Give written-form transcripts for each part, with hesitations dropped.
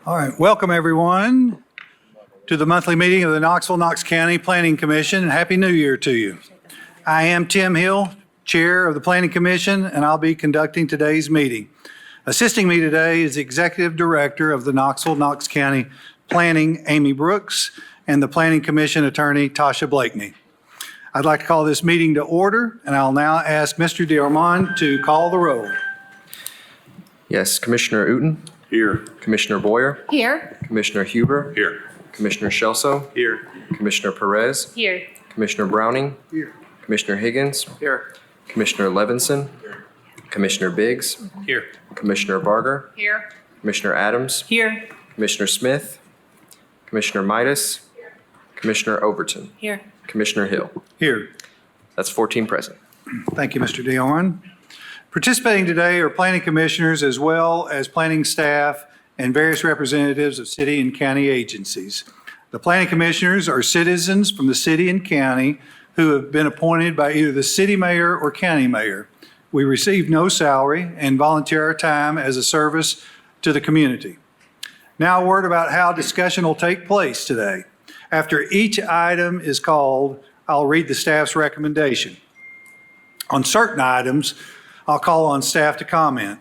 All right, welcome everyone to the monthly meeting of the Knoxville, Knox County Planning Commission, and Happy New Year to you. I am Tim Hill, Chair of the Planning Commission, and I'll be conducting today's meeting. Assisting me today is the Executive Director of the Knoxville, Knox County Planning, Amy Brooks, and the Planning Commission Attorney, Tasha Blakeney. I'd like to call this meeting to order, and I'll now ask Mr. DeArmond to call the roll. Yes, Commissioner Uten. Here. Commissioner Boyer. Here. Commissioner Huber. Here. Commissioner Shelso. Here. Commissioner Perez. Here. Commissioner Browning. Here. Commissioner Higgins. Here. Commissioner Levinson. Here. Commissioner Biggs. Here. Commissioner Barger. Here. Commissioner Adams. Here. Commissioner Smith. Commissioner Midas. Commissioner Overton. Here. Commissioner Hill. Here. That's 14 present. Thank you, Mr. DeArmond. Participating today are planning commissioners as well as planning staff and various representatives of city and county agencies. The planning commissioners are citizens from the city and county who have been appointed by either the city mayor or county mayor. We receive no salary and volunteer our time as a service to the community. Now a word about how discussion will take place today. After each item is called, I'll read the staff's recommendation. On certain items, I'll call on staff to comment.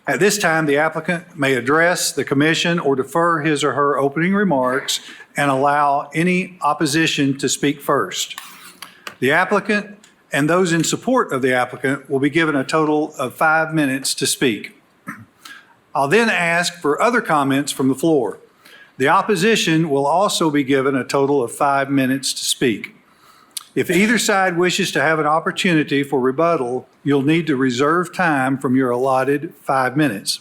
At this time, the applicant may address the commission or defer his or her opening remarks and allow any opposition to speak first. The applicant and those in support of the applicant will be given a total of 5 minutes to speak. I'll then ask for other comments from the floor. The opposition will also be given a total of 5 minutes to speak. If either side wishes to have an opportunity for rebuttal, you'll need to reserve time from your allotted 5 minutes.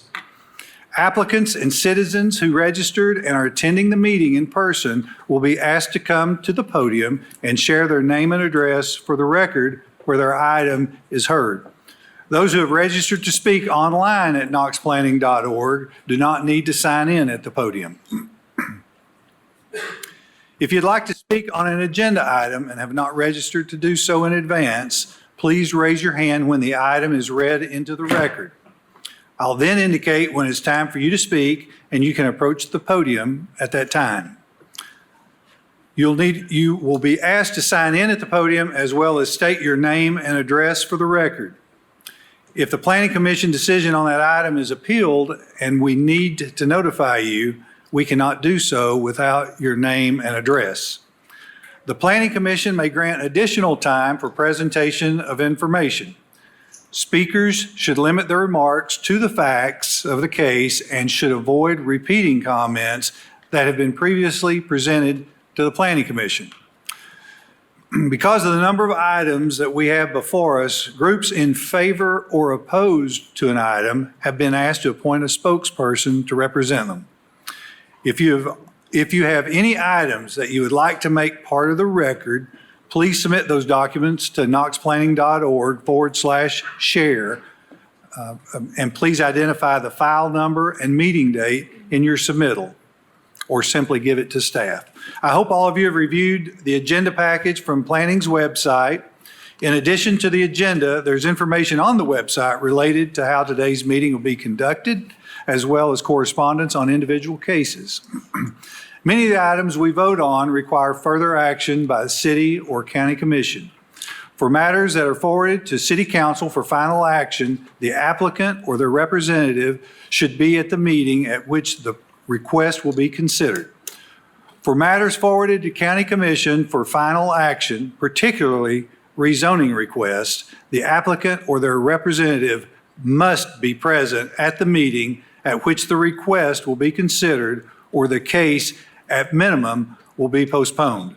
Applicants and citizens who registered and are attending the meeting in person will be asked to come to the podium and share their name and address for the record where their item is heard. Those who have registered to speak online at knoxplanning.org do not need to sign in at the podium. If you'd like to speak on an agenda item and have not registered to do so in advance, please raise your hand when the item is read into the record. I'll then indicate when it's time for you to speak, and you can approach the podium at that time. You will be asked to sign in at the podium as well as state your name and address for the record. If the Planning Commission decision on that item is appealed and we need to notify you, we cannot do so without your name and address. The Planning Commission may grant additional time for presentation of information. Speakers should limit their remarks to the facts of the case and should avoid repeating comments that have been previously presented to the Planning Commission. Because of the number of items that we have before us, groups in favor or opposed to an item have been asked to appoint a spokesperson to represent them. If you have any items that you would like to make part of the record, please submit those documents to knoxplanning.org/share. And please identify the file number and meeting date in your submittal, or simply give it to staff. I hope all of you have reviewed the agenda package from Planning's website. In addition to the agenda, there's information on the website related to how today's meeting will be conducted, as well as correspondence on individual cases. Many of the items we vote on require further action by the city or county commission. For matters that are forwarded to city council for final action, the applicant or their representative should be at the meeting at which the request will be considered. For matters forwarded to county commission for final action, particularly rezoning requests, the applicant or their representative must be present at the meeting at which the request will be considered, or the case at minimum will be postponed.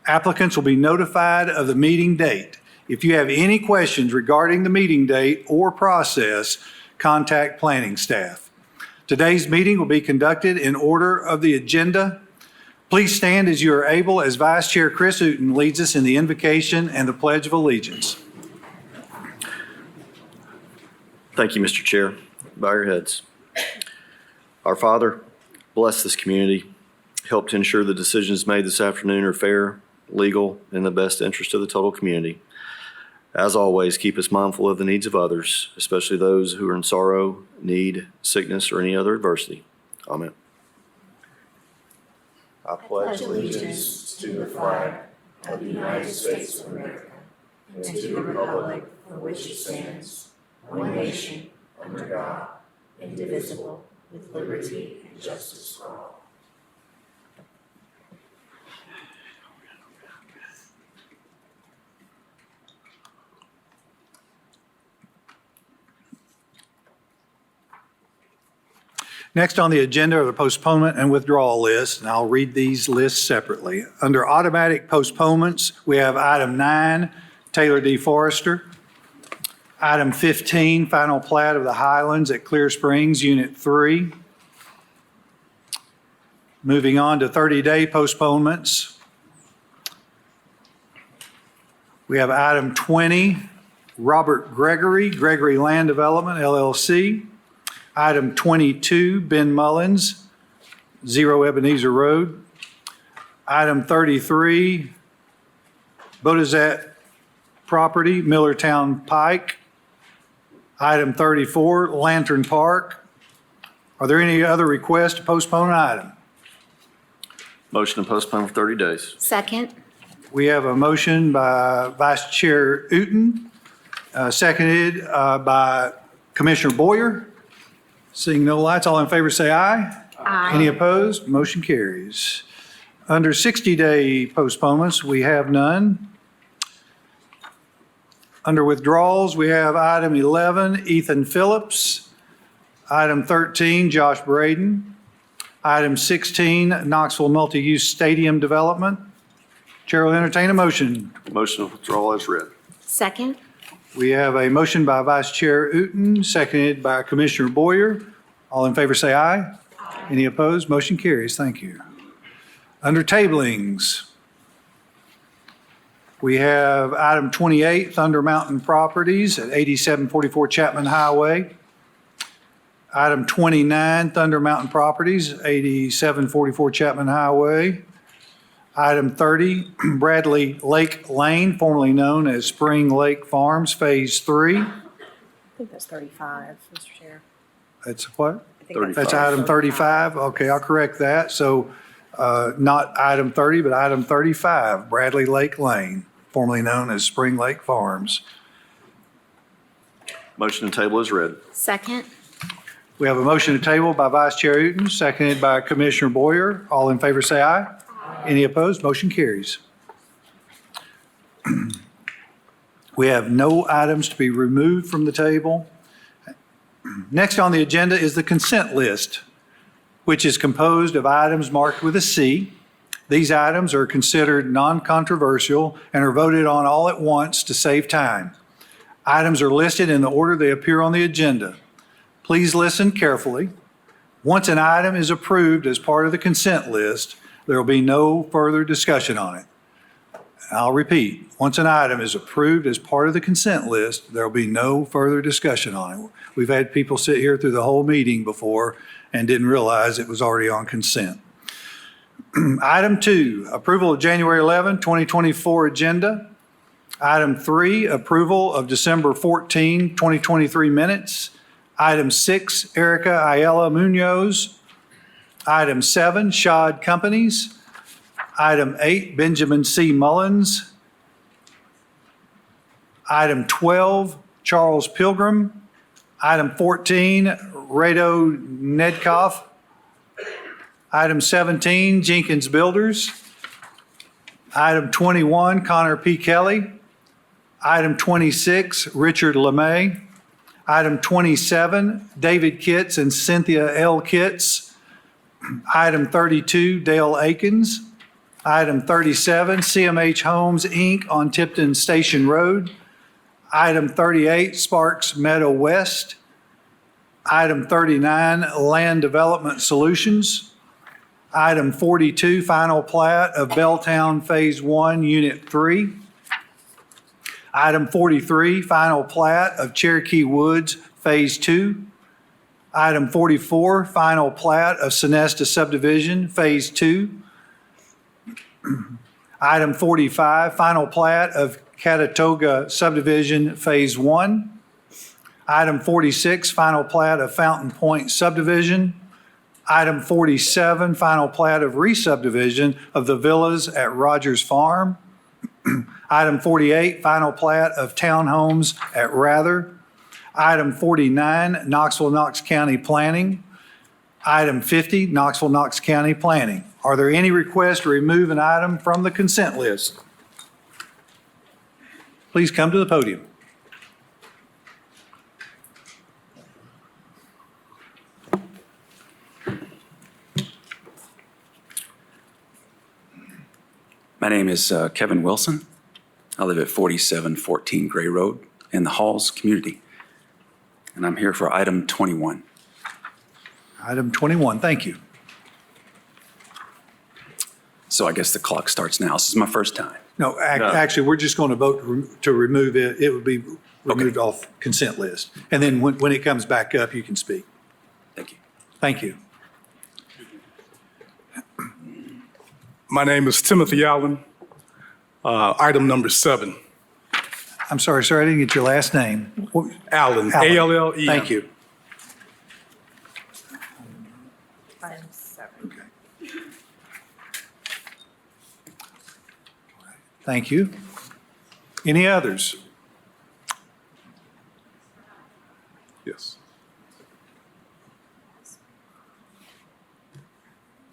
Applicants will be notified of the meeting date. If you have any questions regarding the meeting date or process, contact planning staff. Today's meeting will be conducted in order of the agenda. Please stand as you are able as Vice Chair Chris Uten leads us in the invocation and the Pledge of Allegiance. Thank you, Mr. Chair. Bow your heads. Our Father, bless this community. Help to ensure the decisions made this afternoon are fair, legal, and in the best interest of the total community. As always, keep us mindful of the needs of others, especially those who are in sorrow, need, sickness, or any other adversity. Amen. I pledge allegiance to the flag of the United States of America and to the republic for which it stands, one nation, under God, indivisible, with liberty and justice for all. Next on the agenda are the postponement and withdrawal lists, and I'll read these lists separately. Under automatic postponements, we have item 9, Taylor D. Forrester. Item 15, final plat of the Highlands at Clear Springs, Unit 3. Moving on to 30-day postponements. We have item 20, Robert Gregory, Gregory Land Development, LLC. Item 22, Ben Mullins, 0 Ebenezer Road. Item 33, Bodazat Property, Millertown Pike. Item 34, Lantern Park. Are there any other requests to postpone an item? motion to postpone for 30 days. Second. We have a motion by Vice Chair Uten, seconded by Commissioner Boyer. Seeing no lights, all in favor say aye. Aye. Any opposed? Motion carries. Under 60-day postponements, we have none. Under withdrawals, we have item 11, Ethan Phillips. Item 13, Josh Braden. Item 16, Knoxville Multi-Use Stadium Development. Chair will entertain a motion. Motion to withdraw as read. Second. We have a motion by Vice Chair Uten, seconded by Commissioner Boyer. All in favor say aye. Any opposed? Motion carries. Thank you. Under tablings, we have item 28, Thunder Mountain Properties at 8744 Chapman Highway. Item 29, Thunder Mountain Properties, 8744 Chapman Highway. Item 30, Bradley Lake Lane, formerly known as Spring Lake Farms, Phase 3. I think that's 35, Mr. Chair. That's what? I think that's 35. That's item 35? Okay, I'll correct that. So not item 30, but item 35, Bradley Lake Lane, formerly known as Spring Lake Farms. Motion to table is read. Second. We have a motion to table by Vice Chair Uten, seconded by Commissioner Boyer. All in favor say aye. Any opposed? Motion carries. We have no items to be removed from the table. Next on the agenda is the consent list, which is composed of items marked with a C. These items are considered non-controversial and are voted on all at once to save time. Items are listed in the order they appear on the agenda. Please listen carefully. Once an item is approved as part of the consent list, there will be no further discussion on it. I'll repeat, once an item is approved as part of the consent list, there will be no further discussion on it. We've had people sit here through the whole meeting before and didn't realize it was already on consent. Item 2, approval of January 11, 2024 agenda. Item 3, approval of December 14, 2023 minutes. Item 6, Erica Ayala Munoz. Item 7, Shad Companies. Item 8, Benjamin C. Mullins. Item 12, Charles Pilgrim. Item 14, Rado Nedkoff. Item 17, Jenkins Builders. Item 21, Connor P. Kelly. Item 26, Richard LeMay. Item 27, David Kitts and Cynthia L. Kitts. Item 32, Dale Akins. Item 37, CMH Homes, Inc. on Tipton Station Road. Item 38, Sparks Meadow West. Item 39, Land Development Solutions. Item 42, final plat of Belltown Phase 1, Unit 3. Item 43, final plat of Cherokee Woods Phase 2. Item 44, final plat of Sonesta Subdivision Phase 2. Item 45, final plat of Catatoga Subdivision Phase 1. Item 46, final plat of Fountain Point Subdivision. Item 47, final plat of re-subdivision of the villas at Rogers Farm. Item 48, final plat of townhomes at Rather. Item 49, Knoxville, Knox County Planning. Item 50, Knoxville, Knox County Planning. Are there any requests to remove an item from the consent list? Please come to the podium. My name is Kevin Wilson. I live at 4714 Gray Road in the Halls community. And I'm here for item 21. Item 21, thank you. So I guess the clock starts now. This is my first time. No, actually, we're just going to vote to remove it. It would be removed off consent list. And then when it comes back up, you can speak. Thank you. Thank you. My name is Timothy Allen. Item number 7. I'm sorry, sir, I didn't get your last name. Allen, Allen. A-L-L-E-N. Thank you. Item 7. Okay. Thank you. Any others? Yes.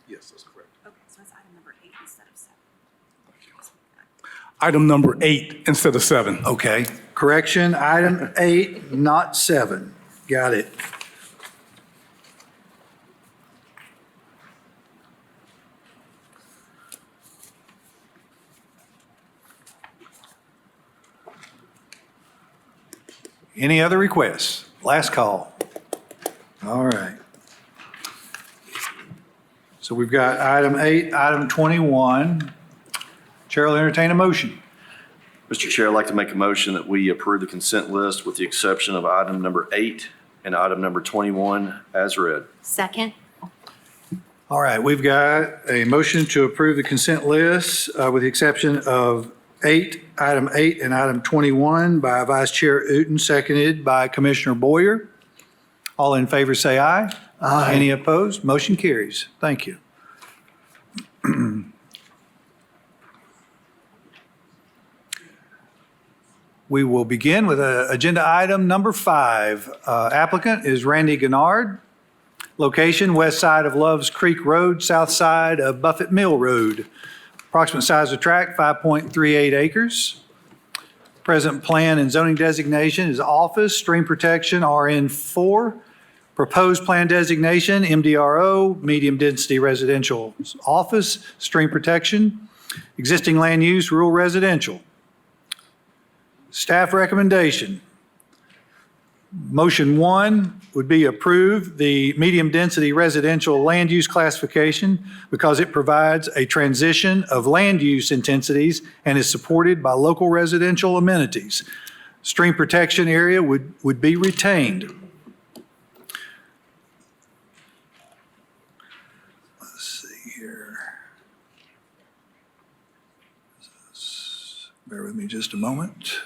Yes, that's correct. Okay, so that's item number 8 instead of 7. Item number 8 instead of 7. Okay, correction, item 8, not 7. Got it. Any other requests? Last call. All right. So we've got item 8, item 21. Chair will entertain a motion. Mr. Chair, I'd like to make a motion that we approve the consent list with the exception of item number 8 and item number 21 as read. Second? All right, we've got a motion to approve the consent list with the exception of item 8 and item 21 by Vice Chair Uten, seconded by Commissioner Boyer. All in favor say aye. Aye. Any opposed? Motion carries. Thank you. We will begin with agenda item number 5. Applicant is Randy Gennard. Location, west side of Loves Creek Road, south side of Buffett Mill Road. Approximate size of tract, 5.38 acres. Present plan and zoning designation is office, stream protection, RN4. Proposed plan designation, MDRO, medium density residential office, stream protection. Existing land use, rural residential. Staff recommendation. Motion 1 would be approve the medium-density residential land use classification because it provides a transition of land use intensities and is supported by local residential amenities. Stream protection area would be retained. Let's see here. Bear with me just a moment.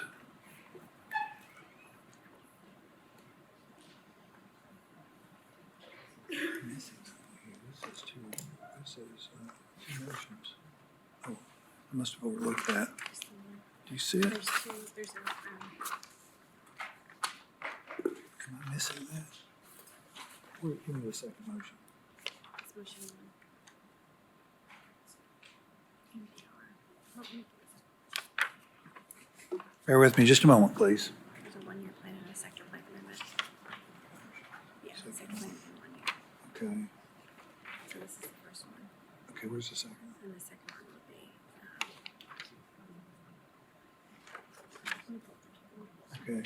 Oh, I must have overlooked that. Do you see it? There's Am I missing that? Wait, give me the second motion. motion 1. Bear with me just a moment, please. There's a 1-year plan and a sector plan amendment. Yeah, the second plan in 1 year. Okay, So this is the first one, okay, where's the second? and the second one will be, Okay,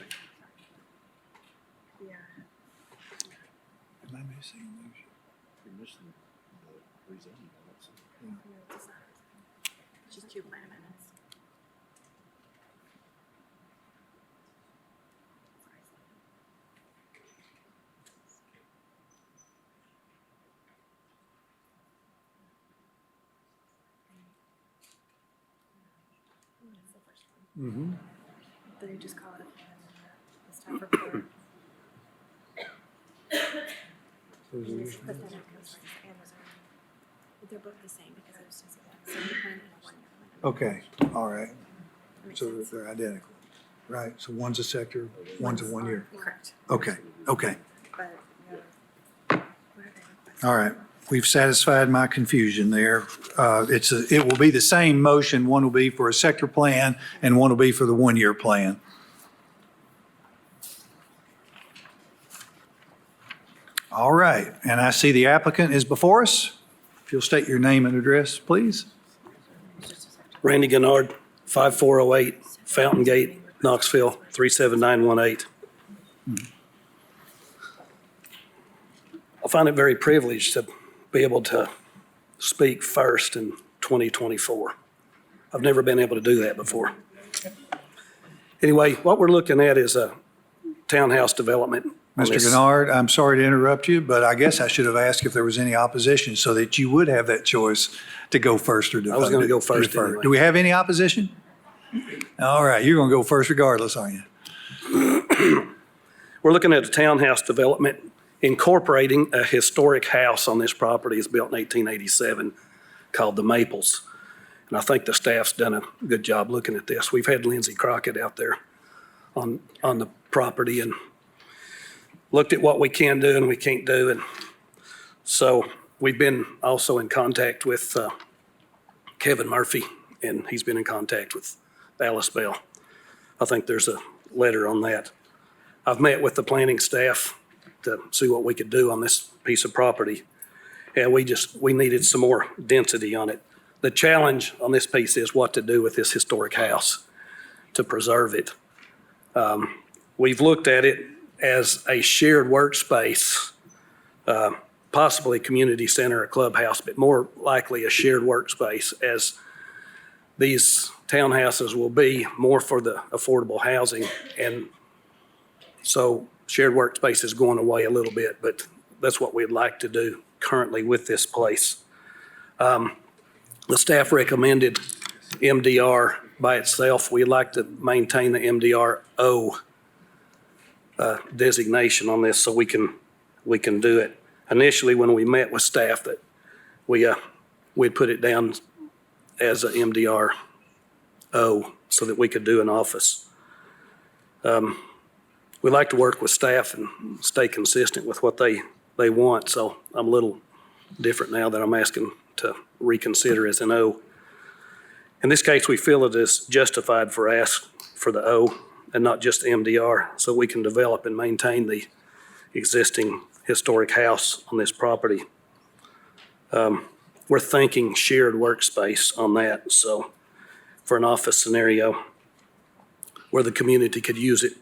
yeah. am I missing a motion? No, it's not. It's just 2 plan amendments. It's the first one. Mm-hmm. Then you just call it the staff report. Put that up as and the zoning. But they're both the same because it was just a single plan and a one-year plan. Okay, all right. That makes So sense. they're identical, right? So one's a sector, one's a 1 year. Correct. Okay, okay, But, what are they requesting? all right. We've satisfied my confusion there. It will be the same motion. One will be for a sector plan and one will be for the 1 year plan. All right, and I see the applicant is before us. If you'll state your name and address, please. Randy Gennard, 5408 Fountain Gate, Knoxville, 37918. I find it very privileged to be able to speak first in 2024. I've never been able to do that before. Anyway, what we're looking at is a townhouse development. on Mr. this- Gennard, I'm sorry to interrupt you, but I guess I should have asked if there was any opposition so that you would have that choice to go first or to I was gonna go first defer. anyway. Do we have any opposition? All right, you're going to go first regardless, aren't you? We're looking at a townhouse development incorporating a historic house on this property. It's built in 1887 called the Maples. And I think the staff's done a good job looking at this. We've had Lindsay Crockett out there on the property and looked at what we can do and we can't do. And so we've been also in contact with Kevin Murphy, and he's been in contact with Alice Bell. I think there's a letter on that. I've met with the planning staff to see what we could do on this piece of property. And we needed some more density on it. The challenge on this piece is what to do with this historic house to preserve it. We've looked at it as a shared workspace, possibly community center or clubhouse, but more likely a shared workspace, as these townhouses will be more for the affordable housing. And so shared workspace is going away a little bit, but that's what we'd like to do currently with this place. The staff recommended MDR by itself. We'd like to maintain the MDR-O designation on this so we can do it. Initially, when we met with staff, that we'd put it down as a MDR-O so that we could do an office. We like to work with staff and stay consistent with what they want, so I'm a little different now that I'm asking to reconsider as an O. In this case, we feel it is justified for ask for the O and not just the MDR, so we can develop and maintain the existing historic house on this property. We're thinking shared workspace on that, so for an office scenario where the community could use it.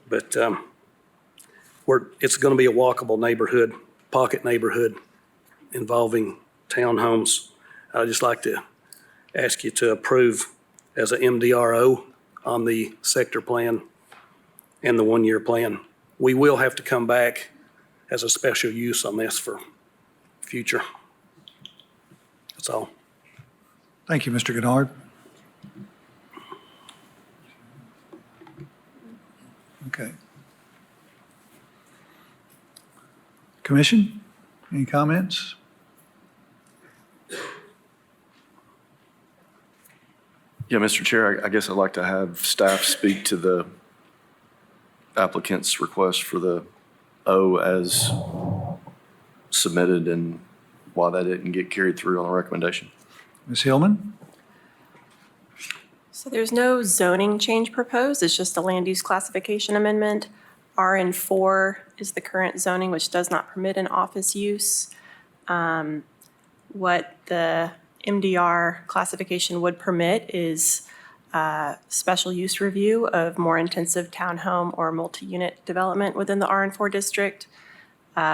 But it's going to be a walkable neighborhood, pocket neighborhood involving townhomes. I'd just like to ask you to approve as a MDRO on the sector plan and the 1 year plan. We will have to come back as a special use on this for future. That's all. Thank you, Mr. Gennard. Okay. Commission, any comments? Yeah, Mr. Chair, I guess I'd like to have staff speak to the applicant's request for the O as submitted and why that didn't get carried through on the recommendation. Ms. Hillman? So there's no zoning change proposed, it's just a land use classification amendment. RN4 is the current zoning, which does not permit an office use. What the MDR classification would permit is special use review of more intensive townhome or multi-unit development within the RN4 district.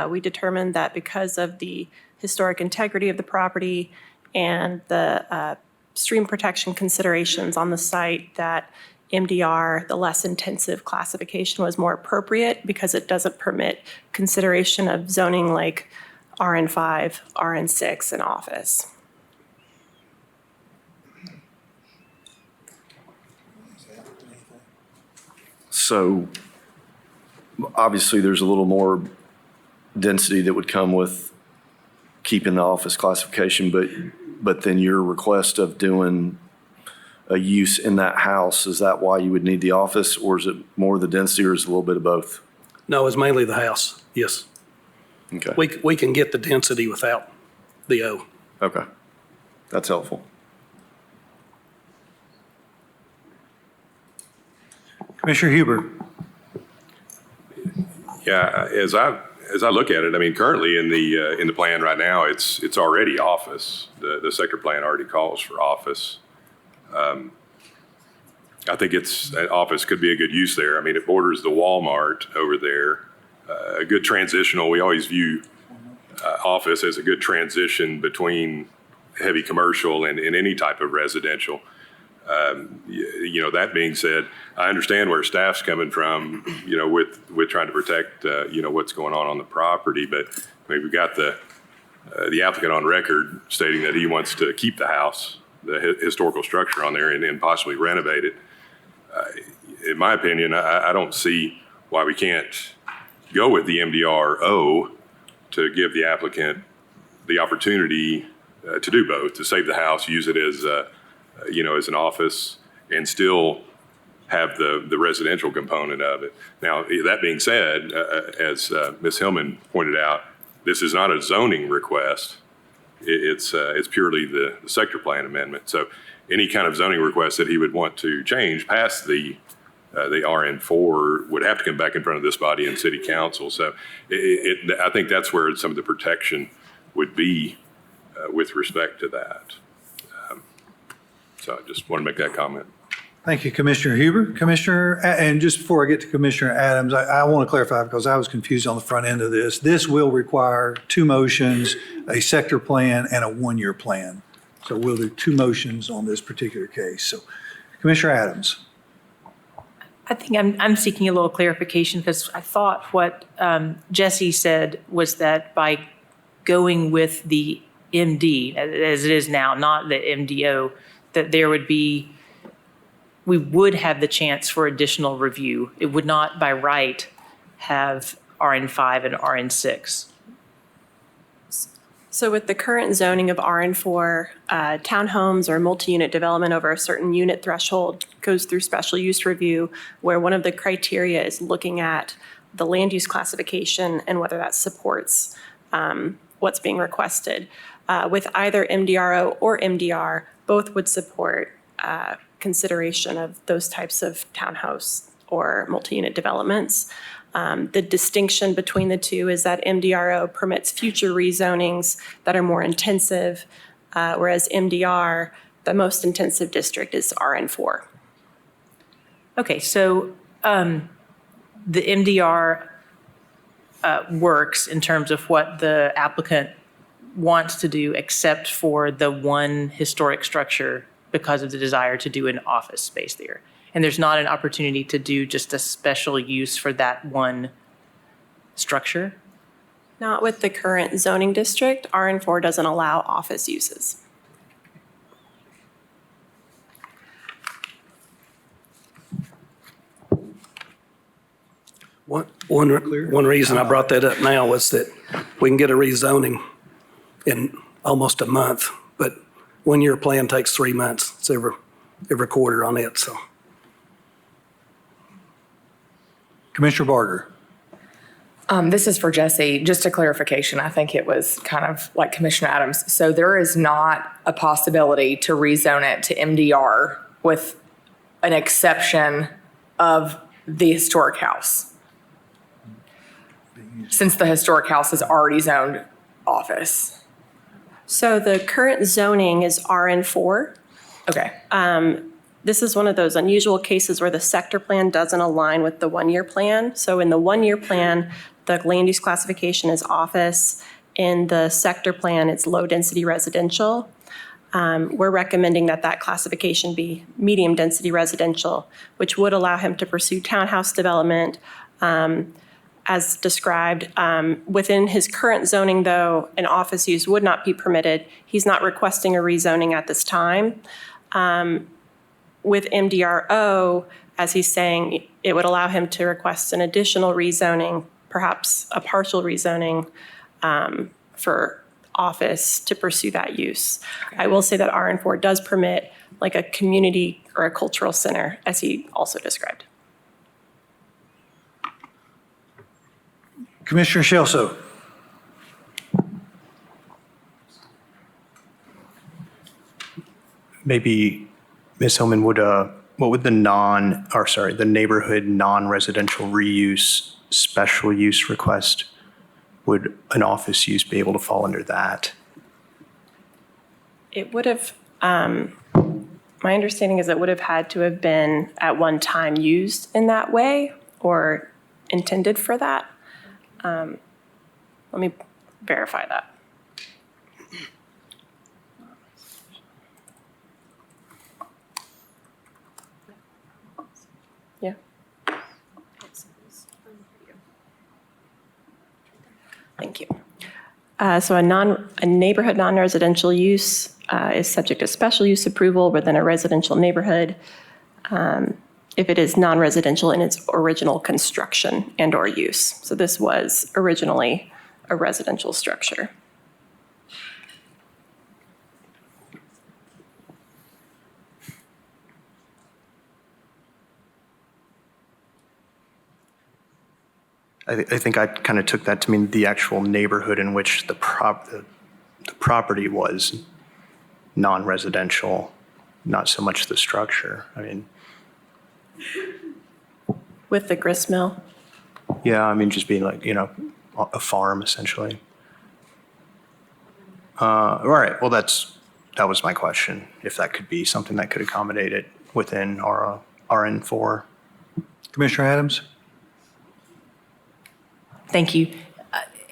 We determined that because of the historic integrity of the property and the stream protection considerations on the site, that MDR, the less intensive classification, was more appropriate because it doesn't permit consideration of zoning like RN5, RN6, and office. So obviously, there's a little more density that would come with keeping the office classification, but then your request of doing a use in that house, is that why you would need the office, or is it more the density, or is it a little bit of both? No, it's mainly the house, yes. Okay. We can get the density without the O. Okay. That's helpful. Commissioner Huber. Yeah, as I look at it, I mean, currently in the plan right now, it's already office. The sector plan already calls for office. I think office could be a good use there. I mean, it borders the Walmart over there. A good transitional, we always view office as a good transition between heavy commercial and any type of residential. That being said, I understand where staff's coming from, with trying to protect, what's going on the property. But I mean, we've got the applicant on record stating that he wants to keep the house, the historical structure on there, and possibly renovate it. In my opinion, I don't see why we can't go with the MDRO to give the applicant the opportunity to do both, to save the house, use it as an office, and still have the residential component of it. Now, that being said, as Ms. Hillman pointed out, this is not a zoning request. It's purely the sector plan amendment. So any kind of zoning request that he would want to change past the RN4 would have to come back in front of this body and city council. So I think that's where some of the protection would be with respect to that. So I just want to make that comment. Thank you, Commissioner Huber. Commissioner, and just before I get to Commissioner Adams, I want to clarify because I was confused on the front end of this. This will require two motions, a sector plan and a one-year plan. So we'll do two motions on this particular case. So Commissioner Adams. I think I'm seeking a little clarification because I thought what Jesse said was that by going with the MD, as it is now, not the MDO, that we would have the chance for additional review. It would not by right have RN5 and RN6. So with the current zoning of RN4, townhomes or multi-unit development over a certain unit threshold goes through special use review, where one of the criteria is looking at the land use classification and whether that supports what's being requested. With either MDRO or MDR, both would support consideration of those types of townhouse or multi-unit developments. The distinction between the two is that MDRO permits future rezonings that are more intensive, whereas MDR, the most intensive district is RN4. Okay, so the MDR works in terms of what the applicant wants to do except for the one historic structure because of the desire to do an office space there. And there's not an opportunity to do just a special use for that one structure? Not with the current zoning district. RN4 doesn't allow office uses. One reason I brought that up now was that we can get a rezoning in almost a month, but 1 year plan takes 3 months. It's every quarter on it, so. Commissioner Barger. This is for Jesse. Just a clarification. I think it was kind of like Commissioner Adams. So there is not a possibility to rezone it to MDR with an exception of the historic house, since the historic house is already zoned office. So the current zoning is RN4. Okay. This is one of those unusual cases where the sector plan doesn't align with the 1 year plan. So in the 1 year plan, the land use classification is office. In the sector plan, it's low density residential. We're recommending that classification be medium density residential, which would allow him to pursue townhouse development as described. Within his current zoning, though, an office use would not be permitted. He's not requesting a rezoning at this time. With MDRO, as he's saying, it would allow him to request an additional rezoning perhaps a partial rezoning for office to pursue that use. I will say that RN4 does permit like a community or a cultural center, as he also described. Commissioner Scelso. Maybe, Ms. Hillman, what would the neighborhood non-residential reuse special use request, would an office use be able to fall under that? It would have, my understanding is it would have had to have been at one time used in that way or intended for that. Let me verify that. Yeah. Thank you. So a neighborhood non-residential use is subject to special use approval within a residential neighborhood if it is non-residential in its original construction and or use. So this was originally a residential structure. I think I kind of took that to mean the actual neighborhood in which the property was non-residential, not so much the structure. I mean, With the grist mill? yeah, I mean, just being like, a farm essentially. All right, well, that was my question, if that could be something that could accommodate it within our RN4. Commissioner Adams. Thank you.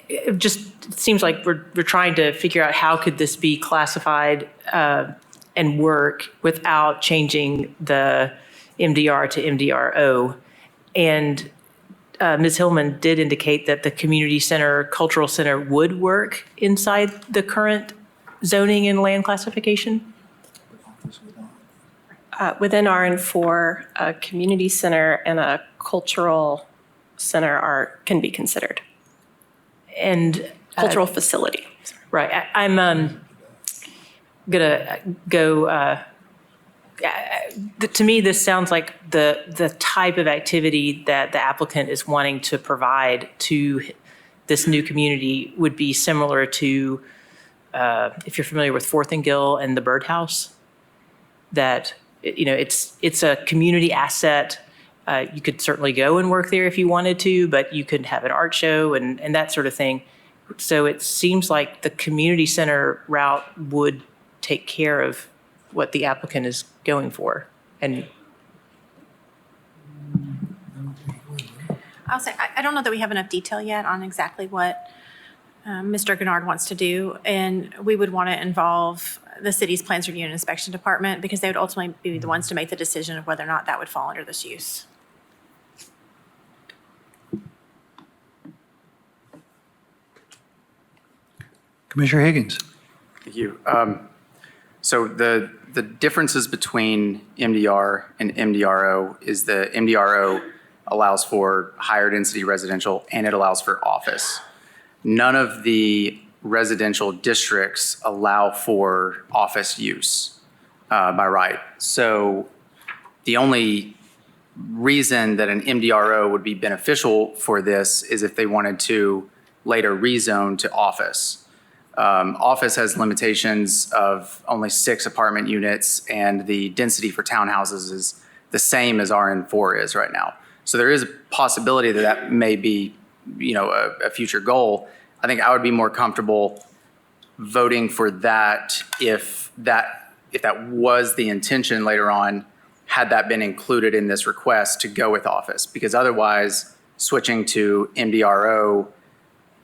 It just seems like we're trying to figure out how could this be classified and work without changing the MDR to MDRO. And Ms. Hillman did indicate that the community center, cultural center would work inside the current zoning and land classification? Within RN4, a community center and a cultural center can be considered. And cultural facility. Right. I'm gonna go. To me, this sounds like the type of activity that the applicant is wanting to provide to this new community would be similar to, if you're familiar with Fourth and Gill and the Birdhouse, that it's a community asset. You could certainly go and work there if you wanted to, but you could have an art show and that sort of thing. So it seems like the community center route would take care of what the applicant is going for. And I'll say, I don't know that we have enough detail yet on exactly what Mr. Gennard wants to do. And we would want to involve the city's plans review and inspection department because they would ultimately be the ones to make the decision of whether or not that would fall under this use. Commissioner Higgins. Thank you. So the differences between MDR and MDRO is the MDRO allows for higher density residential and it allows for office. None of the residential districts allow for office use by right. So the only reason that an MDRO would be beneficial for this is if they wanted to later rezone to office. Office has limitations of only 6 apartment units, and the density for townhouses is the same as RN4 is right now. So there is a possibility that that may be, a future goal. I think I would be more comfortable voting for that if that was the intention later on, had that been included in this request to go with office, because otherwise switching to MDRO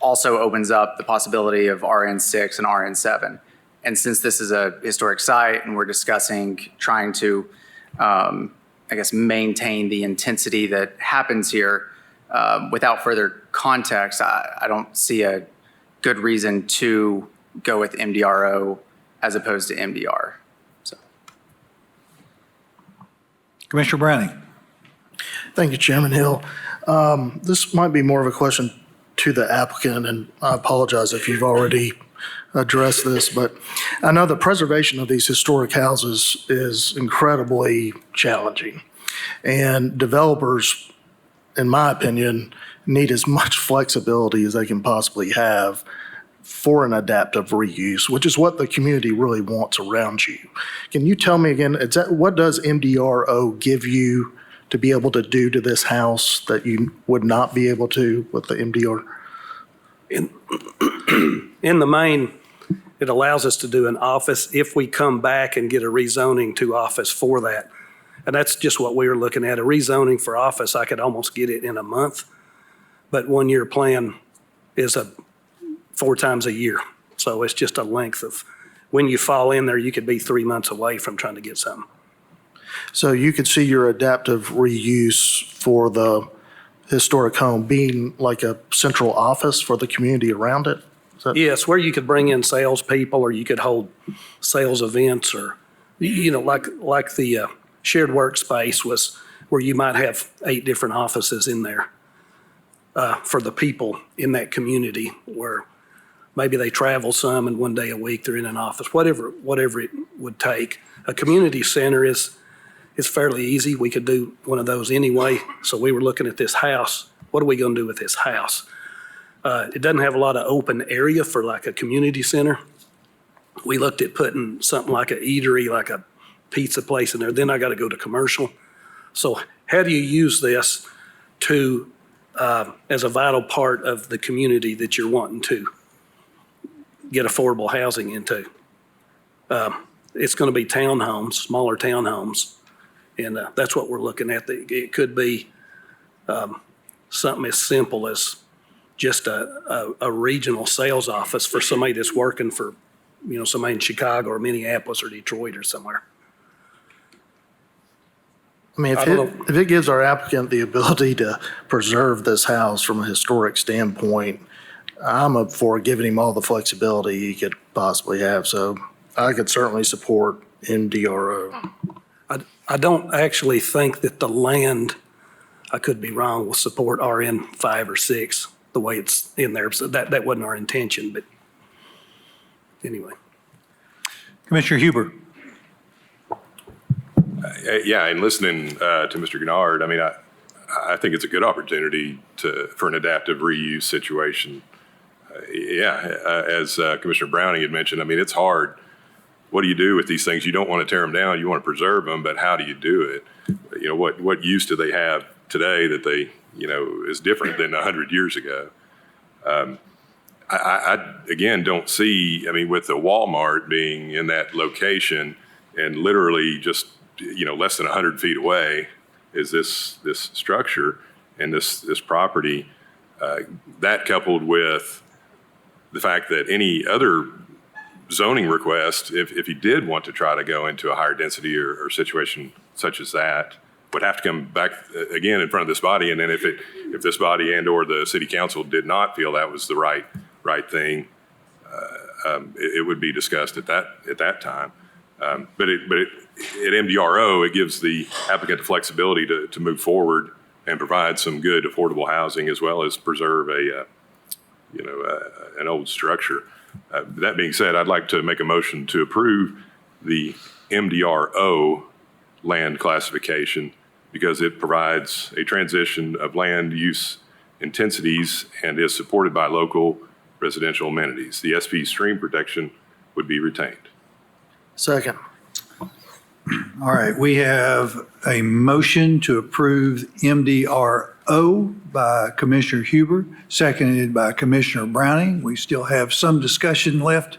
also opens up the possibility of RN6 and RN7. And since this is a historic site and we're discussing trying to, maintain the intensity that happens here, without further context, I don't see a good reason to go with MDRO as opposed to MDR. So. Commissioner Browning. Thank you, Chairman Hill. This might be more of a question to the applicant, and I apologize if you've already addressed this, but I know the preservation of these historic houses is incredibly challenging. And developers, in my opinion, need as much flexibility as they can possibly have for an adaptive reuse, which is what the community really wants around you. Can you tell me again, what does MDRO give you to be able to do to this house that you would not be able to with the MDR? In the main, it allows us to do an office if we come back and get a rezoning to office for that. And that's just what we were looking at. A rezoning for office, I could almost get it in a month. But 1-year plan is 4 times a year. So it's just a length of, when you fall in there, you could be 3 months away from trying to get something. So you could see your adaptive reuse for the historic home being like a central office for the community around it? Yes, where you could bring in salespeople, or you could hold sales events, or, like the shared workspace was where you might have 8 different offices in there for the people in that community, where maybe they travel some and 1 day a week they're in an office, whatever it would take. A community center is fairly easy. We could do one of those anyway. So we were looking at this house. What are we going to do with this house? It doesn't have a lot of open area for like a community center. We looked at putting something like an eatery, like a pizza place in there. Then I got to go to commercial. So how do you use this to, as a vital part of the community that you're wanting to get affordable housing into? It's going to be townhomes, smaller townhomes. And that's what we're looking at. It could be something as simple as just a regional sales office for somebody that's working for, somebody in Chicago or Minneapolis or Detroit or somewhere. I mean, if it gives our applicant the ability to preserve this house from a historic standpoint, I'm up for giving him all the flexibility he could possibly have. So I could certainly support MDRO. I don't actually think that the land, I could be wrong, will support RN 5 or 6 the way it's in there. So that wasn't our intention, but anyway. Commissioner Huber. Yeah, and listening to Mr. Gennard, I mean, I think it's a good opportunity for an adaptive reuse situation. As Commissioner Browning had mentioned, I mean, it's hard. What do you do with these things? You don't want to tear them down. You want to preserve them, but how do you do it? What use do they have today that they, is different than 100 years ago? I again, don't see, I mean, with the Walmart being in that location and literally just, less than 100 feet away is this structure and this property, that coupled with the fact that any other zoning request, if you did want to try to go into a higher density or situation such as that, would have to come back again in front of this body. And then if this body and or the city council did not feel that was the right thing, it would be discussed at that time. But at MDRO, it gives the applicant the flexibility to move forward and provide some good affordable housing as well as preserve an old structure. That being said, I'd like to make a motion to approve the MDRO land classification because it provides a transition of land use intensities and is supported by local residential amenities. The SP stream protection would be retained. Second. All right, we have a motion to approve MDRO by Commissioner Huber, seconded by Commissioner Browning. We still have some discussion left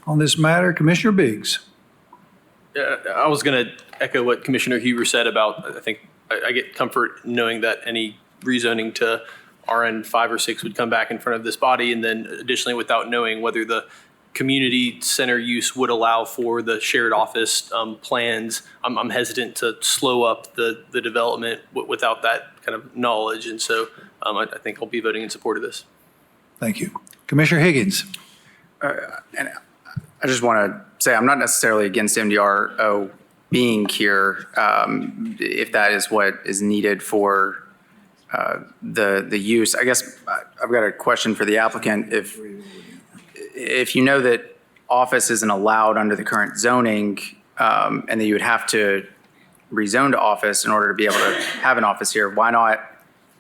on this matter. Commissioner Biggs. I was going to echo what Commissioner Huber said about, I think I get comfort knowing that any rezoning to RN 5 or 6 would come back in front of this body, and then additionally without knowing whether the community center use would allow for the shared office plans. I'm hesitant to slow up the development without that kind of knowledge. And so I think I'll be voting in support of this. Thank you. Commissioner Higgins. And I just want to say I'm not necessarily against MDRO being here if that is what is needed for the use. I guess I've got a question for the applicant. If you know that office isn't allowed under the current zoning, and that you would have to rezone to office in order to be able to have an office here, why not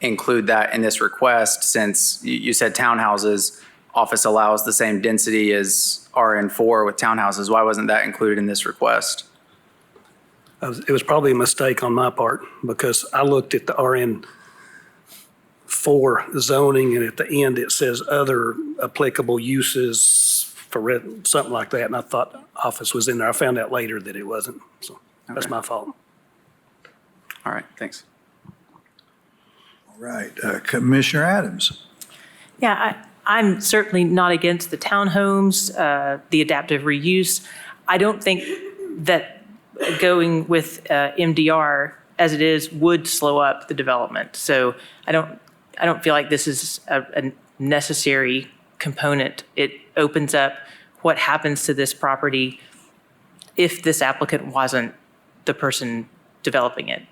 include that in this request, since you said townhouses, office allows the same density as RN4 with townhouses? Why wasn't that included in this request? It was probably a mistake on my part, because I looked at the RN4 zoning, and at the end it says other applicable uses for something like that, and I thought office was in there. I found out later that it wasn't, so that's Okay. my fault. All right, thanks. All right, Commissioner Adams. Yeah, I'm certainly not against the townhomes, the adaptive reuse. I don't think that going with MDR as it is would slow up the development. So I don't feel like this is a necessary component. It opens up what happens to this property if this applicant wasn't the person developing it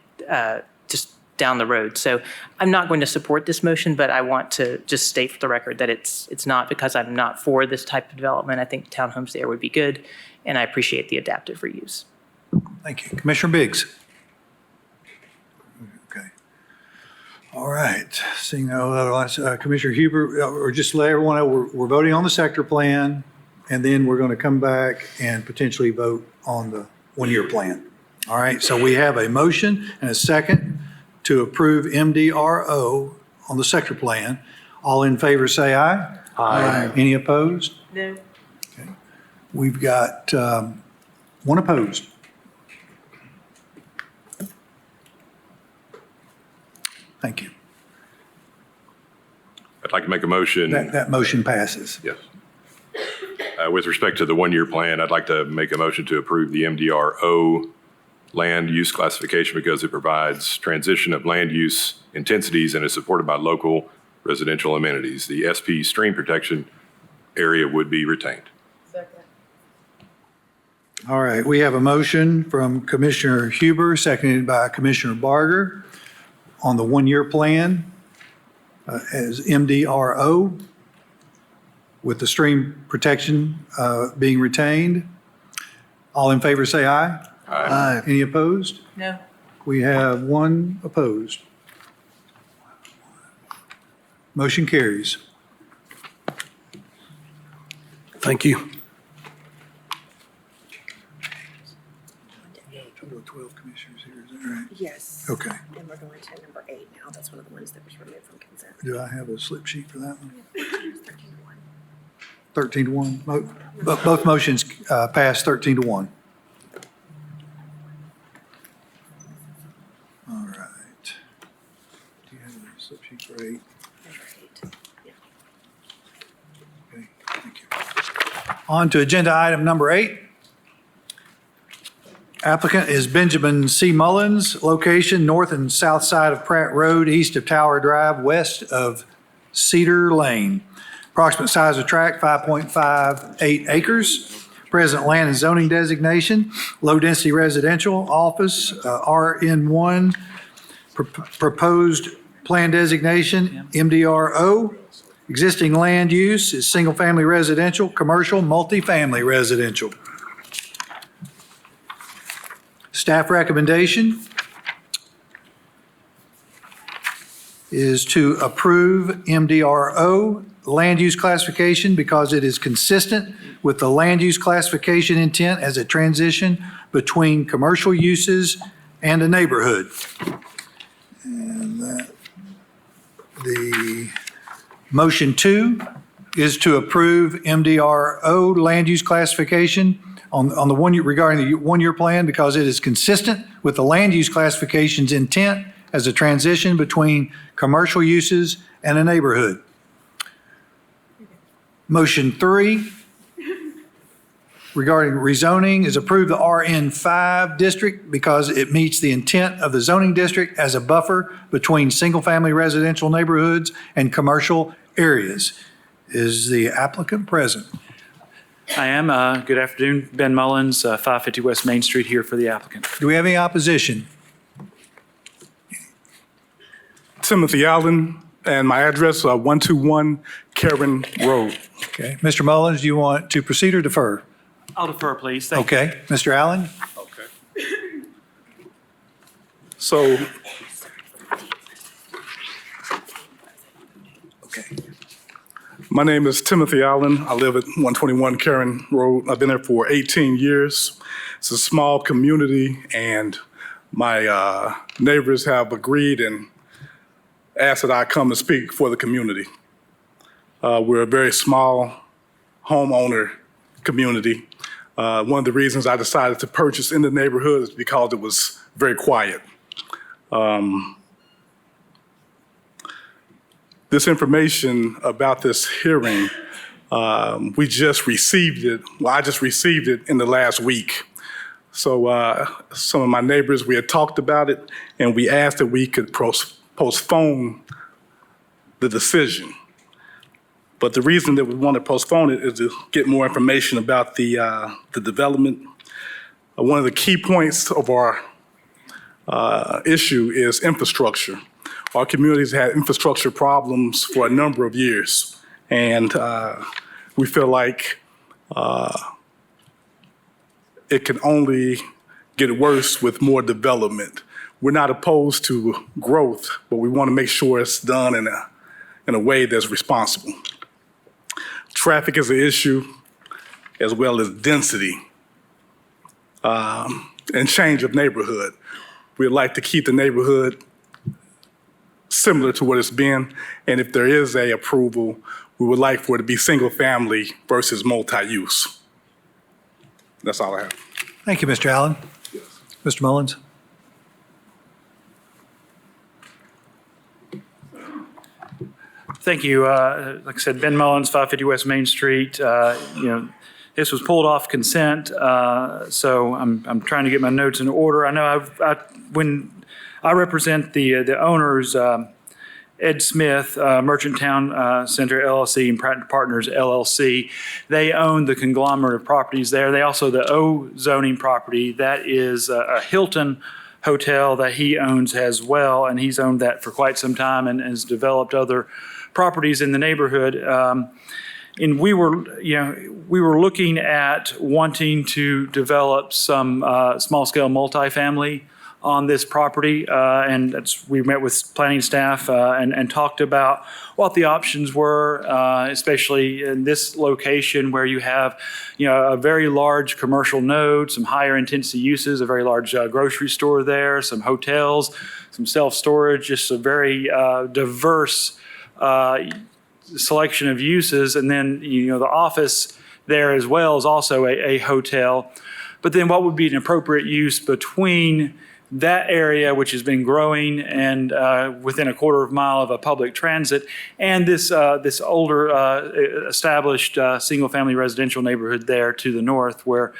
just down the road. So I'm not going to support this motion, but I want to just state for the record that it's not because I'm not for this type of development. I think townhomes there would be good, and I appreciate the adaptive reuse. Thank you. Commissioner Biggs. Okay. All right. Seeing no otherwise, Commissioner Huber, or just to let everyone know, we're voting on the sector plan, and then we're going to come back and potentially vote on the one-year plan. All right. So we have a motion and a second to approve MDRO on the sector plan. All in favor say aye. Aye. Any opposed? No. Okay. We've got one opposed. Thank you. I'd like to make a motion. That motion passes. Yes. With respect to the one-year plan, I'd like to make a motion to approve the MDRO land use classification because it provides transition of land use intensities and is supported by local residential amenities. The SP stream protection area would be retained. All right, we have a motion from Commissioner Huber, seconded by Commissioner Barger on the one-year plan as MDRO with the stream protection being retained. All in favor say aye. Aye. Any opposed? No. We have one opposed. Motion carries. Thank you. Total of 12 commissioners here, is that right? Yes. Okay. And we're going to number 8 now. That's one of the ones that was removed from consent. Do I have a slip sheet for that one? 13 to 1. Both motions passed 13 to 1. All right. Do you have a slip sheet for 8? Number 8. Yeah. Okay, thank you. On to agenda item number 8. Applicant is Benjamin C. Mullins, location north and south side of Pratt Road, east of Tower Drive, west of Cedar Lane. Approximate size of tract, 5.58 acres. Present land and zoning designation, low-density residential, office, RN1. Proposed plan designation, MDRO. Existing land use is single-family residential, commercial, multifamily residential. Staff recommendation is to approve MDRO land use classification because it is consistent with the land use classification intent as a transition between commercial uses and a neighborhood. And the motion 2 is to approve MDRO land use classification on the one year, regarding the one-year plan because it is consistent with the land use classification's intent as a transition between commercial uses and a neighborhood. Motion 3 regarding rezoning is approve the RN5 district because it meets the intent of the zoning district as a buffer between single-family residential neighborhoods and commercial areas. Is the applicant present? I am. Good afternoon. Ben Mullins, 550 West Main Street here for the applicant. Do we have any opposition? Timothy Allen, and my address, 121 Karen Road. Okay. Mr. Mullins, do you want to proceed or defer? I'll defer, please. Thank you. Okay. Mr. Allen? So, my name is Timothy Allen. I live at 121 Karen Road. I've been there for 18 years. It's a small community, and my neighbors have agreed and asked that I come and speak for the community. We're a very small homeowner community. One of the reasons I decided to purchase in the neighborhood is because it was very quiet. This information about this hearing, we just received it. Well, I just received it in the last week. So some of my neighbors, we had talked about it, and we asked that we could postpone the decision. But the reason that we want to postpone it is to get more information about the development. One of the key points of our issue is infrastructure. Our community's had infrastructure problems for a number of years, and we feel like it can only get worse with more development. We're not opposed to growth, but we want to make sure it's done in a way that's responsible. Traffic is an issue, as well as density and change of neighborhood. We'd like to keep the neighborhood similar to what it's been, and if there is a approval, we would like for it to be single family versus multi-use. That's all I have. Thank you, Mr. Allen. Mr. Mullins? Thank you. Like I said, Ben Mullins, 550 West Main Street. This was pulled off consent, so I'm trying to get my notes in order. I know when I represent the owners, Ed Smith, Merchant Town Center LLC and Pratt Partners LLC. They own the conglomerate of properties there. They also the O zoning property that is a Hilton hotel that he owns as well, and he's owned that for quite some time and has developed other properties in the neighborhood. And we were looking at wanting to develop some small-scale multifamily on this property, and we met with planning staff and talked about what the options were, especially in this location where you have, a very large commercial node, some higher intensity uses, a very large grocery store there, some hotels, some self-storage, just a very diverse selection of uses. And then, the office there as well is also a hotel. But then what would be an appropriate use between that area, which has been growing and within a quarter of a mile of a public transit, and this older established single-family residential neighborhood there to the north, where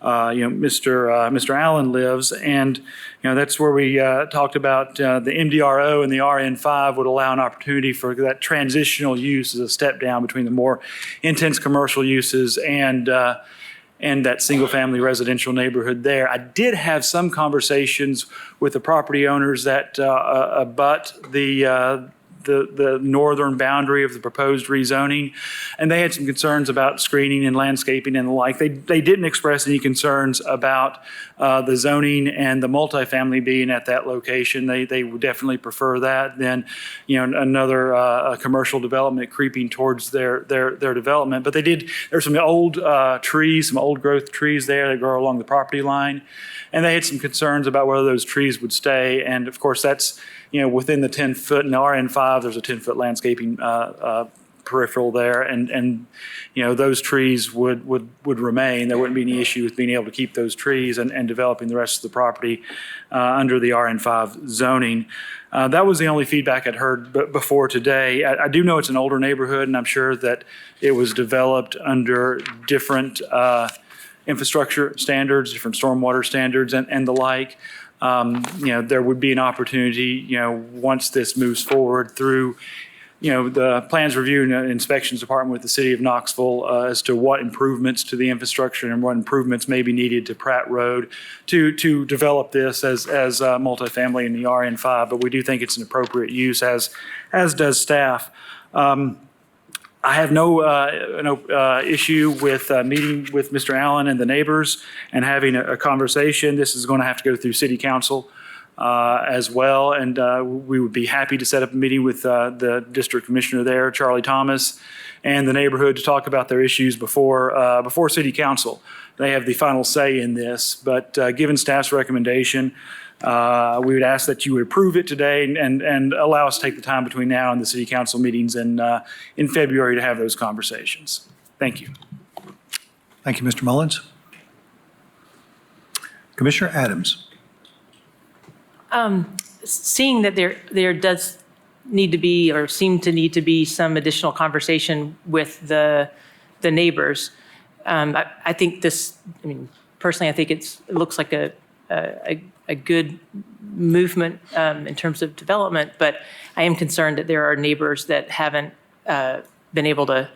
Mr. Allen lives, and that's where we talked about the MDRO and the RN5 would allow an opportunity for that transitional use as a step down between the more intense commercial uses and that single-family residential neighborhood there. I did have some conversations with the property owners that abut the northern boundary of the proposed rezoning, and they had some concerns about screening and landscaping and the like. They didn't express any concerns about the zoning and the multifamily being at that location. They would definitely prefer that than another commercial development creeping towards their development. But there's some old trees, some old growth trees there that grow along the property line, and they had some concerns about whether those trees would stay. And of course, that's within the 10-foot, in the RN5, there's a 10-foot landscaping peripheral there, and those trees would remain. There wouldn't be any issue with being able to keep those trees and developing the rest of the property under the RN5 zoning. That was the only feedback I'd heard before today. I do know it's an older neighborhood, and I'm sure that it was developed under different infrastructure standards, different stormwater standards, and the like. There would be an opportunity, once this moves forward through the plans review and inspections department with the city of Knoxville as to what improvements to the infrastructure and what improvements may be needed to Pratt Road to develop this as multifamily in the RN5. But we do think it's an appropriate use, as does staff. I have no issue with meeting with Mr. Allen and the neighbors and having a conversation. This is going to have to go through city council as well, and we would be happy to set up a meeting with the district commissioner there, Charlie Thomas, and the neighborhood to talk about their issues before city council. They have the final say in this, but given staff's recommendation, we would ask that you would approve it today and allow us to take the time between now and the city council meetings in February to have those conversations. Thank you. Thank you, Mr. Mullins. Commissioner Adams. Seeing that there does need to be or seem to need to be some additional conversation with the neighbors, I think this, personally, I think it looks like a good movement in terms of development, but I am concerned that there are neighbors that haven't been able to,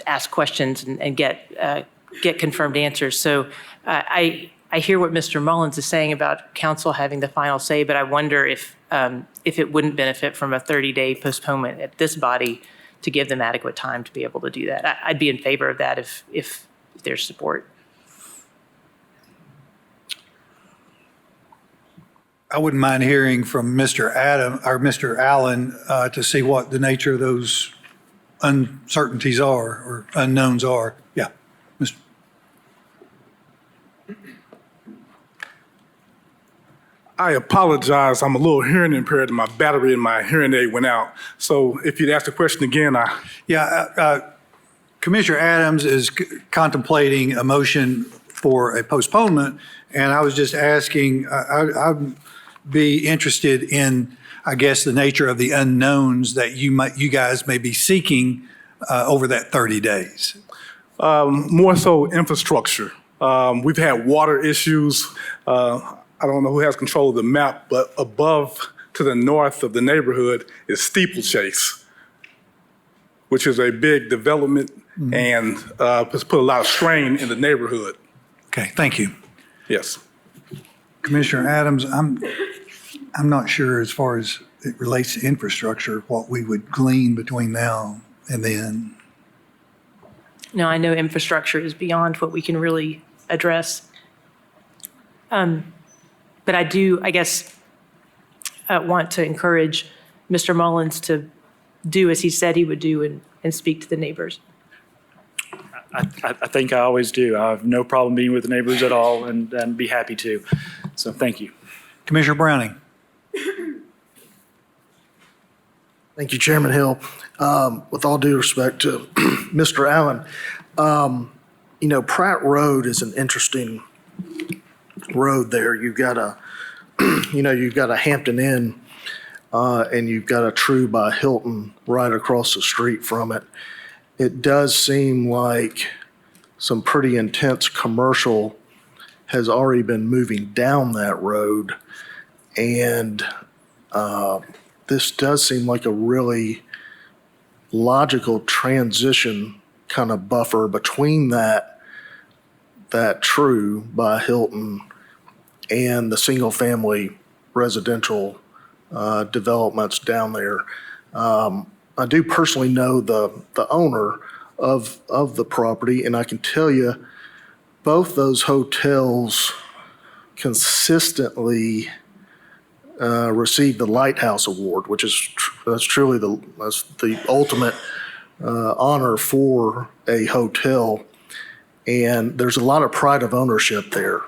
ask questions and get confirmed answers. So I hear what Mr. Mullins is saying about council having the final say, but I wonder if it wouldn't benefit from a 30-day postponement at this body to give them adequate time to be able to do that. I'd be in favor of that if there's support. I wouldn't mind hearing from Mr. Allen to see what the nature of those uncertainties are or unknowns are. Yeah, Mr. I apologize. I'm a little hearing impaired and my battery in my hearing aid went out. So if you'd ask the question again, Commissioner Adams is contemplating a motion for a postponement, and I was just asking, I'd be interested in, I guess, the nature of the unknowns that you guys may be seeking over that 30 days. More so infrastructure. We've had water issues. I don't know who has control of the map, but above to the north of the neighborhood is Steeplechase, which is a big development and has put a lot of strain in the neighborhood. Okay, thank you. Yes. Commissioner Adams, I'm not sure as far as it relates to infrastructure, what we would glean between now and then. No, I know infrastructure is beyond what we can really address. But I do, I guess, want to encourage Mr. Mullins to do as he said he would do and speak to the neighbors. I think I always do. I have no problem being with the neighbors at all and be happy to. So thank you. Commissioner Browning. Thank you, Chairman Hill. With all due respect to Mr. Allen, Pratt Road is an interesting road there. You've got a Hampton Inn, and you've got a True by Hilton right across the street from it. It does seem like some pretty intense commercial has already been moving down that road, and this does seem like a really logical transition kind of buffer between that True by Hilton and the single-family residential developments down there. I do personally know the owner of the property, and I can tell you both those hotels consistently received the Lighthouse Award, which is that's truly the ultimate honor for a hotel, and there's a lot of pride of ownership there.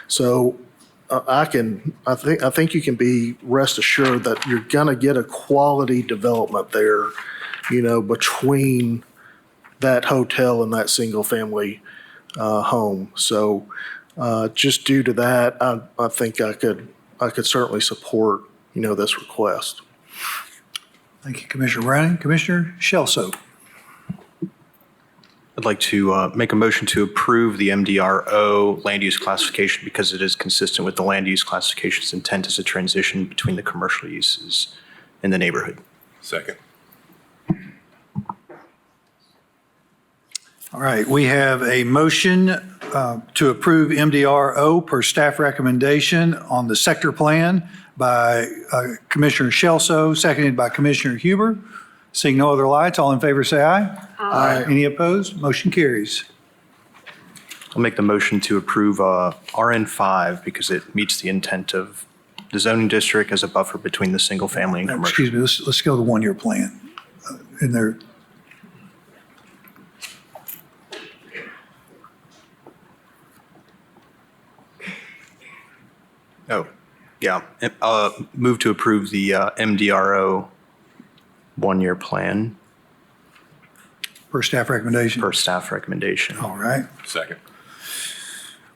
So I think you can be rest assured that you're gonna get a quality development there, between that hotel and that single family home. So just due to that, I think I could certainly support, this request. Thank you, Commissioner Browning. Commissioner Shelso. I'd like to make a motion to approve the MDRO land use classification because it is consistent with the land use classification's intent as a transition between the commercial uses in the neighborhood. Second. All right, we have a motion to approve MDRO per staff recommendation on the sector plan by Commissioner Shelso, seconded by Commissioner Huber. Seeing no other lights, all in favor say aye. Aye. Any opposed? Motion carries. I'll make the motion to approve RN5 because it meets the intent of the zoning district as a buffer between the single family and commercial. Excuse me, let's go to the one-year plan. In there. Oh, yeah. Move to approve the MDRO one-year plan Per staff recommendation. per staff recommendation. All right. Second.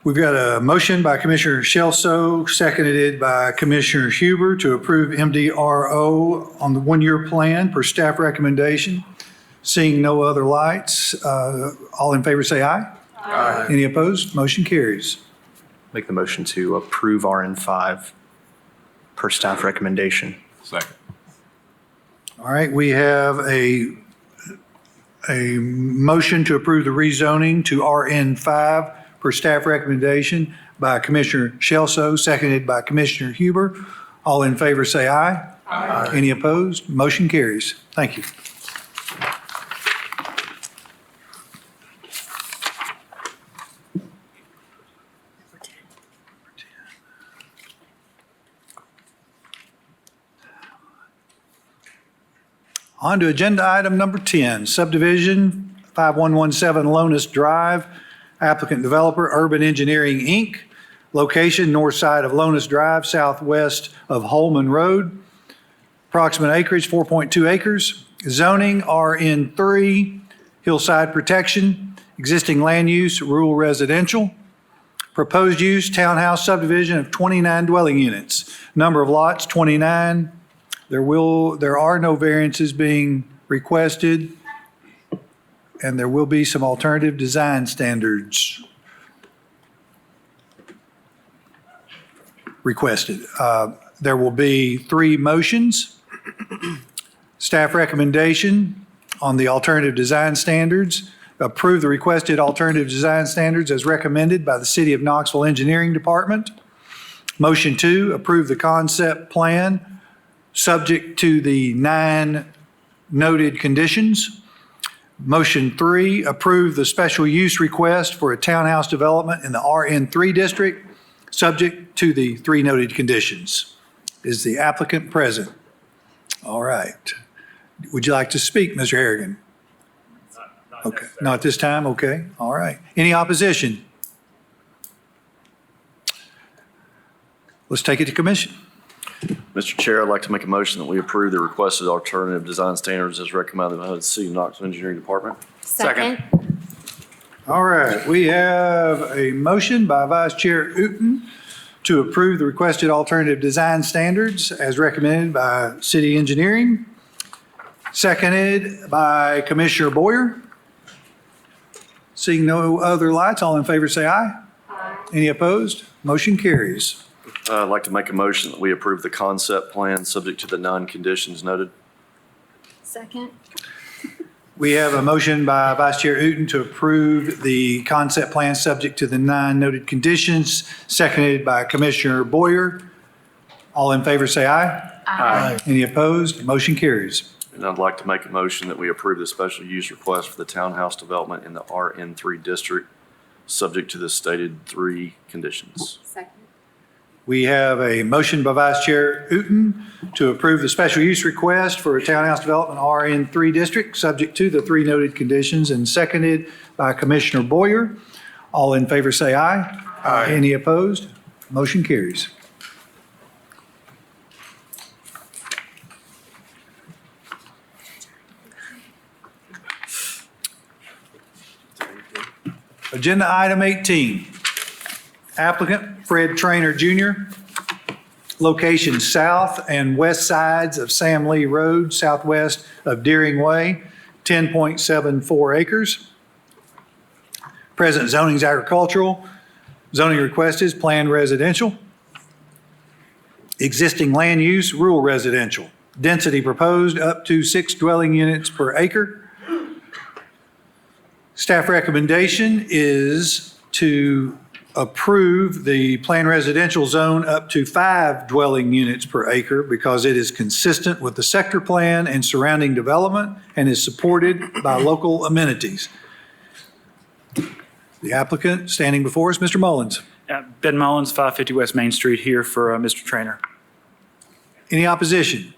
We've got a motion by Commissioner Shelso, seconded by Commissioner Huber to approve MDRO on the one-year plan per staff recommendation. Seeing no other lights, all in favor say aye. Aye. Any opposed? Motion carries. Make the motion to approve RN5 per staff recommendation. Second. All right, we have a motion to approve the rezoning to RN5 per staff recommendation by Commissioner Shelso, seconded by Commissioner Huber. All in favor say aye. Aye. Any opposed? Motion carries. Thank you. On to agenda item number 10, subdivision 5117 Lonis Drive, applicant developer Urban Engineering, Inc., location north side of Lonis Drive, southwest of Holman Road, approximate acreage 4.2 acres, zoning RN3, hillside protection, existing land use rural residential, proposed use townhouse subdivision of 29 dwelling units, number of lots 29. There are no variances being requested, and there will be some alternative design standards requested. There will be 3 motions. Staff recommendation on the alternative design standards. Approve the requested alternative design standards as recommended by the City of Knoxville Engineering Department. Motion 2, approve the concept plan subject to the 9 noted conditions. Motion 3, approve the special use request for a townhouse development in the RN3 district, subject to the 3 noted conditions. Is the applicant present? All right. Would you like to speak, Mr. Harrigan? Okay, not this time, okay, all right. Any opposition? Let's take it to commission. Mr. Chair, I'd like to make a motion that we approve the requested alternative design standards as recommended by the City of Knoxville Engineering Department. Second. All right, we have a motion by Vice Chair Uten to approve the requested alternative design standards as recommended by City Engineering, seconded by Commissioner Boyer. Seeing no other lights, all in favor say aye. Aye. Any opposed? Motion carries. I'd like to make a motion that we approve the concept plan subject to the 9 conditions noted. Second. We have a motion by Vice Chair Uten to approve the concept plan subject to the 9 noted conditions, seconded by Commissioner Boyer. All in favor say aye. Aye. Any opposed? Motion carries. And I'd like to make a motion that we approve the special use request for the townhouse development in the RN3 district, subject to the stated 3 conditions. Second. We have a motion by Vice Chair Uten to approve the special use request for a townhouse development RN3 district, subject to the 3 noted conditions, and seconded by Commissioner Boyer. All in favor say aye. Aye. Any opposed? Motion carries. Agenda item 18. Applicant Fred Trainer Jr., location south and west sides of Sam Lee Road, southwest of Deering Way, 10.74 acres. Present zoning is agricultural. Zoning request is planned residential. Existing land use, rural residential. Density proposed up to 6 dwelling units per acre. Staff recommendation is to approve the planned residential zone up to 5 dwelling units per acre because it is consistent with the sector plan and surrounding development and is supported by local amenities. The applicant standing before us, Mr. Mullins. Ben Mullins, 550 West Main Street, here for Mr. Trainer. Any opposition?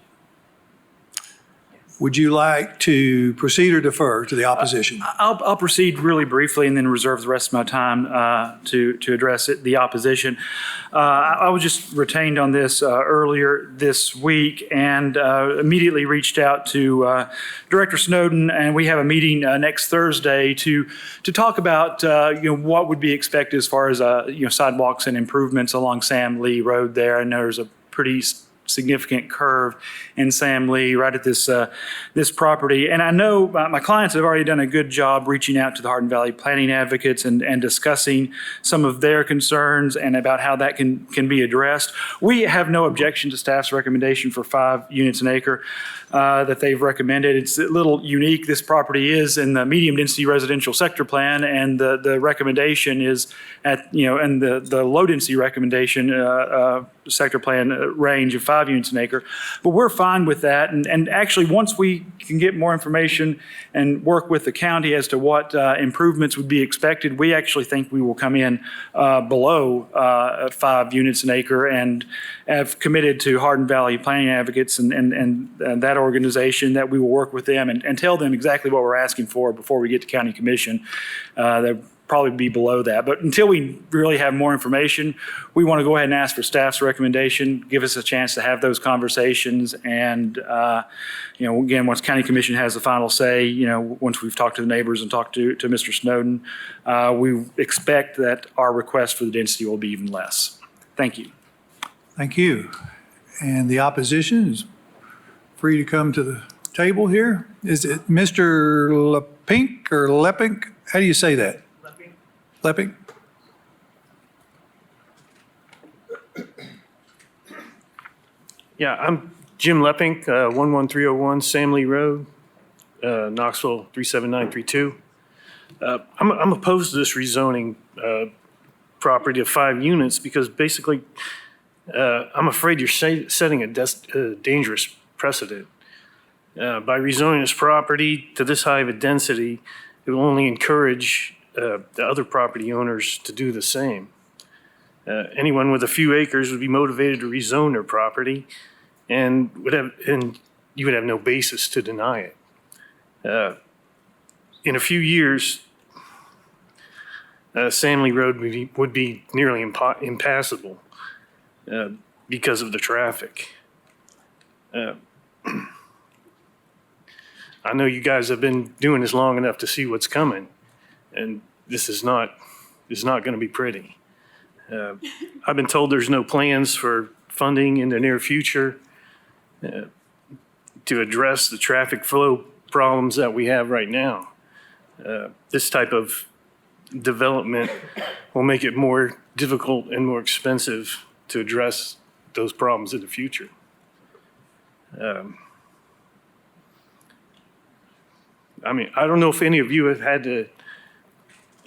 Would you like to proceed or defer to the opposition? I'll proceed really briefly and then reserve the rest of my time to address the opposition. I was just retained on this earlier this week and immediately reached out to Director Snowden, and we have a meeting next Thursday to talk about what would be expected as far as sidewalks and improvements along Sam Lee Road there. And there's a pretty significant curve in Sam Lee right at this property. And I know my clients have already done a good job reaching out to the Hardin Valley planning advocates and discussing some of their concerns and about how that can be addressed. We have no objection to staff's recommendation for 5 units an acre that they've recommended. It's a little unique. This property is in the medium density residential sector plan, and the recommendation is and the low density recommendation sector plan range of 5 units an acre. But we're fine with that. And actually, once we can get more information and work with the county as to what improvements would be expected, we actually think we will come in below 5 units an acre, and have committed to Hardin Valley Planning Advocates and that organization that we will work with them and tell them exactly what we're asking for before we get to county commission. They'll probably be below that. But until we really have more information, we want to go ahead and ask for staff's recommendation, give us a chance to have those conversations. And, again, once county commission has the final say, once we've talked to the neighbors and talked to Mr. Snowden, we expect that our request for the density will be even less. Thank you. Thank you. And the opposition is free to come to the table here. Is it Mr. Lepink or Lepink? How do you say that? Lepink? Yeah, I'm Jim Lepink, 11301 Sam Lee Road, Knoxville 37932. I'm opposed to this rezoning property of 5 units because basically I'm afraid you're setting a dangerous precedent. By rezoning this property to this high of a density, it will only encourage the other property owners to do the same. Anyone with a few acres would be motivated to rezone their property and you would have no basis to deny it. In a few years, Sam Lee Road would be nearly impassable because of the traffic. I know you guys have been doing this long enough to see what's coming, and this is not going to be pretty. I've been told there's no plans for funding in the near future to address the traffic flow problems that we have right now. This type of development will make it more difficult and more expensive to address those problems in the future. I don't know if any of you have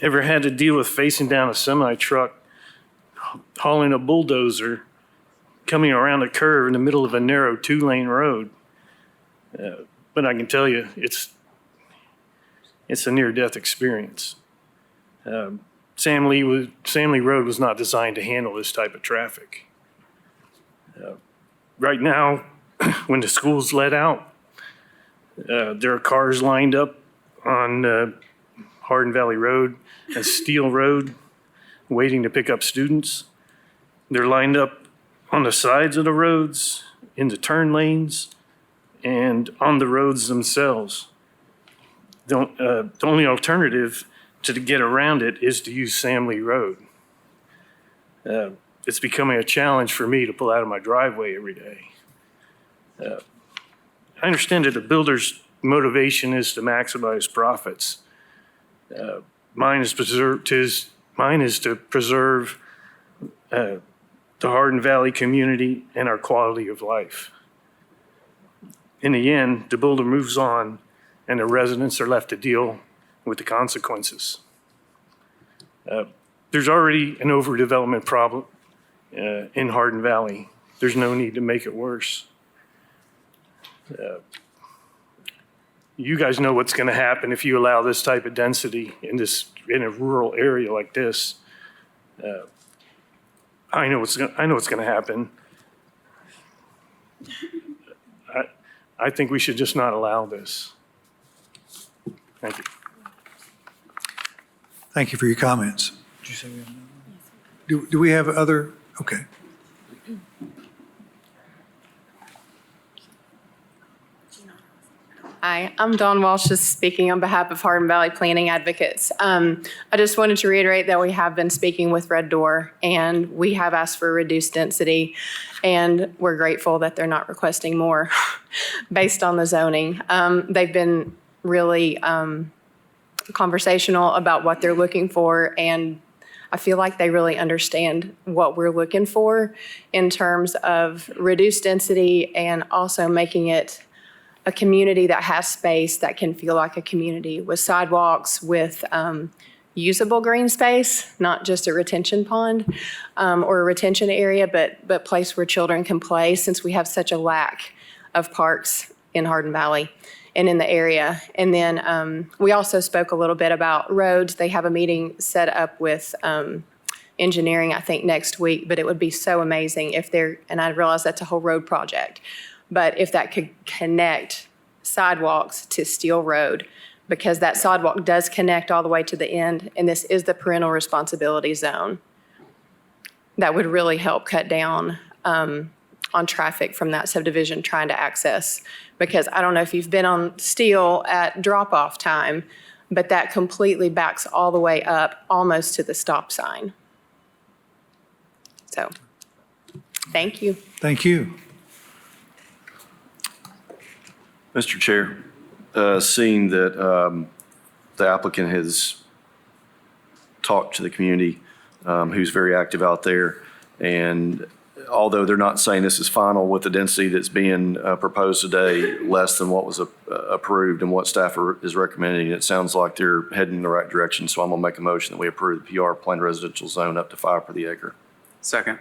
ever had to deal with facing down a semi truck, hauling a bulldozer, coming around a curve in the middle of a narrow 2-lane road. But I can tell you, it's a near-death experience. Sam Lee Road was not designed to handle this type of traffic. Right now, when the school's let out, there are cars lined up on Hardin Valley Road and Steel Road waiting to pick up students. They're lined up on the sides of the roads, in the turn lanes, and on the roads themselves. The only alternative to get around it is to use Sam Lee Road. It's becoming a challenge for me to pull out of my driveway every day. I understand that the builder's motivation is to maximize profits. Mine is to preserve the Hardin Valley community and our quality of life. In the end, the builder moves on and the residents are left to deal with the consequences. There's already an overdevelopment problem in Hardin Valley. There's no need to make it worse. You guys know what's going to happen if you allow this type of density in a rural area like this. I know what's going to happen. I think we should just not allow this. Thank you. Thank you for your comments. Did you say we have another one? Do we have other? Okay. Hi, I'm Dawn Walsh, just speaking on behalf of Hardin Valley Planning Advocates. I just wanted to reiterate that we have been speaking with Red Door, and we have asked for reduced density, and we're grateful that they're not requesting more based on the zoning. They've been really conversational about what they're looking for, and I feel like they really understand what we're looking for in terms of reduced density and also making it a community that has space that can feel like a community with sidewalks, with usable green space, not just a retention pond or a retention area, but place where children can play, since we have such a lack of parks in Hardin Valley and in the area. And then we also spoke a little bit about roads. They have a meeting set up with engineering, I think, next week, but it would be so amazing if and I realize that's a whole road project, but if that could connect sidewalks to Steel Road, because that sidewalk does connect all the way to the end, and this is the parental responsibility zone. That would really help cut down on traffic from that subdivision trying to access, because I don't know if you've been on Steel at drop-off time, but that completely backs all the way up almost to the stop sign. So, thank you. Thank you. Mr. Chair, seeing that the applicant has talked to the community, who's very active out there, and although they're not saying this is final with the density that's being proposed today, less than what was approved and what staff is recommending, it sounds like they're heading in the right direction. So I'm going to make a motion that we approve the PR planned residential zone up to 5 per the acre. Second.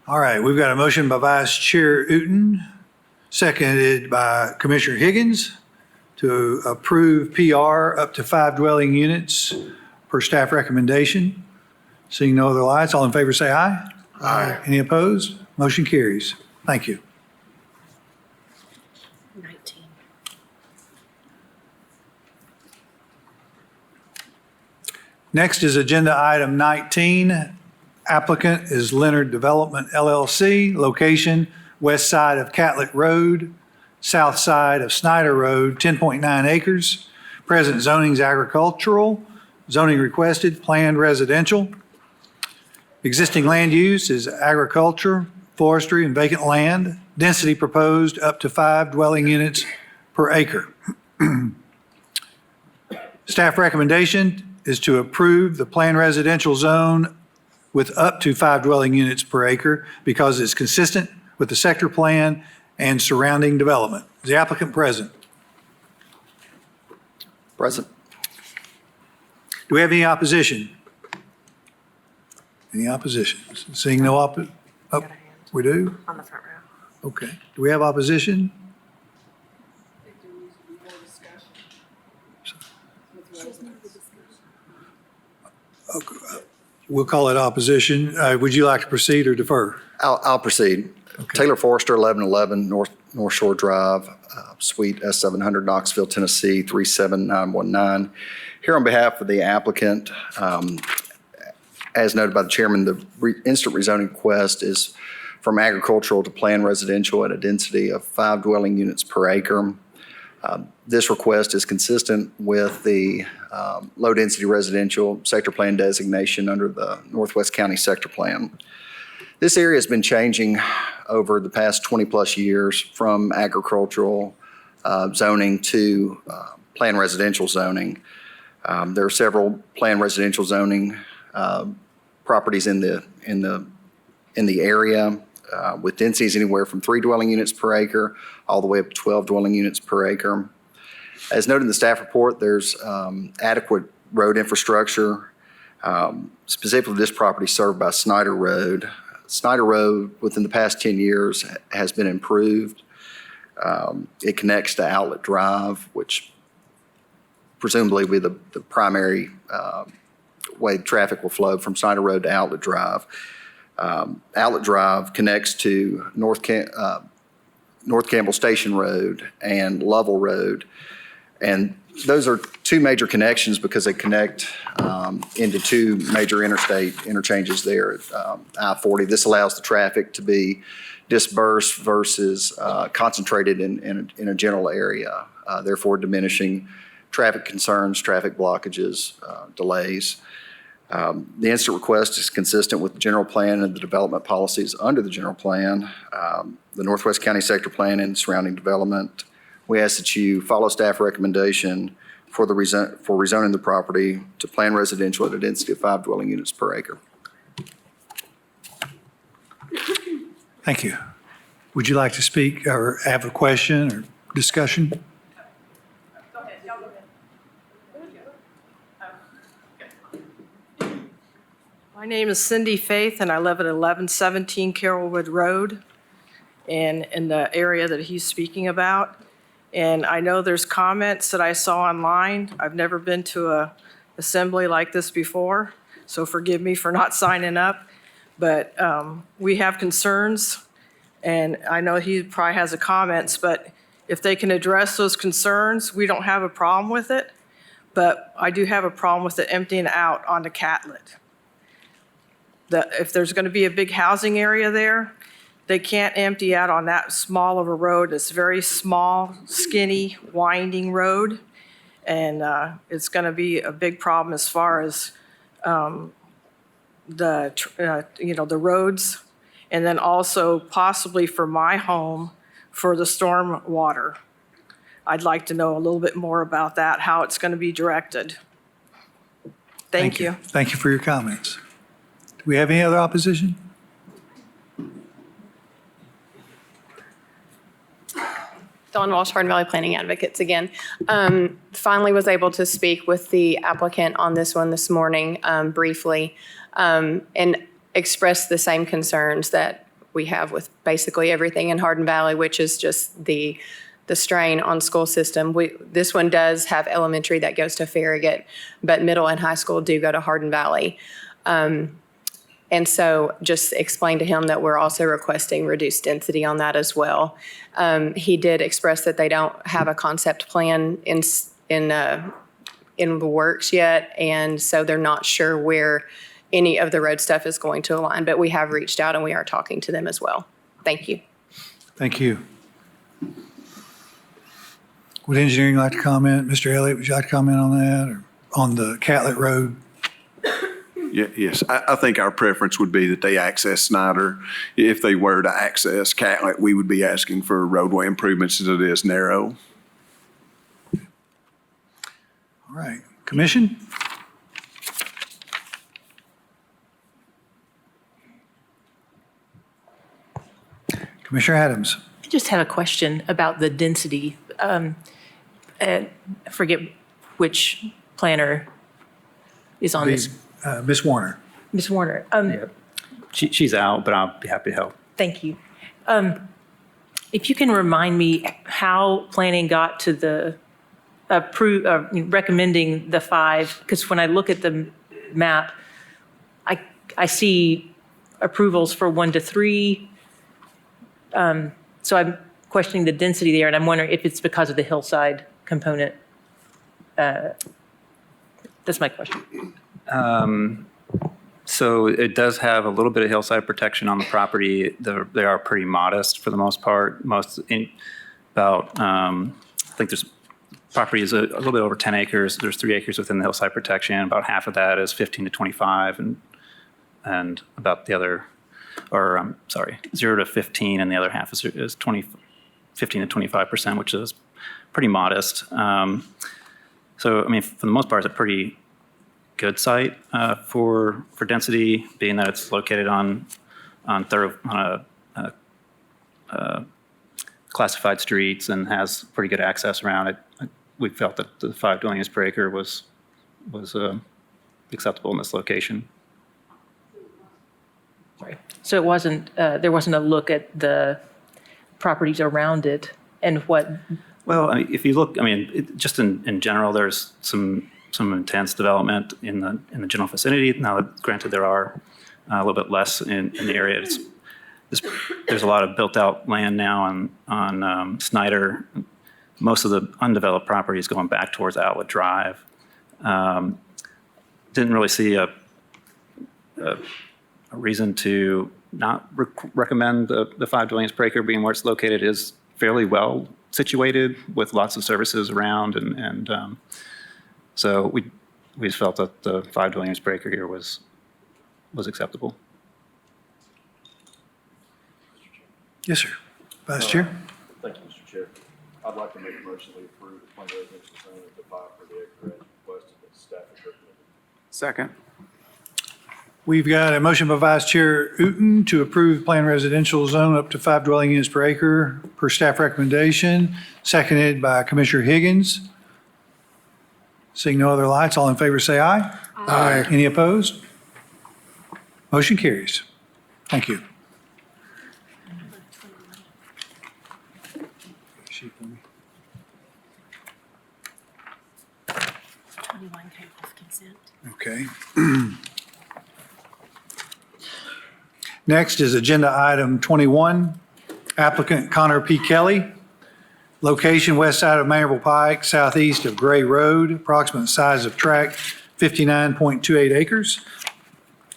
All right, we've got a motion by Vice Chair Uten, seconded by Commissioner Higgins, to approve PR up to 5 dwelling units per staff recommendation. Seeing no other lights, all in favor say aye. Aye. Any opposed? Motion carries. Thank you. 19. Next is agenda item 19. Applicant is Leonard Development LLC, location west side of Catlett Road, south side of Snyder Road, 10.9 acres. Present zoning is agricultural. Zoning requested, planned residential. Existing land use is agriculture, forestry, and vacant land. Density proposed up to 5 dwelling units per acre. Staff recommendation is to approve the planned residential zone with up to 5 dwelling units per acre because it's consistent with the sector plan and surrounding development. Is the applicant present? Present. Do we have any opposition? Any opposition? Seeing no we do? On the front row. Okay. Do we have opposition? Okay. We'll call it opposition. Would you like to proceed or defer? I'll proceed. Okay. Taylor Forrester, 1111 North Shore Drive, Suite S700, Knoxville, Tennessee, 37919. Here on behalf of the applicant, as noted by the chairman, the instant rezoning request is from agricultural to planned residential at a density of 5 dwelling units per acre. This request is consistent with the low-density residential sector plan designation under the Northwest County Sector Plan. This area has been changing over the past 20-plus years from agricultural zoning to planned residential zoning. There are several planned residential zoning properties in the area. with densities anywhere from 3 dwelling units per acre all the way up to 12 dwelling units per acre. As noted in the staff report, there's adequate road infrastructure. Specifically, this property served by Snyder Road. Snyder Road, within the past 10 years, has been improved. It connects to Outlet Drive, which presumably will be the primary way traffic will flow from Snyder Road to Outlet Drive. Outlet Drive connects to North Campbell Station Road and Lovell Road. And those are two major connections because they connect into two major interstate interchanges there at I-40. This allows the traffic to be dispersed versus concentrated in a general area, therefore diminishing traffic concerns, traffic blockages, delays. The instant request is consistent with the general plan and the development policies under the general plan, the Northwest County Sector Plan and surrounding development. We ask that you follow staff recommendation for rezoning the property to plan residential at a density of 5 dwelling units per acre. Thank you. Would you like to speak or have a question or discussion? My name is Cindy Faith, and I live at 1117 Carrollwood Road in the area that he's speaking about. And I know there's comments that I saw online. I've never been to a assembly like this before, so forgive me for not signing up. But we have concerns, and I know he probably has a comments, but if they can address those concerns, we don't have a problem with it. But I do have a problem with it emptying out onto Catlett. If there's going to be a big housing area there, they can't empty out on that small of a road. It's a very small, skinny, winding road. And it's going to be a big problem as far as the roads. And then also possibly for my home, for the storm water. I'd like to know a little bit more about that, how it's going to be directed. Thank you. Thank you for your comments. Do we have any other opposition? Dawn Walsh, Hardin Valley Planning Advocates again. Finally was able to speak with the applicant on this one this morning briefly and express the same concerns that we have with basically everything in Hardin Valley, which is just the strain on school system. This one does have elementary that goes to Farragut, but middle and high school do go to Hardin Valley. And so just explain to him that we're also requesting reduced density on that as well. He did express that they don't have a concept plan in the works yet, and so they're not sure where any of the road stuff is going to align, but we have reached out and we are talking to them as well. Thank you. Thank you. Would engineering like to comment? Mr. Elliott, would you like to comment on that or on the Catlett Road? Yes, I think our preference would be that they access Snyder. If they were to access Catlett, we would be asking for roadway improvements as it is narrow. All right, Commission? Commissioner Adams. I just have a question about the density. I forget which planner is on this. Ms. Warner. Ms. Warner. She's out, but I'll be happy to help. Thank you. If you can remind me how planning got to the recommending the 5, because when I look at the map, I see approvals for 1 to 3. So I'm questioning the density there, and I'm wondering if it's because of the hillside component. That's my question. So it does have a little bit of hillside protection on the property. They are pretty modest for the most part. I think there's property is a little bit over 10 acres. There's 3 acres within the hillside protection. About half of that is 15 to 25, and about the other, 0 to 15, and the other half is 15 to 25%, which is pretty modest. So I mean, for the most part, it's a pretty good site for density, being that it's located on a classified streets and has pretty good access around it. We felt that the 5 dwelling units per acre was acceptable in this location. So it wasn't, there wasn't a look at the properties around it and what? Well, I mean, if you look, I mean, just in general, there's some intense development in the general vicinity. Now, granted, there are a little bit less in the area. There's a lot of built-out land now on Snyder. Most of the undeveloped property is going back towards Outlet Drive. Didn't really see a reason to not recommend the 5 dwellings per acre being where it's located. It is fairly well situated with lots of services around, and so we just felt that the 5 dwellings per acre here was acceptable. Yes, sir. Vice Chair? Thank you, Mr. Chair. I'd like to make a motion to approve the plan residential zone at the 5 per acre as requested by staff as recommended. Second. We've got a motion by Vice Chair Uten to approve planned residential zone up to 5 dwelling units per acre per staff recommendation, seconded by Commissioner Higgins. Seeing no other lights, all in favor say aye. Aye. Any opposed? Motion carries. Thank you. Okay. Next is Agenda Item 21, applicant Connor P. Kelly. Location west side of Manorville Pike, southeast of Gray Road, approximate size of tract 59.28 acres.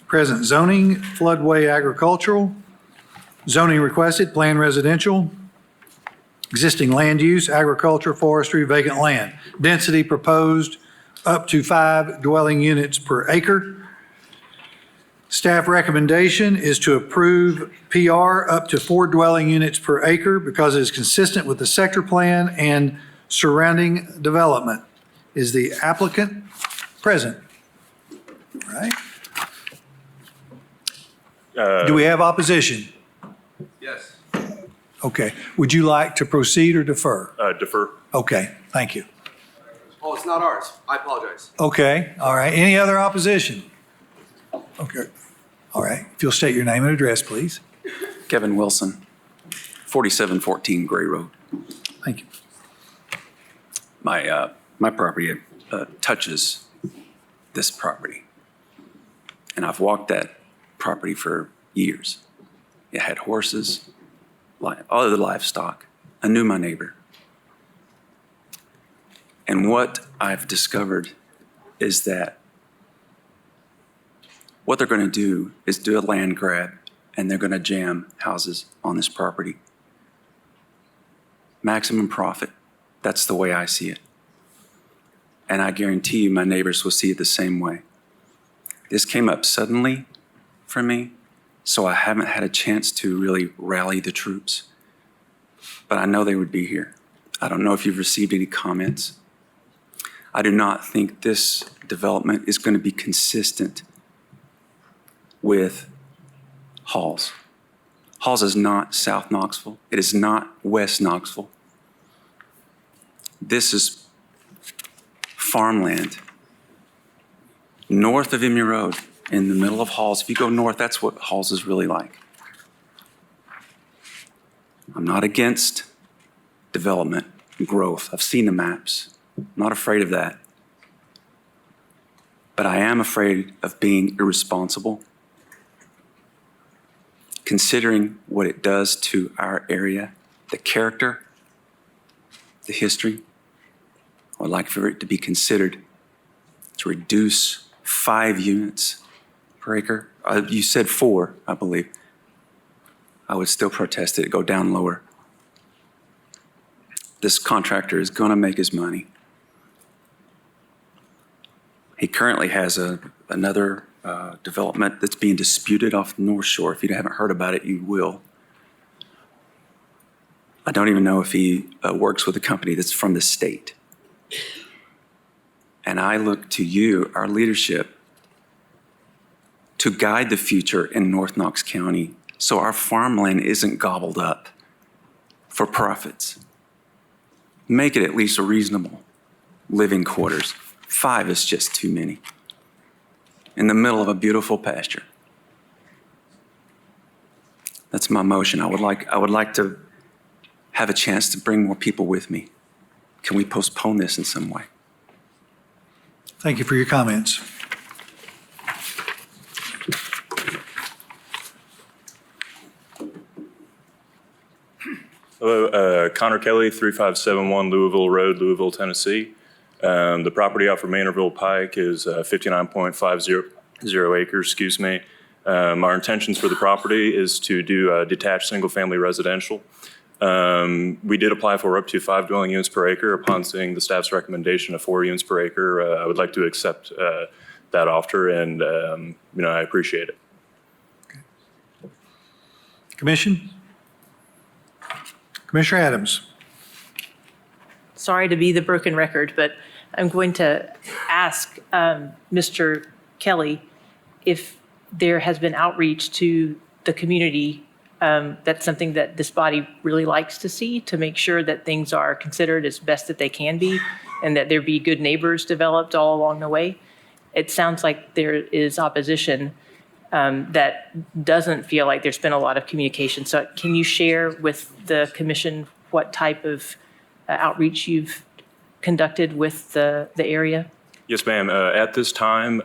Present zoning, floodway agricultural. Zoning requested, planned residential. Existing land use, agriculture, forestry, vacant land. Density proposed up to 5 dwelling units per acre. Staff recommendation is to approve PR up to 4 dwelling units per acre because it is consistent with the sector plan and surrounding development. Is the applicant present? All right. Do we have opposition? Yes. Okay. Would you like to proceed or defer? Defer. Okay, thank you. Oh, it's not ours. I apologize. Okay, all right. Any other opposition? Okay, all right. If you'll state your name and address, please. Kevin Wilson, 4714 Gray Road. Thank you. My property touches this property. And I've walked that property for years. It had horses, all the livestock. I knew my neighbor. And what I've discovered is that what they're going to do is do a land grab, and they're going to jam houses on this property. Maximum profit. That's the way I see it. And I guarantee you my neighbors will see it the same way. This came up suddenly for me, so I haven't had a chance to really rally the troops. But I know they would be here. I don't know if you've received any comments. I do not think this development is going to be consistent with Halls. Halls is not South Knoxville. It is not West Knoxville. This is farmland north of Emmy Road in the middle of Halls. If you go north, that's what Halls is really like. I'm not against development and growth. I've seen the maps. I'm not afraid of that. But I am afraid of being irresponsible, considering what it does to our area, the character, the history. I would like for it to be considered to reduce 5 units per acre. You said 4, I believe. I would still protest it, go down lower. This contractor is going to make his money. He currently has another development that's being disputed off the North Shore. If you haven't heard about it, you will. I don't even know if he works with a company that's from the state. And I look to you, our leadership, to guide the future in North Knox County so our farmland isn't gobbled up for profits. Make it at least a reasonable living quarters. 5 is just too many. In the middle of a beautiful pasture. That's my motion. I would like to have a chance to bring more people with me. Can we postpone this in some way? Thank you for your comments. Hello, Connor Kelly, 3571 Louisville Road, Louisville, Tennessee. The property out for Manorville Pike is 59.50 acres, excuse me. Our intentions for the property is to do detached single-family residential. We did apply for up to 5 dwelling units per acre. Upon seeing the staff's recommendation of 4 units per acre, I would like to accept that offer, and I appreciate it. Commission? Commissioner Adams. Sorry to be the broken record, but I'm going to ask Mr. Kelly if there has been outreach to the community. That's something that this body really likes to see, to make sure that things are considered as best that they can be and that there be good neighbors developed all along the way. It sounds like there is opposition that doesn't feel like there's been a lot of communication. So can you share with the commission what type of outreach you've conducted with the area? Yes, ma'am. At this time,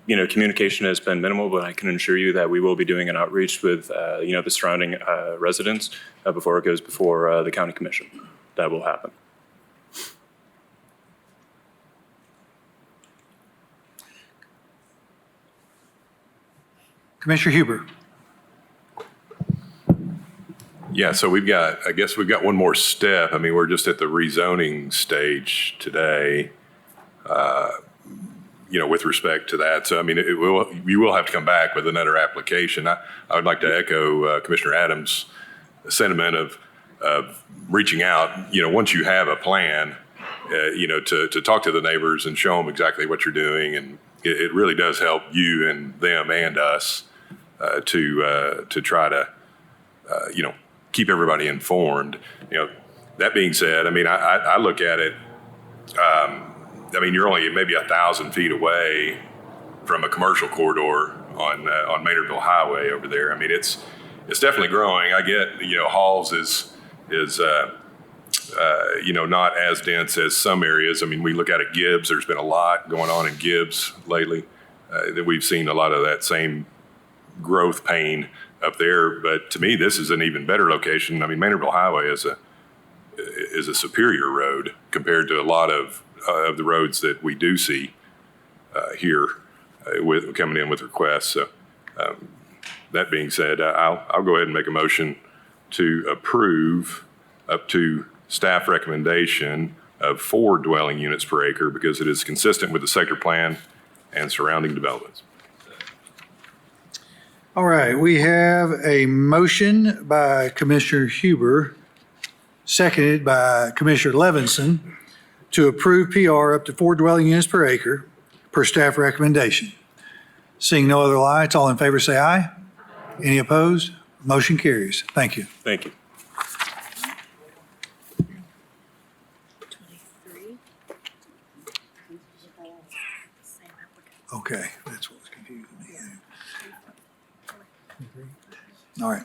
communication has been minimal, but I can assure you that we will be doing an outreach with, the surrounding residents before it goes before the county commission. That will happen. Commissioner Huber. Yeah, so I guess we've got one more step. I mean, we're just at the rezoning stage today, with respect to that. So, I mean, you will have to come back with another application. I would like to echo Commissioner Adams' sentiment of reaching out, once you have a plan, to talk to the neighbors and show them exactly what you're doing. And it really does help you and them and us to try to, keep everybody informed. That being said, I mean, I look at it, you're only maybe 1,000 feet away from a commercial corridor on Maynardville Highway over there. I mean, it's definitely growing. I get, Halls is not as dense as some areas. I mean, we look at it, Gibbs, there's been a lot going on in Gibbs lately. That we've seen a lot of that same growth pain up there. But to me, this is an even better location. I mean, Maynardville Highway is a superior road compared to a lot of the roads that we do see here with coming in with requests. So that being said, I'll go ahead and make a motion to approve up to staff recommendation of 4 dwelling units per acre because it is consistent with the sector plan and surrounding developments. All right, we have a motion by Commissioner Huber, seconded by Commissioner Levinson, to approve PR up to 4 dwelling units per acre per staff recommendation. Seeing no other lights, all in favor say aye. Any opposed? Motion carries. Thank you. Thank you. Okay, that's what's confusing me. All right.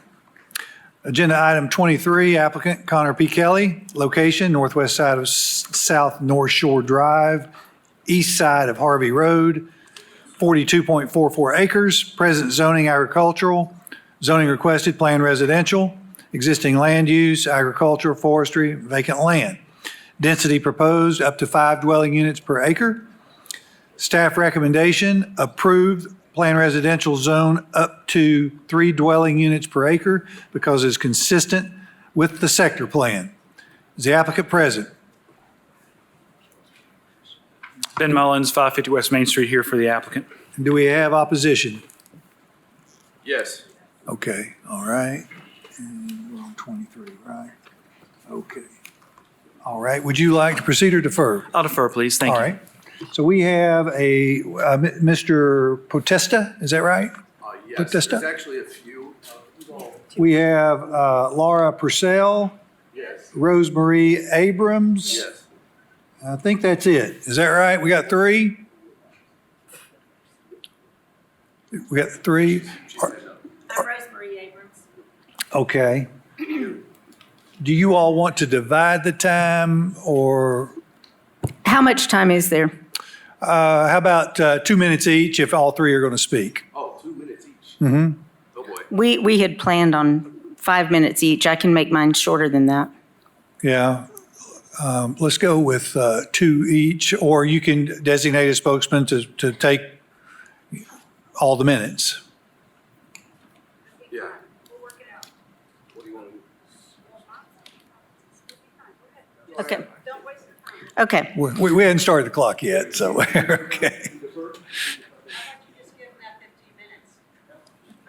Agenda item 23, applicant Connor P. Kelly, location northwest side of South North Shore Drive, east side of Harvey Road, 42.44 acres, present zoning agricultural, zoning requested plan residential, existing land use, agricultural, forestry, vacant land. Density proposed up to 5 dwelling units per acre. Staff recommendation, approved plan residential zone up to 3 dwelling units per acre because it's consistent with the sector plan. Is the applicant present? Ben Mullins, 550 West Main Street, here for the applicant. Do we have opposition? Yes. Okay, all right. And we're on 23, right? Okay. All right, would you like to proceed or defer? I'll defer, please. Thank you. All right. So we have a Mr. Potesta, is that right? Yes, Potesta? there's actually a few. We have Laura Purcell Rosemary Abrams. Yes. I think that's it. Is that right? We got three? We got three? I'm Rosemary Abrams. Okay. Do you all want to divide the time, or How much time is there? how about 2 minutes each if all three are going to speak? Oh, 2 minutes each. Mm-hmm. Oh, boy. We had planned on 5 minutes each. I can make mine shorter than that. Yeah. Let's go with 2 each, or you can designate a spokesman to take all the minutes. Yeah. What do you want to do? Okay. Okay. We hadn't started the clock yet, so we're okay.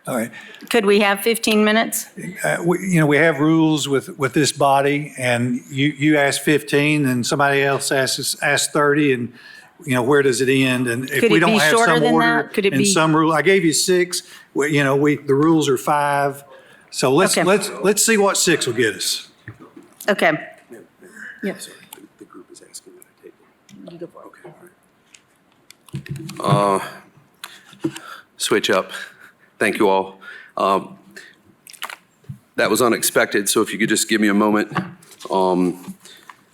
All right. Could we have 15 minutes? We have rules with this body, and you ask 15, and somebody else asks 30, and where does it end? And if Could we it don't be have shorter some than order that? Could it and be- some rule, I gave you 6. The rules are 5. So let's see what 6 will get us. Okay. Yes. The group is asking that I take it. Okay, all right. Switch up. Thank you all. That was unexpected, so if you could just give me a moment. All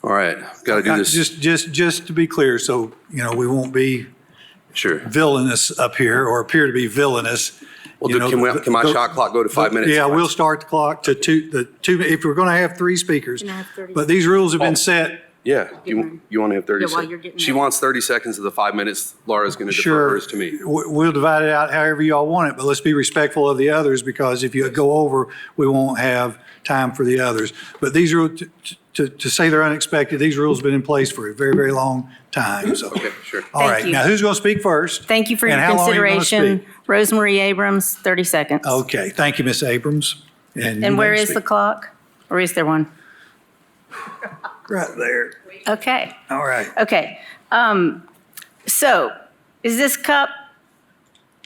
right, got to do this. Just to be clear, so we won't be Sure. villainous up here or appear to be villainous. Well, can my shot clock go to 5 minutes? Yeah, we'll start the clock to 2. If we're going to have 3 speakers, but these rules have been set. Yeah, you want to have 30 Yeah, while seconds? you're getting She ready. wants 30 seconds of the 5 minutes. Laura's going to defer Sure. hers to me. We'll divide it out however y'all want it, but let's be respectful of the others, because if you go over, we won't have time for the others. But these rules, to say they're unexpected, these rules have been in place for a very, very long time, so. Okay, sure. All Thank right, you. now who's going to speak first? Thank you for And your how long are you gonna consideration. speak? Rosemary Abrams, 30 seconds. Okay, thank you, Ms. Abrams. you And may where is speak. the clock? Or is there one? Right there. Okay. All right. Okay. So is this cup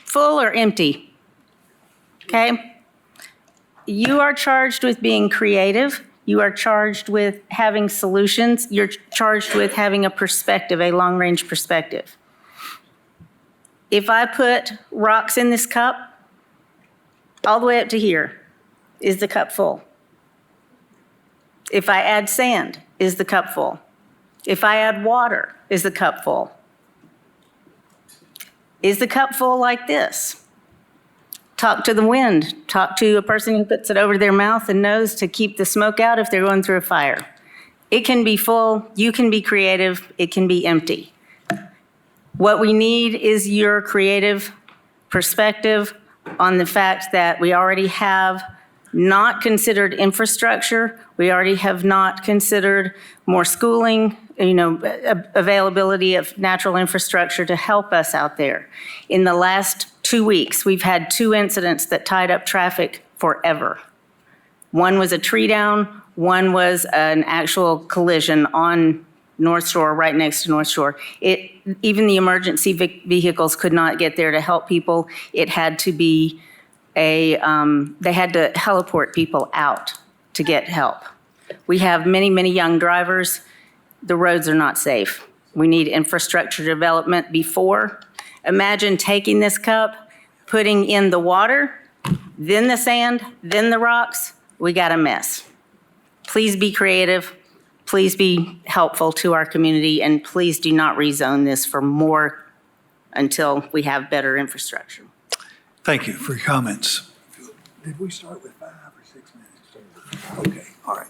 full or empty? Okay. You are charged with being creative. You are charged with having solutions. You're charged with having a perspective, a long-range perspective. If I put rocks in this cup, all the way up to here, is the cup full? If I add sand, is the cup full? If I add water, is the cup full? Is the cup full like this? Talk to the wind. Talk to a person who puts it over their mouth and nose to keep the smoke out if they're going through a fire. It can be full, you can be creative, it can be empty. What we need is your creative perspective on the fact that we already have not considered infrastructure. We already have not considered more schooling, availability of natural infrastructure to help us out there. In the last 2 weeks, we've had 2 incidents that tied up traffic forever. One was a tree down, one was an actual collision on North Shore, right next to North Shore. Even the emergency vehicles could not get there to help people. It had to be they had to heliport people out to get help. We have many, many young drivers. The roads are not safe. We need infrastructure development before. Imagine taking this cup, putting in the water, then the sand, then the rocks. We got a mess. Please be creative. Please be helpful to our community, and please do not rezone this for more until we have better infrastructure. Thank you for your comments. Did we start with 5 or 6 minutes? Okay, all right.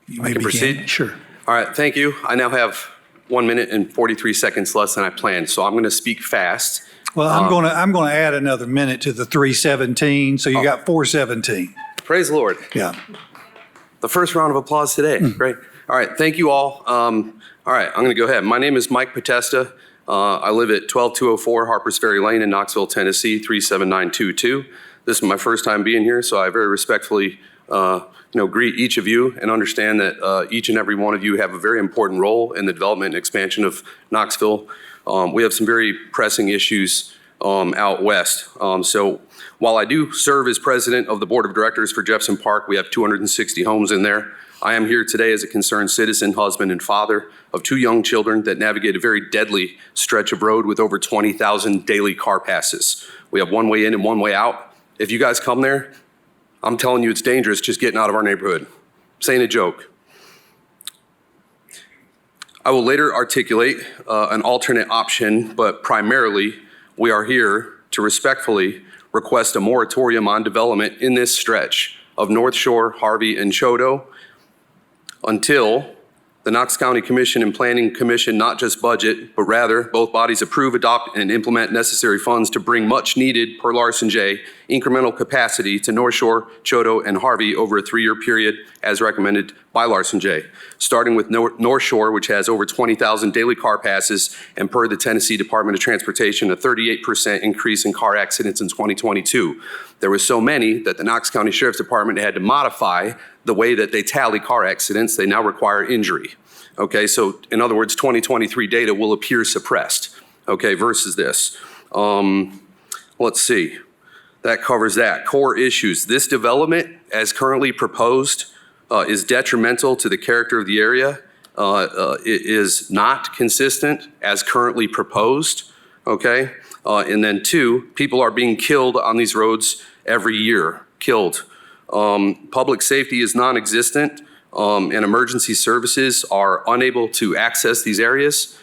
You may I can begin. proceed? Sure. All right, thank you. I now have 1 minute and 43 seconds less than I planned, so I'm going to speak fast. Well, I'm going to add another minute to the 3:17, so you got 4:17. Praise the Lord. Yeah. The first round of applause today. Great. All right, thank you all. All right, I'm going to go ahead. My name is Mike Potesta. I live at 12204 Harpers Ferry Lane in Knoxville, Tennessee, 37922. This is my first time being here, so I very respectfully greet each of you and understand that each and every one of you have a very important role in the development and expansion of Knoxville. We have some very pressing issues out west. So while I do serve as president of the board of directors for Jefferson Park, we have 260 homes in there. I am here today as a concerned citizen, husband, and father of 2 young children that navigate a very deadly stretch of road with over 20,000 daily car passes. We have one way in and one way out. If you guys come there, I'm telling you it's dangerous just getting out of our neighborhood. This ain't a joke. I will later articulate an alternate option, but primarily we are here to respectfully request a moratorium on development in this stretch of North Shore, Harvey, and Choteau until the Knox County Commission and Planning Commission not just budget, but rather both bodies approve, adopt, and implement necessary funds to bring much needed, per Larson J, incremental capacity to North Shore, Choteau, and Harvey over a 3-year period as recommended by Larson J. Starting with North Shore, which has over 20,000 daily car passes, and per the Tennessee Department of Transportation, a 38% increase in car accidents in 2022. There were so many that the Knox County Sheriff's Department had to modify the way that they tally car accidents. They now require injury. Okay, so in other words, 2023 data will appear suppressed, okay, versus this. Let's see, that covers that. Core issues. This development, as currently proposed, is detrimental to the character of the area. It is not consistent as currently proposed, okay? And then 2, people are being killed on these roads every year, killed. Public safety is non-existent. And emergency services are unable to access these areas.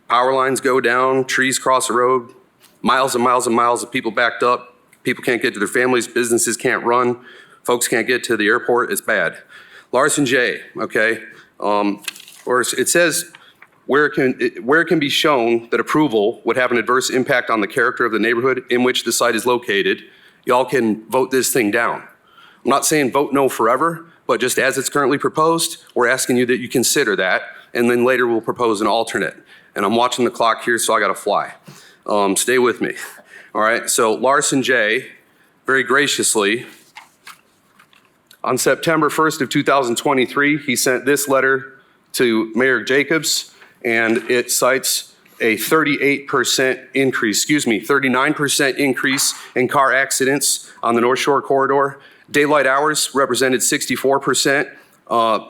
Power lines go down, trees cross the road, miles and miles and miles of people backed up. People can't get to their families, businesses can't run, folks can't get to the airport, it's bad. Larson J, okay, or it says where it can be shown that approval would have an adverse impact on the character of the neighborhood in which the site is located, y'all can vote this thing down. I'm not saying vote no forever, but just as it's currently proposed, we're asking you that you consider that, and then later we'll propose an alternate. And I'm watching the clock here, so I gotta fly. Stay with me. All right, so Larson J, very graciously, on September 1st of 2023, he sent this letter to Mayor Jacobs, and it cites a 39% increase in car accidents on the North Shore corridor. Daylight hours represented 64%,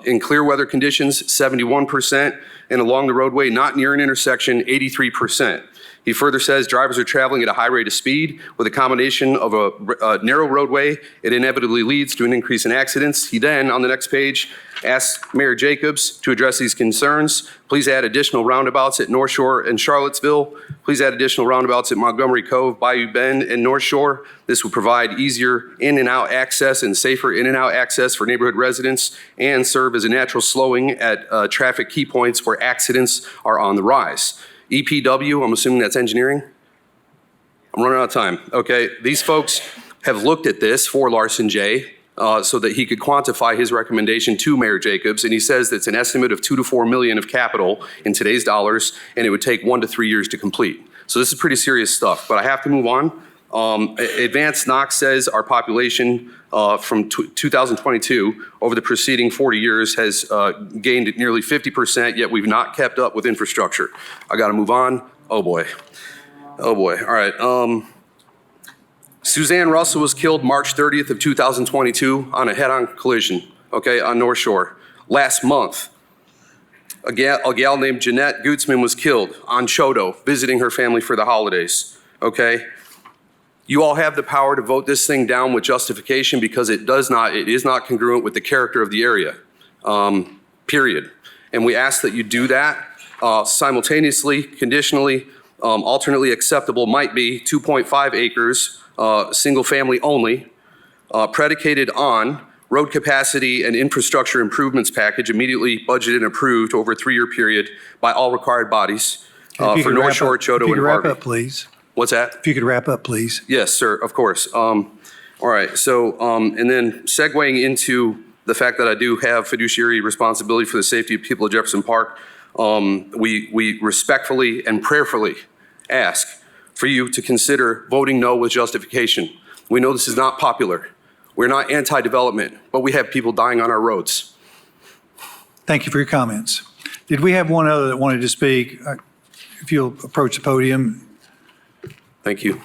in clear weather conditions, 71%, and along the roadway not near an intersection, 83%. He further says drivers are traveling at a high rate of speed. With a combination of a narrow roadway, it inevitably leads to an increase in accidents. He then, on the next page, asks Mayor Jacobs to address these concerns. Please add additional roundabouts at North Shore and Charlottesville. Please add additional roundabouts at Montgomery Cove, Bayou Bend, and North Shore. This will provide easier in and out access and safer in and out access for neighborhood residents and serve as a natural slowing at traffic key points where accidents are on the rise. EPW, I'm assuming that's engineering? I'm running out of time. Okay, these folks have looked at this for Larson J so that he could quantify his recommendation to Mayor Jacobs, and he says that it's an estimate of $2 to $4 million of capital in today's dollars, and it would take 1 to 3 years to complete. So this is pretty serious stuff, but I have to move on. Advanced Knox says our population from 2022 over the preceding 40 years has gained nearly 50%, yet we've not kept up with infrastructure. I got to move on. Oh boy. Oh boy. All right. Suzanne Russell was killed March 30th of 2022 on a head-on collision, okay, on North Shore. Last month, a gal named Jeanette Gutzman was killed on Choteau, visiting her family for the holidays, okay? You all have the power to vote this thing down with justification because it is not congruent with the character of the area, period. And we ask that you do that simultaneously, conditionally. Alternately acceptable might be 2.5 acres, single family only, predicated on road capacity and infrastructure improvements package immediately budgeted and approved over a 3-year period by all required bodies for North Shore, Choteau, and Harvey. Wrap up, please. What's that? If you could wrap up, please. Yes, sir, of course. All right, so, and then segueing into the fact that I do have fiduciary responsibility for the safety of people of Jefferson Park, we respectfully and prayerfully ask for you to consider voting no with justification. We know this is not popular. We're not anti-development, but we have people dying on our roads. Thank you for your comments. Did we have one other that wanted to speak? If you'll approach the podium. Thank you.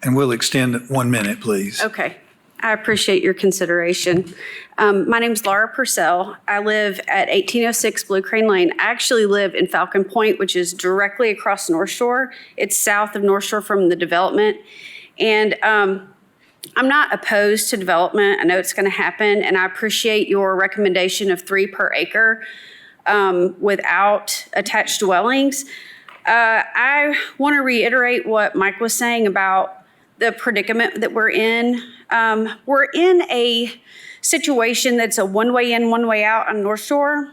And we'll extend it 1 minute, please. Okay. I appreciate your consideration. My name's Laura Purcell. I live at 1806 Blue Crane Lane. I actually live in Falcon Point, which is directly across North Shore. It's south of North Shore from the development. And I'm not opposed to development. I know it's going to happen, and I appreciate your recommendation of 3 per acre without attached dwellings. I want to reiterate what Mike was saying about the predicament that we're in. We're in a situation that's a one-way in, one-way out on North Shore.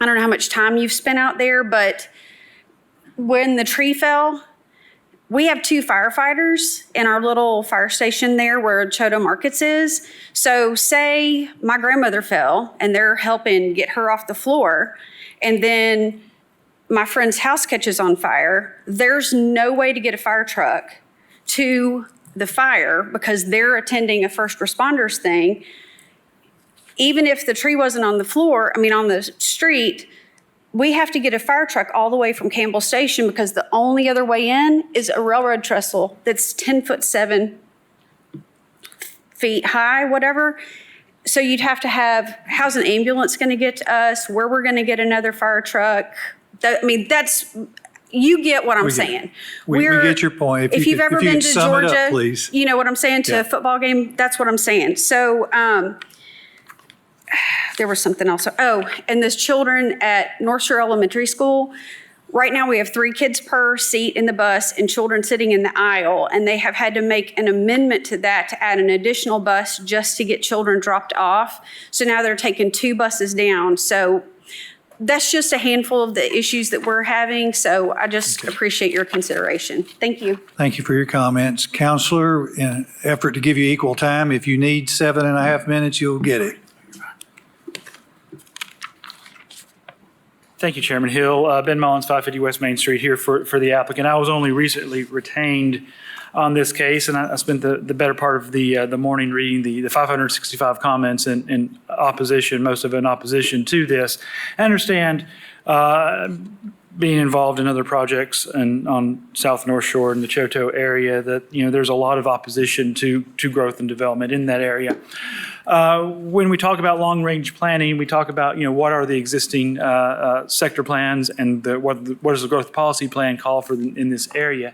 I don't know how much time you've spent out there, but when the tree fell, we have 2 firefighters in our little fire station there where Choto Markets is. So say my grandmother fell and they're helping get her off the floor, and then my friend's house catches on fire. There's no way to get a fire truck to the fire because they're attending a first responders thing. Even if the tree wasn't on the floor, on the street, we have to get a fire truck all the way from Campbell Station because the only other way in is a railroad trestle that's 10'7" high, whatever. So you'd have to have, how's an ambulance going to get to us? Where we're going to get another fire truck? That's, you get what I'm saying. We get your point. If you've ever been to sum it Georgia, up, please. you know what I'm saying, to a football game, that's what I'm saying. So there was something else. Oh, and those children at North Shore Elementary School, right now we have 3 kids per seat in the bus and children sitting in the aisle, and they have had to make an amendment to that to add an additional bus just to get children dropped off. So now they're taking 2 buses down. So that's just a handful of the issues that we're having. So I just appreciate your consideration. Thank you. Thank you for your comments. Counselor, in an effort to give you equal time, if you need 7.5 minutes, you'll get it. Thank you, Chairman Hill. Ben Mullins, 550 West Main Street, here for the applicant. I was only recently retained on this case, and I spent the better part of the morning reading the 565 comments in opposition, most of it in opposition to this. I understand being involved in other projects and on South North Shore and the Choto area that, there's a lot of opposition to growth and development in that area. When we talk about long-range planning, we talk about, what are the existing sector plans and what does the growth policy plan call for in this area.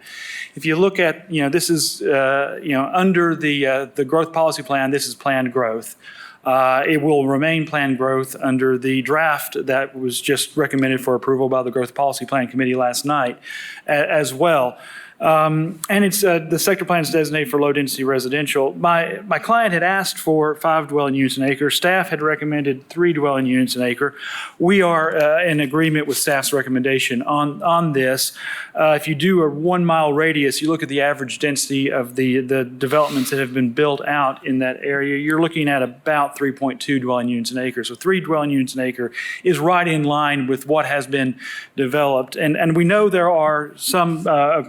If you look at, this is, under the growth policy plan, this is planned growth. It will remain planned growth under the draft that was just recommended for approval by the Growth Policy Plan Committee last night as well. And it's the sector plan is designated for low density residential. My client had asked for 5 dwelling units an acre. Staff had recommended 3 dwelling units an acre. We are in agreement with staff's recommendation on this. If you do a 1 mile radius, you look at the average density of the developments that have been built out in that area, you're looking at about 3.2 dwelling units an acre. So 3 dwelling units an acre is right in line with what has been developed. And we know there are some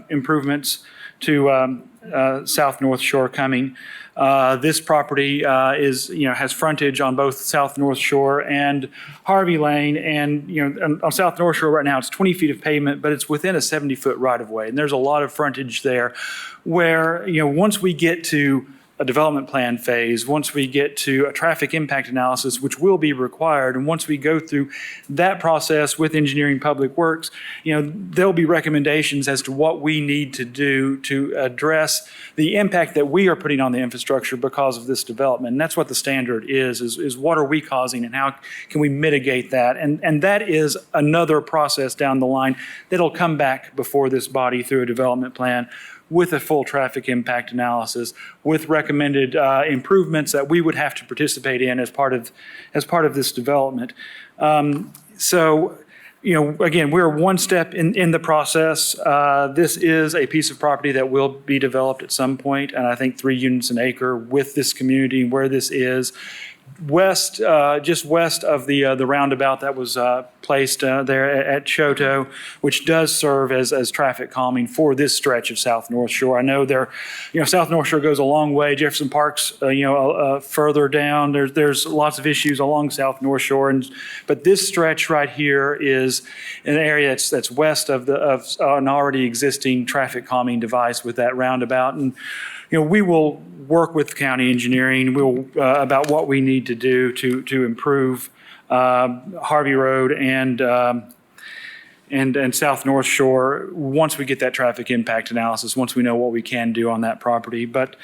improvements to South North Shore coming. This property has frontage on both South North Shore and Harvey Lane. And, on South North Shore right now, it's 20 feet of pavement, but it's within a 70-foot right-of-way. And there's a lot of frontage there where, once we get to a development plan phase, once we get to a traffic impact analysis, which will be required, and once we go through that process with engineering public works, there'll be recommendations as to what we need to do to address the impact that we are putting on the infrastructure because of this development. And that's what the standard is what are we causing and how can we mitigate that? And that is another process down the line that'll come back before this body through a development plan with a full traffic impact analysis, with recommended improvements that we would have to participate in as part of this development. So, again, we're one step in the process. This is a piece of property that will be developed at some point, and I think 3 units an acre with this community where this is west, just west of the roundabout that was placed there at Choteau, which does serve as traffic calming for this stretch of South North Shore. I know South North Shore goes a long way. Jefferson Park's, further down. There's lots of issues along South North Shore, but this stretch right here is an area that's west of an already existing traffic calming device with that roundabout. And we will work with county engineering about what we need to do to improve Harvey Road and South North Shore once we get that traffic impact analysis, once we know what we can do on that property. But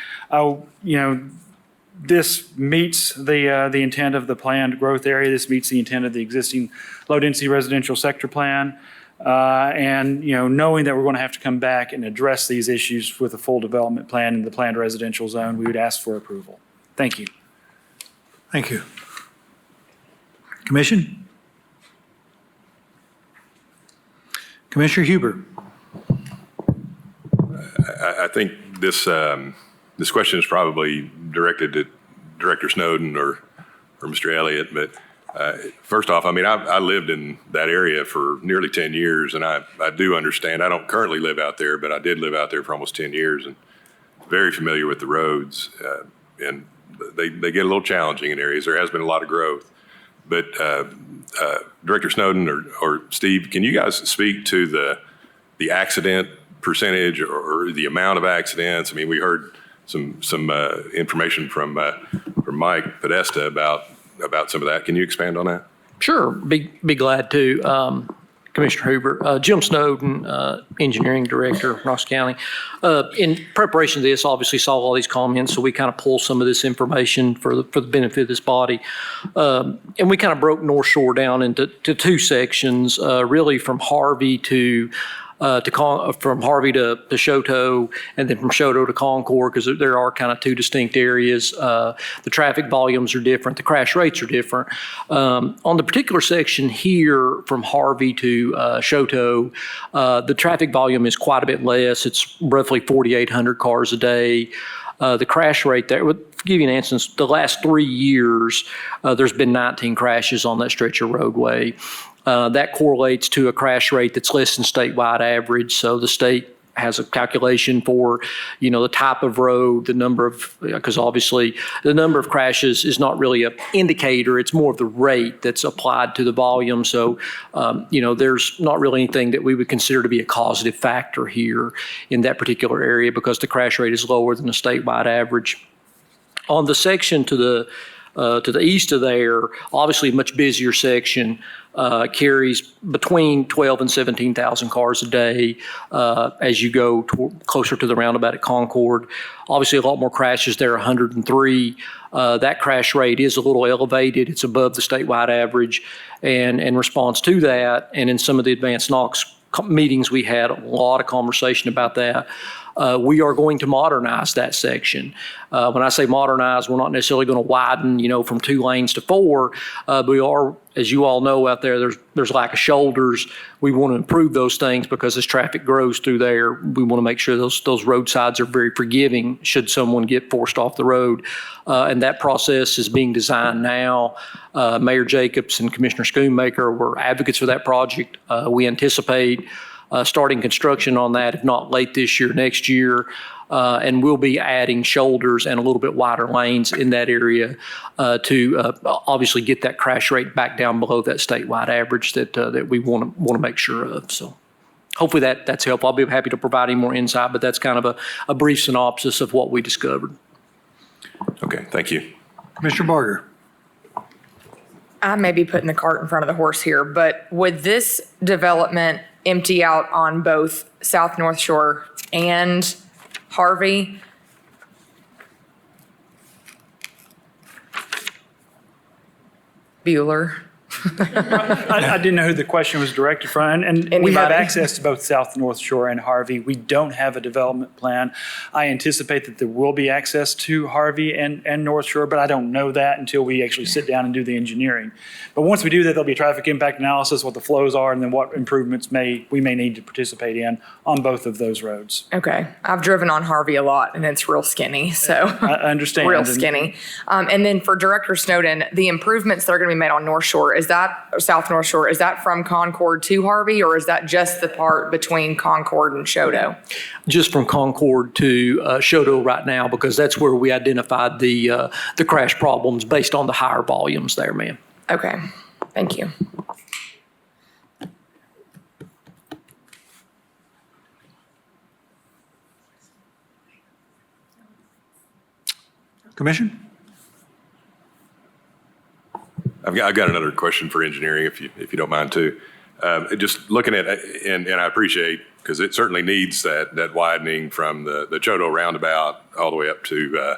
this meets the intent of the planned growth area. This meets the intent of the existing low-density residential sector plan. And knowing that we're going to have to come back and address these issues with a full development plan in the planned residential zone, we would ask for approval. Thank you. Thank you. Commission? Commissioner Huber. I think this question is probably directed to Director Snowden or Mr. Elliott, but first off, I lived in that area for nearly 10 years, and I do understand. I don't currently live out there, but I did live out there for almost 10 years, and very familiar with the roads. And they get a little challenging in areas. There has been a lot of growth. But Director Snowden or Steve, can you guys speak to the accident percentage or the amount of accidents? We heard some information from Mike Podesta about some of that. Can you expand on that? Sure, be glad to. Commissioner Huber, Jim Snowden, Engineering Director, Knox County. In preparation of this, obviously saw all these comments, so we kind of pulled some of this information for the benefit of this body. And we kind of broke North Shore down into two sections, really from Harvey to Choteau, and then from Choteau to Concord, because there are kind of two distinct areas. The traffic volumes are different. The crash rates are different. On the particular section here from Harvey to Choteau, the traffic volume is quite a bit less. It's roughly 4,800 cars a day. The crash rate there, to give you an instance, the last 3 years, there's been 19 crashes on that stretch of roadway. That correlates to a crash rate that's less than statewide average. So the state has a calculation for, the type of road, because obviously the number of crashes is not really an indicator. It's more of the rate that's applied to the volume. So, there's not really anything that we would consider to be a causative factor here in that particular area because the crash rate is lower than the statewide average. On the section to the east of there, obviously a much busier section, carries between 12 and 17,000 cars a day as you go closer to the roundabout at Concord. Obviously a lot more crashes there, 103. That crash rate is a little elevated. It's above the statewide average. And in response to that, and in some of the advanced Knox meetings we had, a lot of conversation about that. We are going to modernize that section. When I say modernize, we're not necessarily going to widen, from 2 lanes to 4. But we are, as you all know out there, there's lack of shoulders. We want to improve those things because as traffic grows through there, we want to make sure those roadsides are very forgiving should someone get forced off the road. And that process is being designed now. Mayor Jacobs and Commissioner Schoonmaker were advocates for that project. We anticipate starting construction on that, if not late this year, next year. And we'll be adding shoulders and a little bit wider lanes in that area to obviously get that crash rate back down below that statewide average that we want to make sure of. So hopefully that's helpful. I'll be happy to provide any more insight, but that's kind of a brief synopsis of what we discovered. Okay, thank you. Commissioner Barger. I may be putting the cart in front of the horse here, but would this development empty out on both South North Shore and Harvey? Bueller. I didn't know who the question was directed from. And we have Anybody? access to both South North Shore and Harvey. We don't have a development plan. I anticipate that there will be access to Harvey and North Shore, but I don't know that until we actually sit down and do the engineering. But once we do that, there'll be a traffic impact analysis, what the flows are, and then what improvements we may need to participate in on both of those roads. Okay. I've driven on Harvey a lot and it's real skinny. So I understand. real skinny. And then for Director Snowden, the improvements that are going to be made on North Shore, is that, or South North Shore, is that from Concord to Harvey, or is that just the part between Concord and Shodo? Just from Concord to Shodo right now, because that's where we identified the crash problems based on the higher volumes there, ma'am. Okay. Thank you. Commission? I've got another question for engineering, if you don't mind too. Just looking at, and I appreciate, because it certainly needs that widening from the Chodo roundabout all the way up to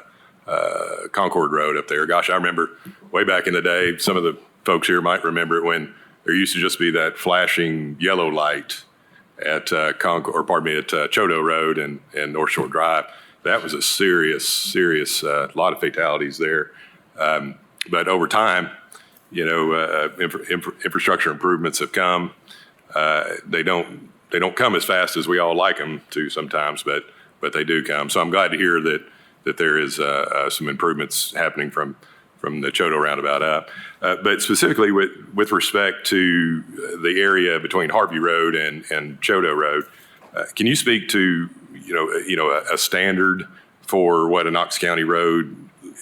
Concord Road up there. Gosh, I remember way back in the day, some of the folks here might remember it when there used to just be that flashing yellow light at Chodo Road and North Shore Drive. That was a serious lot of fatalities there. But over time, infrastructure improvements have come. They don't come as fast as we all like them to sometimes, but they do come. So I'm glad to hear that there is some improvements happening from the Chodo roundabout up. But specifically with respect to the area between Harvey Road and Chodo Road, can you speak to a standard for what a Knox County road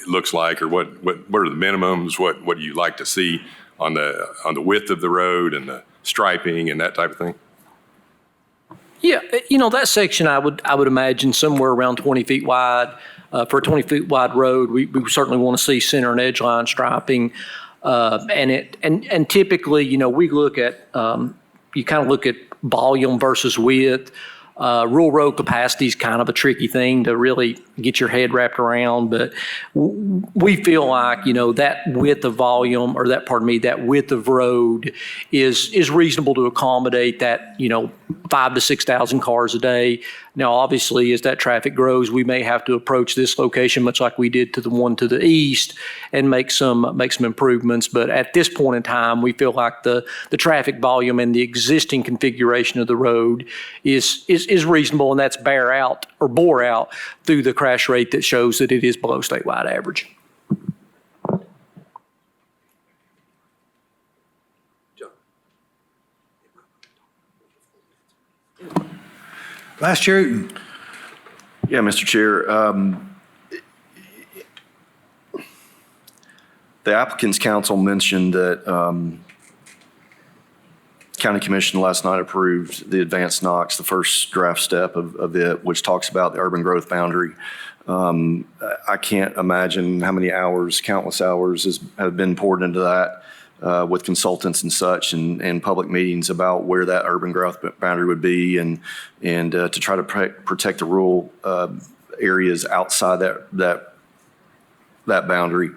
looks like, or what are the minimums? What do you like to see on the width of the road and the striping and that type of thing? Yeah, that section I would imagine somewhere around 20 feet wide. For a 20 feet wide road, we certainly want to see center and edge line striping. And typically, we look at, you kind of look at volume versus width. Rural road capacity is kind of a tricky thing to really get your head wrapped around, but we feel like, that width of volume, or that width of road is reasonable to accommodate that, 5,000 to 6,000 cars a day. Now, obviously, as that traffic grows, we may have to approach this location much like we did to the one to the east and make some improvements. But at this point in time, we feel like the traffic volume and the existing configuration of the road is reasonable, and that's bore out through the crash rate that shows that it is below statewide average. Vice Chair Uten. Yeah, Mr. Chair. The applicant's counsel mentioned that County Commission last night approved the advanced Knox, the first draft step of it, which talks about the urban growth boundary. I can't imagine how many hours, countless hours have been poured into that with consultants and such, and public meetings about where that urban growth boundary would be, and to try to protect the rural areas outside that boundary.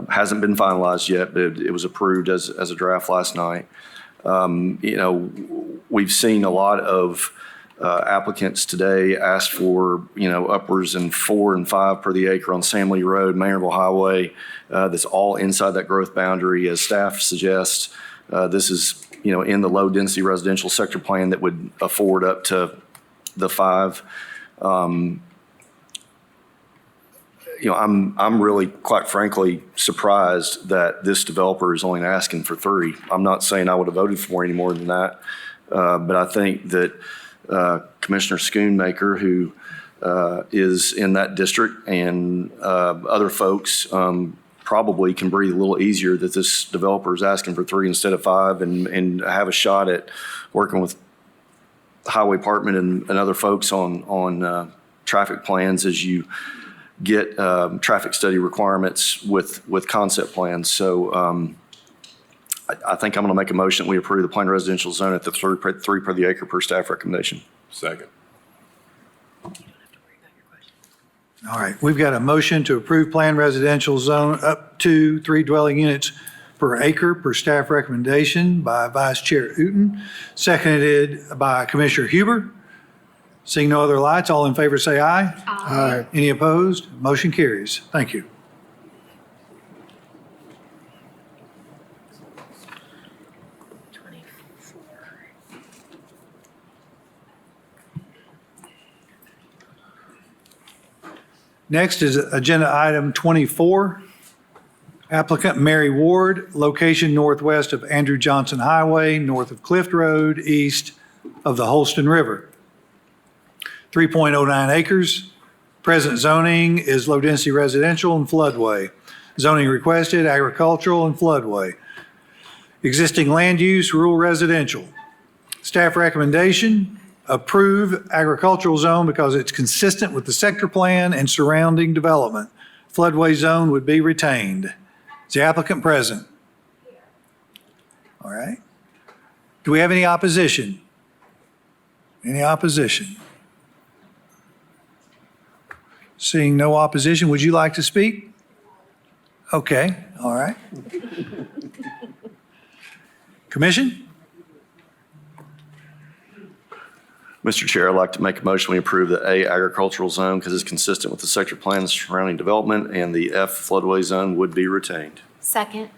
Hasn't been finalized yet, but it was approved as a draft last night. We've seen a lot of applicants today ask for, upwards in 4 and 5 per the acre on Samley Road, Maynardville Highway. That's all inside that growth boundary. As staff suggests, this is, in the low density residential sector plan that would afford up to the 5. I'm really, quite frankly, surprised that this developer is only asking for 3. I'm not saying I would have voted for any more than that, but I think that Commissioner Schoonmaker, who is in that district, and other folks probably can breathe a little easier that this developer is asking for 3 instead of 5, and have a shot at working with the Highway Department and other folks on traffic plans as you get traffic study requirements with concept plans. So I think I'm going to make a motion that we approve the planned residential zone at the 3 per the acre per staff recommendation. Second. All right, we've got a motion to approve planned residential zone up to 3 dwelling units per acre per staff recommendation by Vice Chair Uten, seconded by Commissioner Huber. Seeing no other lights, all in favor say aye. Aye. Any opposed? Motion carries. Thank you. Next is agenda item 24. Applicant Mary Ward, location northwest of Andrew Johnson Highway, north of Clift Road, east of the Holston River. 3.09 acres. Present zoning is low-density residential and floodway. Zoning requested, agricultural and floodway. Existing land use, rural residential. Staff recommendation, approve agricultural zone because it's consistent with the sector plan and surrounding development. Floodway zone would be retained. Is the applicant present? All right. Do we have any opposition? Any opposition? Seeing no opposition, would you like to speak? Okay, all right. Commission? Mr. Chair, I'd like to make a motion we approve the A agricultural zone because it's consistent with the sector plan and surrounding development, and the F floodway zone would be retained. Second.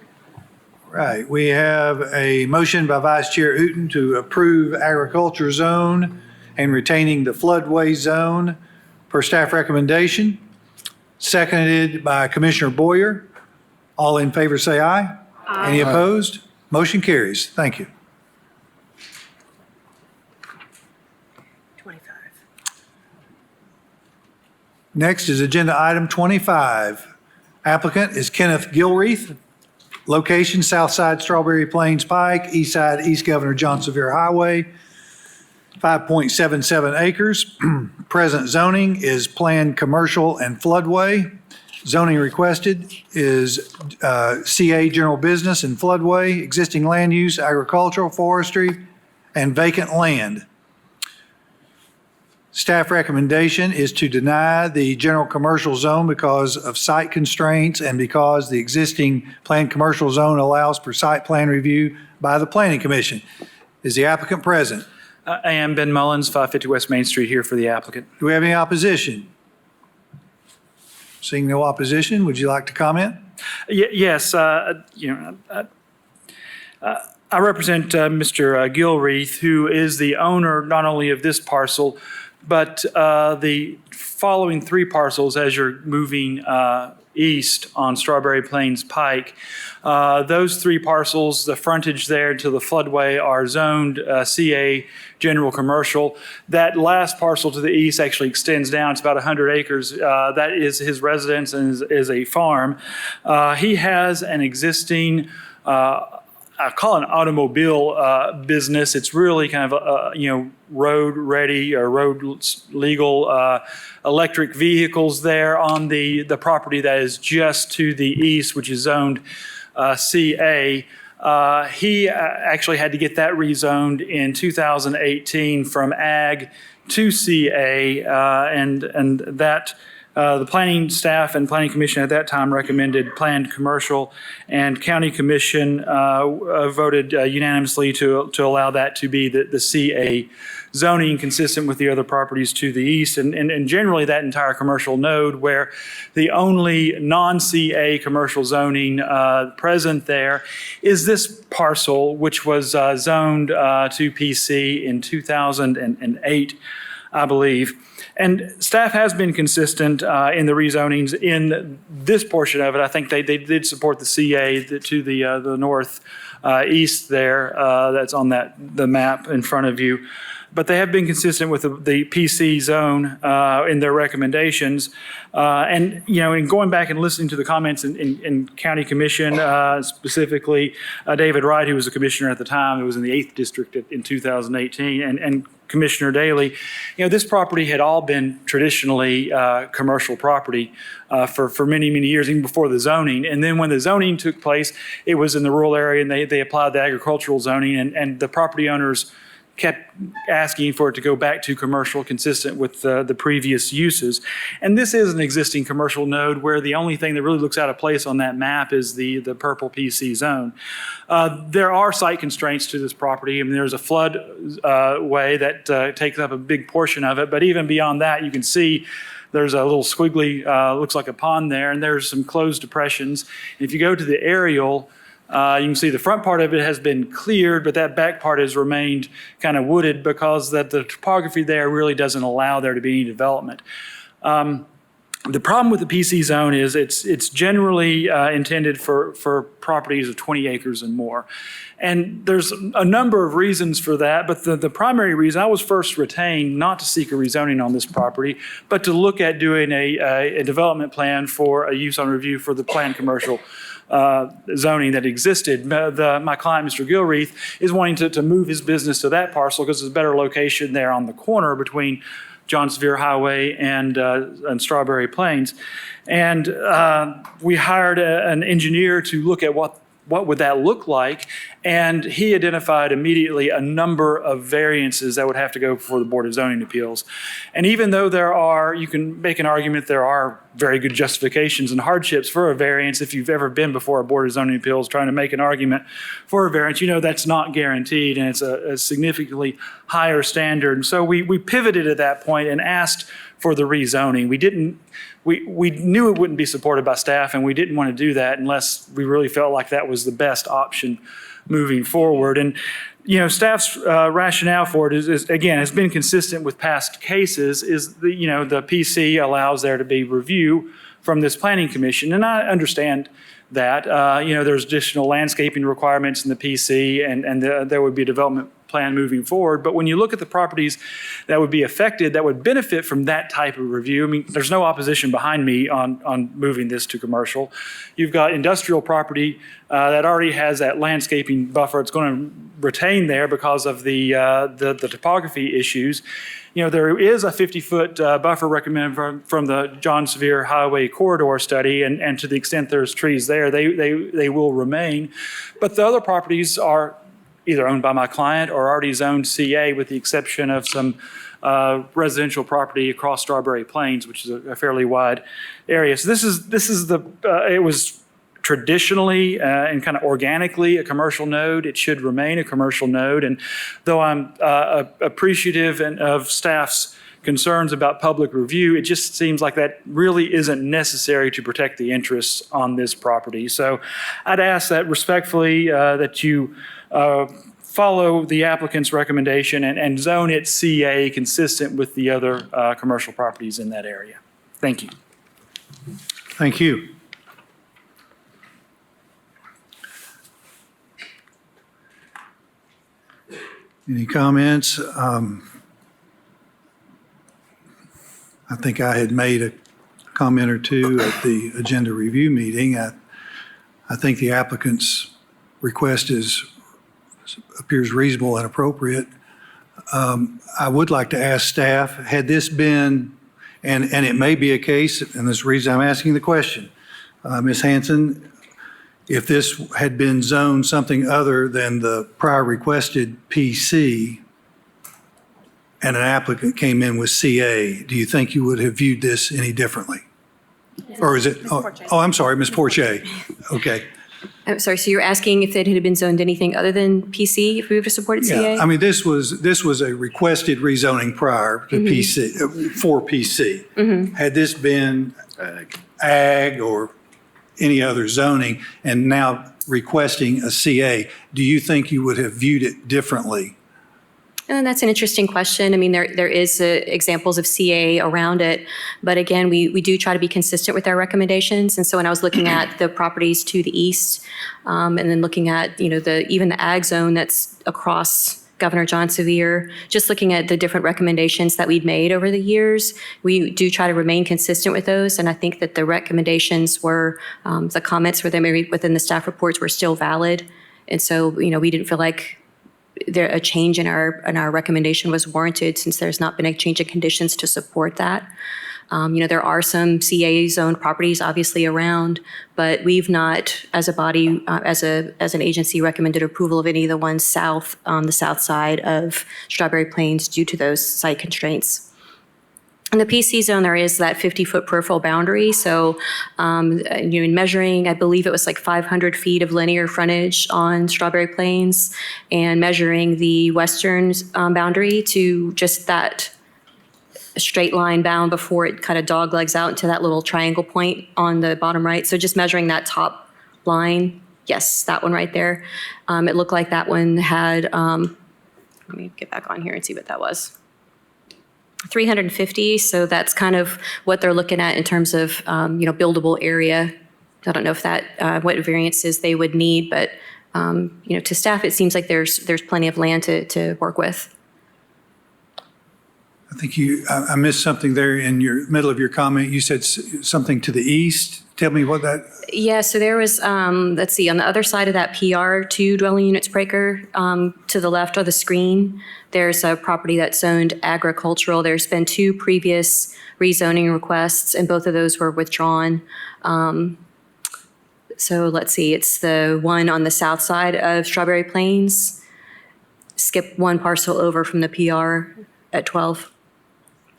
Right, we have a motion by Vice Chair Uten to approve agriculture zone and retaining the floodway zone per staff recommendation, seconded by Commissioner Boyer. All in favor say aye. Aye. Any opposed? Motion carries. Thank you. 25. Next is agenda item 25. Applicant is Kenneth Gilreath. Location, south side Strawberry Plains Pike, east side East Governor John Sevier Highway, 5.77 acres. Present zoning is planned commercial and floodway. Zoning requested is CA general business and floodway, existing land use, agricultural, forestry, and vacant land. Staff recommendation is to deny the general commercial zone because of site constraints and because the existing planned commercial zone allows for site plan review by the Planning Commission. Is the applicant present? I am Ben Mullins, 550 West Main Street, here for the applicant. Do we have any opposition? Seeing no opposition, would you like to comment? Yes, I represent Mr. Gilreath, who is the owner not only of this parcel, but the following three parcels as you're moving east on Strawberry Plains Pike. Those three parcels, the frontage there to the floodway are zoned CA general commercial. That last parcel to the east actually extends down. It's about 100 acres. That is his residence and is a farm. He has an existing I call it an automobile business. It's really kind of a road ready or road legal electric vehicles there on the property that is just to the east, which is zoned CA. He actually had to get that rezoned in 2018 from ag to CA, and that. The planning staff and planning commission at that time recommended planned commercial, and county commission voted unanimously to allow that to be the CA zoning consistent with the other properties to the east, and generally that entire commercial node, where the only non-CA commercial zoning present there is this parcel, which was zoned to PC in 2008, I believe. And staff has been consistent in the rezonings in this portion of it. I think they did support the CA to the north east there. That's on the map in front of you. But they have been consistent with the PC zone in their recommendations. And in going back and listening to the comments in county commission, specifically David Wright, who was a commissioner at the time, who was in the 8th district in 2018, and Commissioner Daly, this property had all been traditionally commercial property for many, many years, even before the zoning. And then when the zoning took place, it was in the rural area, and they applied the agricultural zoning, and the property owners kept asking for it to go back to commercial consistent with the previous uses. And this is an existing commercial node where the only thing that really looks out of place on that map is the purple PC zone. There are site constraints to this property. I mean, there's a flood way that takes up a big portion of it, but even beyond that, you can see there's a little squiggly, looks like a pond there, and there's some closed depressions. And if you go to the aerial, you can see the front part of it has been cleared, but that back part has remained kind of wooded because the topography there really doesn't allow there to be any development. The problem with the PC zone is it's generally intended for properties of 20 acres and more. And there's a number of reasons for that, but the primary reason, I was first retained not to seek a rezoning on this property, but to look at doing a development plan for a use on review for the planned commercial zoning that existed. My client, Mr. Gilreath, is wanting to move his business to that parcel because it's a better location there on the corner between John Sevier Highway and Strawberry Plains. And we hired an engineer to look at what would that look like, and he identified immediately a number of variances that would have to go before the Board of Zoning Appeals. And even though you can make an argument there are very good justifications and hardships for a variance, if you've ever been before a Board of Zoning Appeals trying to make an argument for a variance, you know that's not guaranteed, and it's a significantly higher standard. And so we pivoted at that point and asked for the rezoning. We knew it wouldn't be supported by staff, and we didn't want to do that unless we really felt like that was the best option moving forward. And, staff's rationale for it is again, has been consistent with past cases, is the PC allows there to be review from this planning commission. And I understand that, there's additional landscaping requirements in the PC, and there would be a development plan moving forward. But when you look at the properties that would be affected, that would benefit from that type of review, I mean, there's no opposition behind me on moving this to commercial. You've got industrial property that already has that landscaping buffer. It's going to retain there because of the topography issues. There is a 50-foot buffer recommended from the John Sevier Highway corridor study, and to the extent there's trees there, they will remain. But the other properties are either owned by my client or already zoned CA, with the exception of some residential property across Strawberry Plains, which is a fairly wide area. So this is it was traditionally and kind of organically a commercial node. It should remain a commercial node. And though I'm appreciative of staff's concerns about public review, it just seems like that really isn't necessary to protect the interests on this property. So I'd ask that respectfully that you follow the applicant's recommendation and zone it CA consistent with the other commercial properties in that area. Thank you. Thank you. Any comments? I think I had made a comment or two at the agenda review meeting. I think the applicant's request appears reasonable and appropriate. I would like to ask staff, had this been, and it may be a case, and this is the reason I'm asking the question, Ms. Hanson, if this had been zoned something other than the prior requested PC and an applicant came in with CA, do you think you would have viewed this any differently? Or is it, I'm sorry, Ms. Porche. Okay. I'm sorry, so you're asking if it had been zoned anything other than PC, if we would have supported CA? Yeah, I mean, this was a requested rezoning prior to PC, for PC. Had this been ag or any other zoning and now requesting a CA, do you think you would have viewed it differently? And that's an interesting question. I mean, there is examples of CA around it, but again, we do try to be consistent with our recommendations. And so when I was looking at the properties to the east, and then looking at even the ag zone that's across Governor John Sevier, just looking at the different recommendations that we've made over the years, we do try to remain consistent with those. And I think that the recommendations were, the comments within the staff reports were still valid. And so, we didn't feel like a change in our recommendation was warranted, since there's not been a change in conditions to support that. There are some CA zoned properties obviously around, but we've not, as a body, as an agency, recommended approval of any of the ones south, on the south side of Strawberry Plains due to those site constraints. In the PC zone, there is that 50-foot peripheral boundary. So, in measuring, I believe it was like 500 feet of linear frontage on Strawberry Plains, and measuring the western boundary to just that straight line bound before it kind of dog legs out into that little triangle point on the bottom right. So just measuring that top line, yes, that one right there. It looked like that one had, let me get back on here and see what that was. 350, so that's kind of what they're looking at in terms of, buildable area. I don't know if that, what variances they would need, but, to staff, it seems like there's plenty of land to work with. I think I missed something there in your middle of your comment. You said something to the east. Tell me what that. Yeah, so there was, let's see, on the other side of that PR, 2 dwelling units per acre, to the left of the screen, there's a property that's zoned agricultural. There's been 2 previous rezoning requests, and both of those were withdrawn. So let's see, it's the one on the south side of Strawberry Plains. Skip one parcel over from the PR at 12.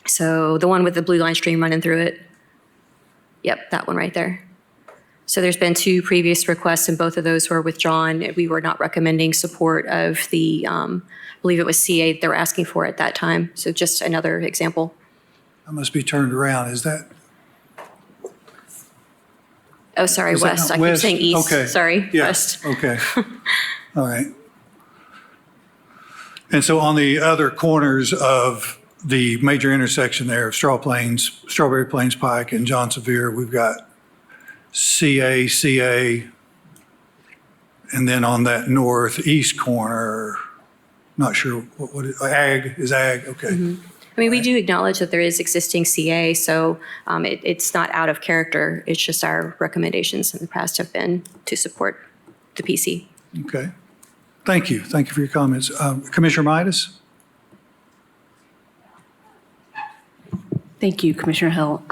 So the one with the blue line stream running through it. Yep, that one right there. So there's been 2 previous requests, and both of those were withdrawn. We were not recommending support of the, I believe it was CA they were asking for at that time. So just another example. I must be turned around. Is that? Oh, sorry, Is that west. not I keep west? saying east. Okay. Sorry, Yeah. west. Okay. All right. And so on the other corners of the major intersection there of Strawberry Plains Pike and John Sevier, we've got CA, and then on that northeast corner, not sure what ag, okay. Mm-hmm. I mean, we do acknowledge that there is existing CA, so it's not out of character. It's just our recommendations in the past have been to support the PC. Okay. Thank you. Thank you for your comments. Commissioner Midas? Thank you, Commissioner Hill.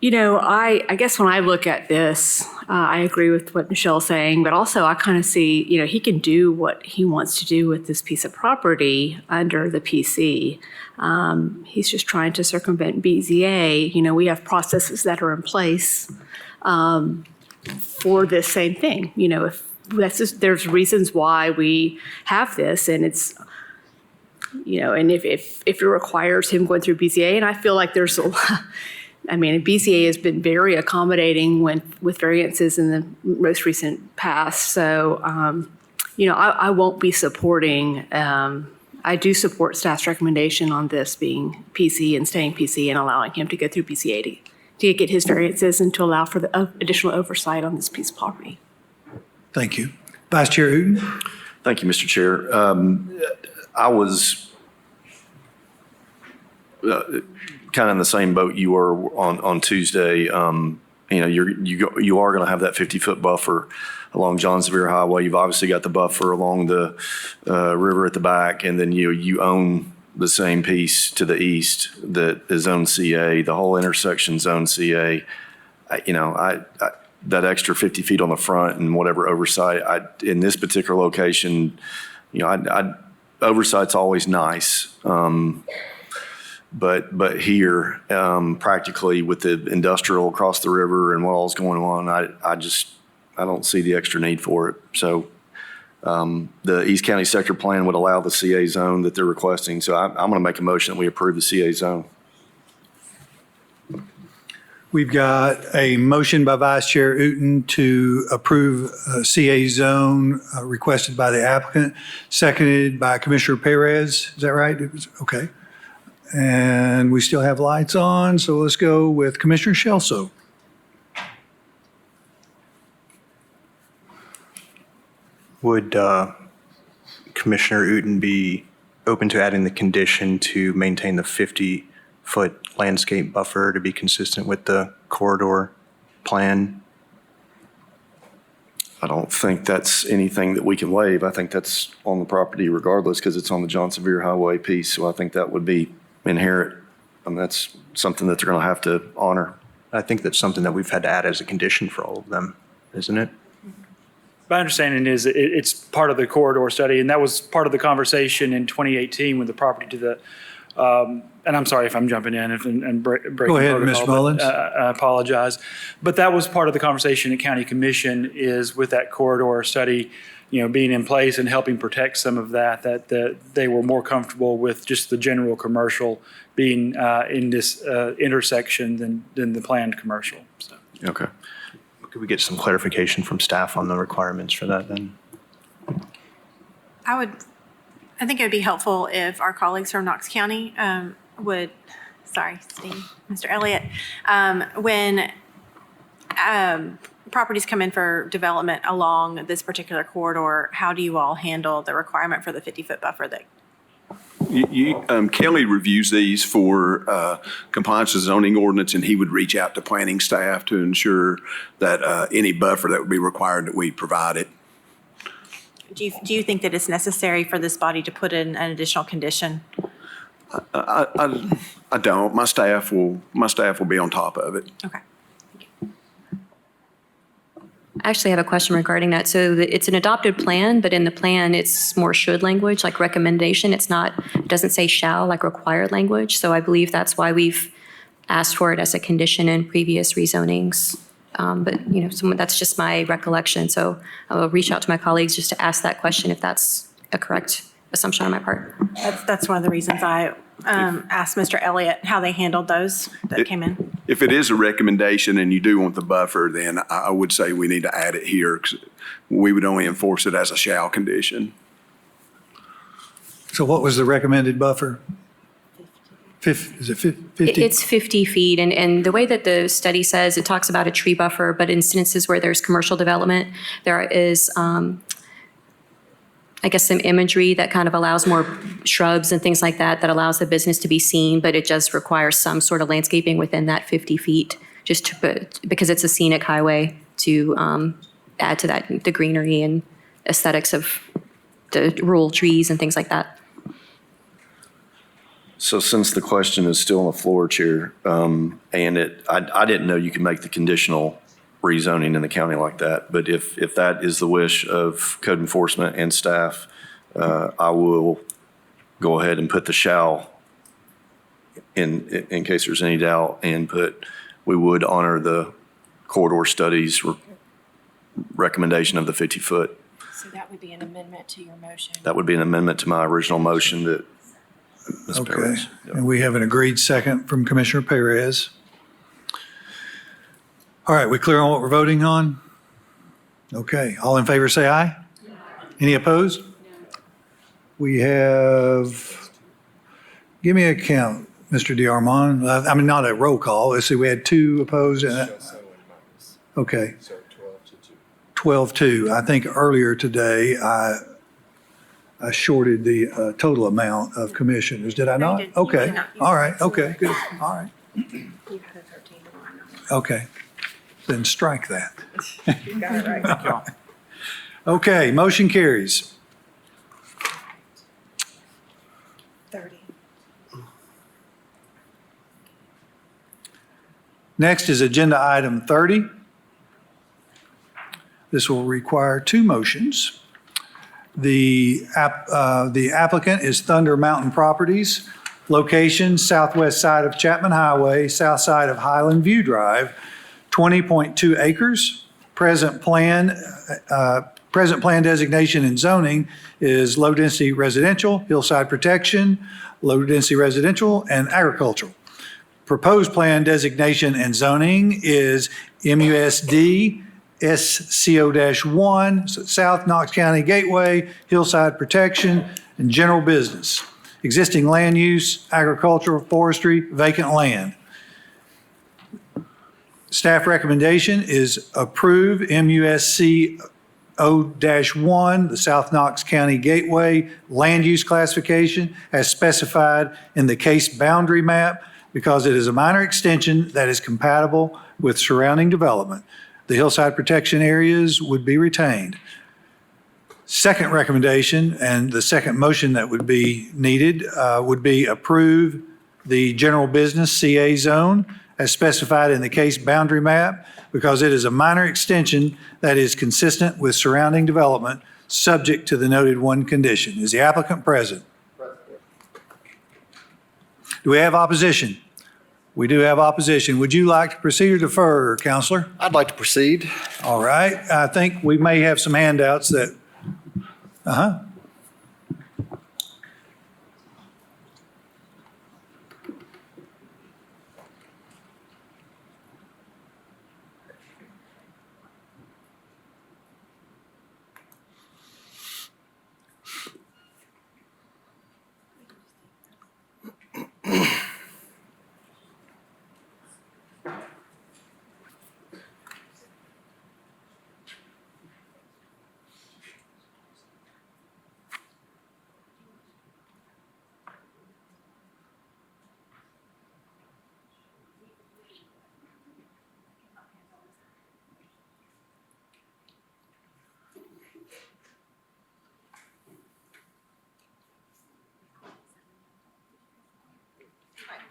I guess when I look at this, I agree with what Michelle's saying, but also I kind of see, he can do what he wants to do with this piece of property under the PC. He's just trying to circumvent BZA. We have processes that are in place for this same thing. If there's reasons why we have this, and it's, and if it requires him going through BZA, and I feel like there's a lot, BZA has been very accommodating with variances in the most recent past. So, I won't be supporting, I do support staff's recommendation on this being PC and staying PC and allowing him to go through BZA to get his variances and to allow for the additional oversight on this piece of property. Thank you. Vice Chair Uten? Thank you, Mr. Chair. I was kind of in the same boat you were on Tuesday. You are going to have that 50-foot buffer along John Sevier Highway. You've obviously got the buffer along the river at the back, and then you own the same piece to the east that is zone CA. The whole intersection zone CA. That extra 50 feet on the front and whatever oversight, in this particular location, oversight's always nice. But here, practically with the industrial across the river and what all's going on, I don't see the extra need for it. So the East County Sector Plan would allow the CA zone that they're requesting. So I'm going to make a motion that we approve the CA zone. We've got a motion by Vice Chair Uten to approve CA zone requested by the applicant, seconded by Commissioner Perez. Is that right? Okay. And we still have lights on, so let's go with Commissioner Shelso. Would Commissioner Uten be open to adding the condition to maintain the 50-foot landscape buffer to be consistent with the corridor plan? I don't think that's anything that we can waive. I think that's on the property regardless because it's on the John Sevier Highway piece. So I think that would be inherent that's something that they're going to have to honor. I think that's something that we've had to add as a condition for all of them, isn't it? My understanding is it's part of the corridor study, and that was part of the conversation in 2018 with the property to the, and I'm sorry if I'm jumping in and breaking Go ahead, protocol, Mr. but, Mullins. I apologize. But that was part of the conversation at County Commission is with that corridor study, being in place and helping protect some of that they were more comfortable with just the general commercial being in this intersection than the planned commercial. So. Okay. Could we get some clarification from staff on the requirements for that then? I think it would be helpful if our colleagues from Knox County would, sorry, Steve, Mr. Elliott, when properties come in for development along this particular corridor, how do you all handle the requirement for the 50-foot buffer that Kelly reviews these for compliance with zoning ordinance, and he would reach out to planning staff to ensure that any buffer that would be required, that we provide it. do you think that it's necessary for this body to put in an additional condition? I don't. My staff will be on top of it. Okay. I actually have a question regarding that. So it's an adopted plan, but in the plan, it's more should language, like recommendation. It doesn't say shall, like required language. So I believe that's why we've asked for it as a condition in previous rezonings. But that's just my recollection. So I'll reach out to my colleagues just to ask that question if that's a correct assumption on my part. That's one of the reasons I asked Mr. Elliott how they handled those that came in. If it is a recommendation and you do want the buffer, then I would say we need to add it here, 'cause we would only enforce it as a shall condition. So what was the recommended buffer? Is it 50? It's 50 feet. And the way that the study says, it talks about a tree buffer, but instances where there's commercial development, there is, I guess, some imagery that kind of allows more shrubs and things like that allows the business to be seen, but it just requires some sort of landscaping within that 50 feet, because it's a scenic highway to add to that, the greenery and aesthetics of the rural trees and things like that. So since the question is still on the floor, Chair, and I didn't know you could make the conditional rezoning in the county like that, but if that is the wish of code enforcement and staff, I will go ahead and put the shall in case there's any doubt, and we would honor the corridor studies recommendation of the 50-foot. So that would be an amendment to your motion. That would be an amendment to my original motion that Ms. Okay. Perez. And we have an agreed second from Commissioner Perez. All right, we clear on what we're voting on? Okay, all in favor say aye. Any opposed? We have, give me a count, Mr. DeArmond. I mean, not a roll call. Let's see, we had 2 opposed. Okay. 12-2. I think earlier today, I shorted the total amount of commissioners. Did I not? did. You Okay. did not. All right. Okay, good. All right. Okay. Then strike that. You got it right. Okay, motion carries. 30. Next is agenda item 30. This will require 2 motions. The applicant is Thunder Mountain Properties, location southwest side of Chapman Highway, south side of Highland View Drive, 20.2 acres. Present plan designation and zoning is low-density residential, hillside protection, low-density residential, and agricultural. Proposed plan designation and zoning is MUSD SCO-1, South Knox County Gateway, hillside protection, and general business. Existing land use, agricultural, forestry, vacant land. Staff recommendation is approve MUSC O-1, the South Knox County Gateway land use classification as specified in the case boundary map because it is a minor extension that is compatible with surrounding development. The hillside protection areas would be retained. Second recommendation and the second motion that would be needed would be approve the general business CA zone as specified in the case boundary map because it is a minor extension that is consistent with surrounding development, subject to the noted one condition. Is the applicant present? Do we have opposition? We do have opposition. Would you like to proceed or defer, Counselor? I'd like to proceed. All right. I think we may have some handouts that,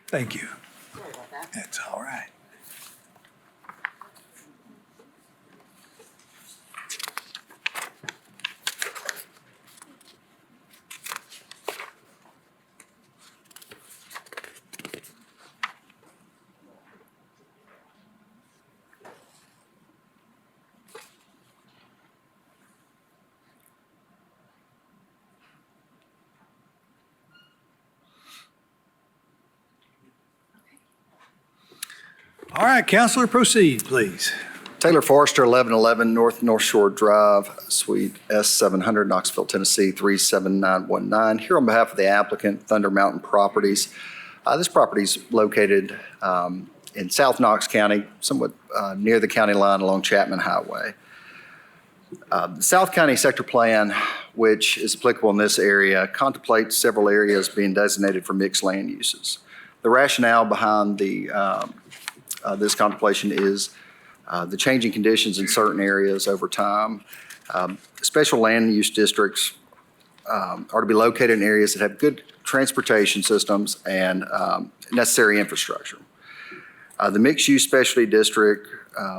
thank you. That's all right. All right, Counselor, proceed, please. Taylor Forrester, 1111 North Shore Drive, Suite S700, Knoxville, Tennessee, 37919. Here on behalf of the applicant, Thunder Mountain Properties. This property is located in South Knox County, somewhat near the county line along Chapman Highway. The South County Sector Plan, which is applicable in this area, contemplates several areas being designated for mixed land uses. The rationale behind this contemplation is the changing conditions in certain areas over time. Special land use districts are to be located in areas that have good transportation systems and necessary infrastructure. The mixed-use specialty district,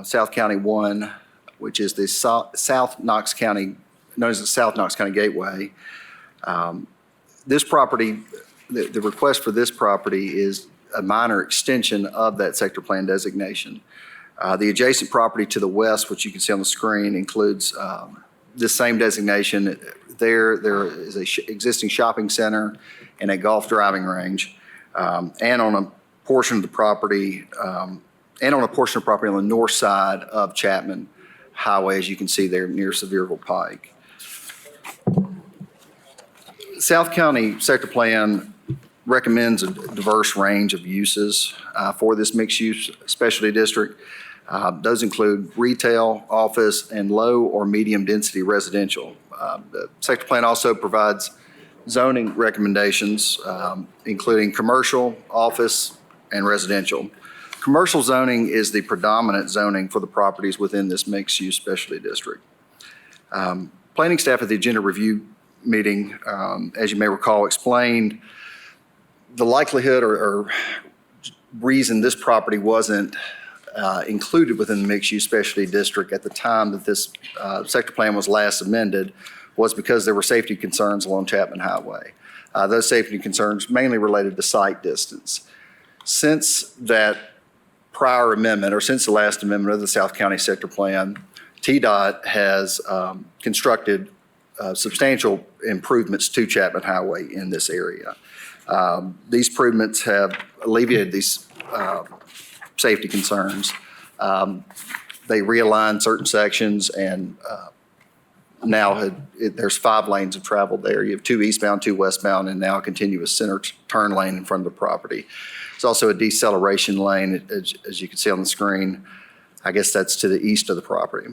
South County 1, which is the South Knox County, known as the South Knox County Gateway. This property, the request for this property is a minor extension of that sector plan designation. The adjacent property to the west, which you can see on the screen, includes this same designation. There is a existing shopping center and a golf driving range, and on a portion of the property, on the north side of Chapman Highway, as you can see there near Sevierville Pike. South County Sector Plan recommends a diverse range of uses for this mixed-use specialty district. Those include retail, office, and low or medium-density residential. The sector plan also provides zoning recommendations, including commercial, office, and residential. Commercial zoning is the predominant zoning for the properties within this mixed-use specialty district. Planning staff at the agenda review meeting, as you may recall, explained the likelihood or reason this property wasn't included within the mixed-use specialty district at the time that this sector plan was last amended was because there were safety concerns along Chapman Highway. Those safety concerns mainly related to site distance. Since that prior amendment, or since the last amendment of the South County Sector Plan, TDOT has constructed substantial improvements to Chapman Highway in this area. These improvements have alleviated these safety concerns. They realigned certain sections and now there's 5 lanes of travel there. You have 2 eastbound, 2 westbound, and now a continuous center turn lane in front of the property. There's also a deceleration lane, as you can see on the screen. I guess that's to the east of the property.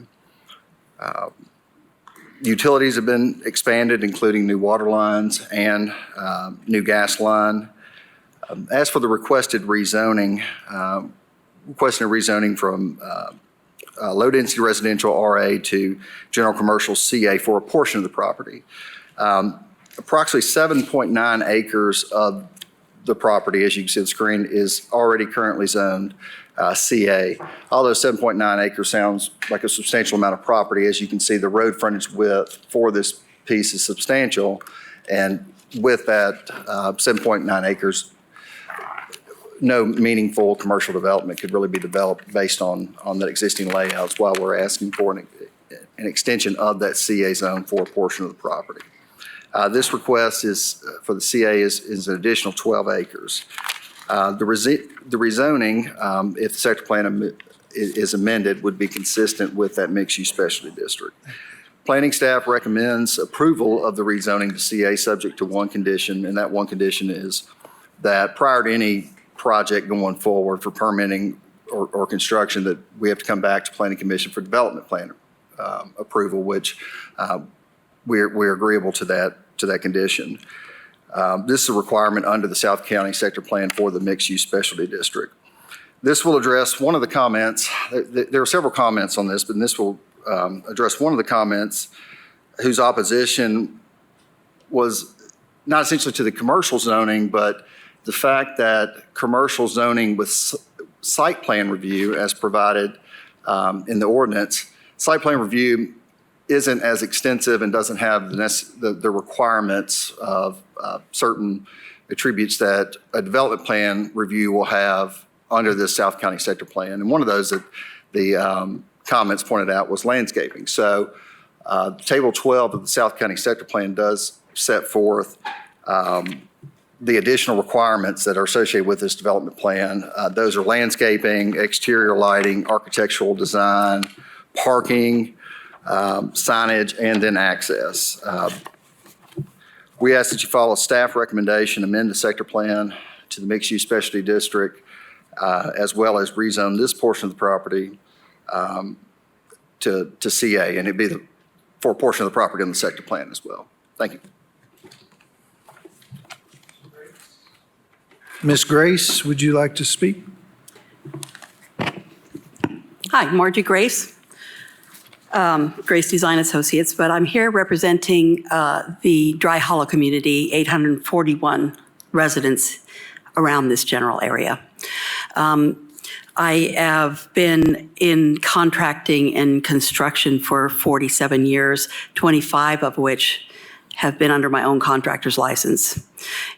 Utilities have been expanded, including new water lines and new gas line. As for the requested rezoning, requesting a rezoning from low-density residential RA to general commercial CA for a portion of the property. Approximately 7.9 acres of the property, as you can see on the screen, is already currently zoned CA. Although 7.9 acres sounds like a substantial amount of property, as you can see, the road frontage width for this piece is substantial. And with that 7.9 acres, no meaningful commercial development could really be developed based on that existing layout. That's why we're asking for an extension of that CA zone for a portion of the property. This request is for the CA is an additional 12 acres. The rezoning, if the sector plan is amended, would be consistent with that mixed-use specialty district. Planning staff recommends approval of the rezoning to CA subject to one condition, and that one condition is that prior to any project going forward for permitting or construction, that we have to come back to Planning Commission for development plan approval, which we're agreeable to that condition. This is a requirement under the South County Sector Plan for the mixed-use specialty district. This will address one of the comments. There are several comments on this, but this will address one of the comments whose opposition was not essentially to the commercial zoning, but the fact that commercial zoning with site plan review as provided in the ordinance, site plan review isn't as extensive and doesn't have the requirements of certain attributes that a development plan review will have under this South County Sector Plan. And one of those that the comments pointed out was landscaping. So Table 12 of the South County Sector Plan does set forth the additional requirements that are associated with this development plan. Those are landscaping, exterior lighting, architectural design, parking, signage, and then access. We ask that you follow staff recommendation, amend the sector plan to the mixed-use specialty district, as well as rezone this portion of the property to CA, and it'd be for a portion of the property in the sector plan as well. Thank you. Ms. Grace, would you like to speak? Hi, Margie Grace, Grace Design Associates, but I'm here representing the Dry Hollow community, 841 residents around this general area. I have been in contracting and construction for 47 years, 25 of which have been under my own contractor's license.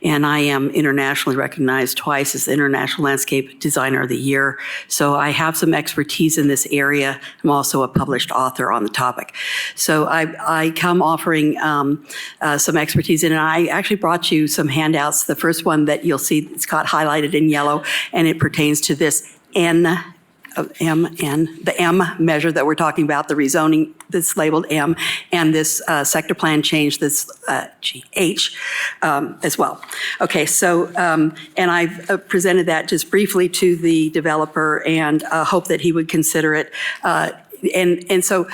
And I am internationally recognized twice as the International Landscape Designer of the Year. So I have some expertise in this area. I'm also a published author on the topic. So I come offering some expertise in it. I actually brought you some handouts. The first one that you'll see, it's got highlighted in yellow, and it pertains to this the M measure that we're talking about, the rezoning that's labeled M, and this sector plan change that's H as well. Okay, so, and I've presented that just briefly to the developer and hope that he would consider it. And so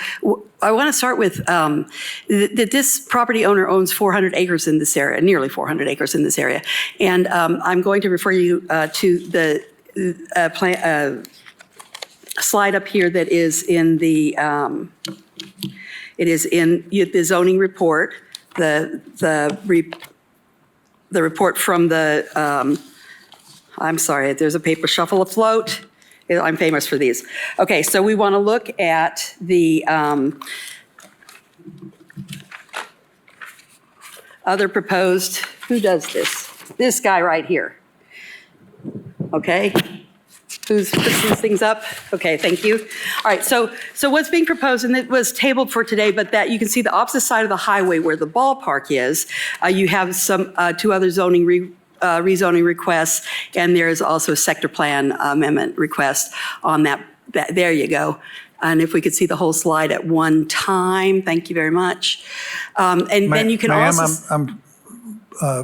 I want to start with that this property owner owns 400 acres in this area, nearly 400 acres in this area. And I'm going to refer you to the slide up here that is in the the zoning report, the report from the I'm sorry, there's a paper shuffle afloat. I'm famous for these. Okay, so we want to look at the other proposed, who does this? This guy right here. Okay. Who's puts these things up? Okay, thank you. All right, so what's being proposed, and it was tabled for today, but that you can see the opposite side of the highway where the ballpark is. You have some two other zoning rezoning requests, and there is also a sector plan amendment request on that. There you go. And if we could see the whole slide at one time, thank you very much. And then you can also.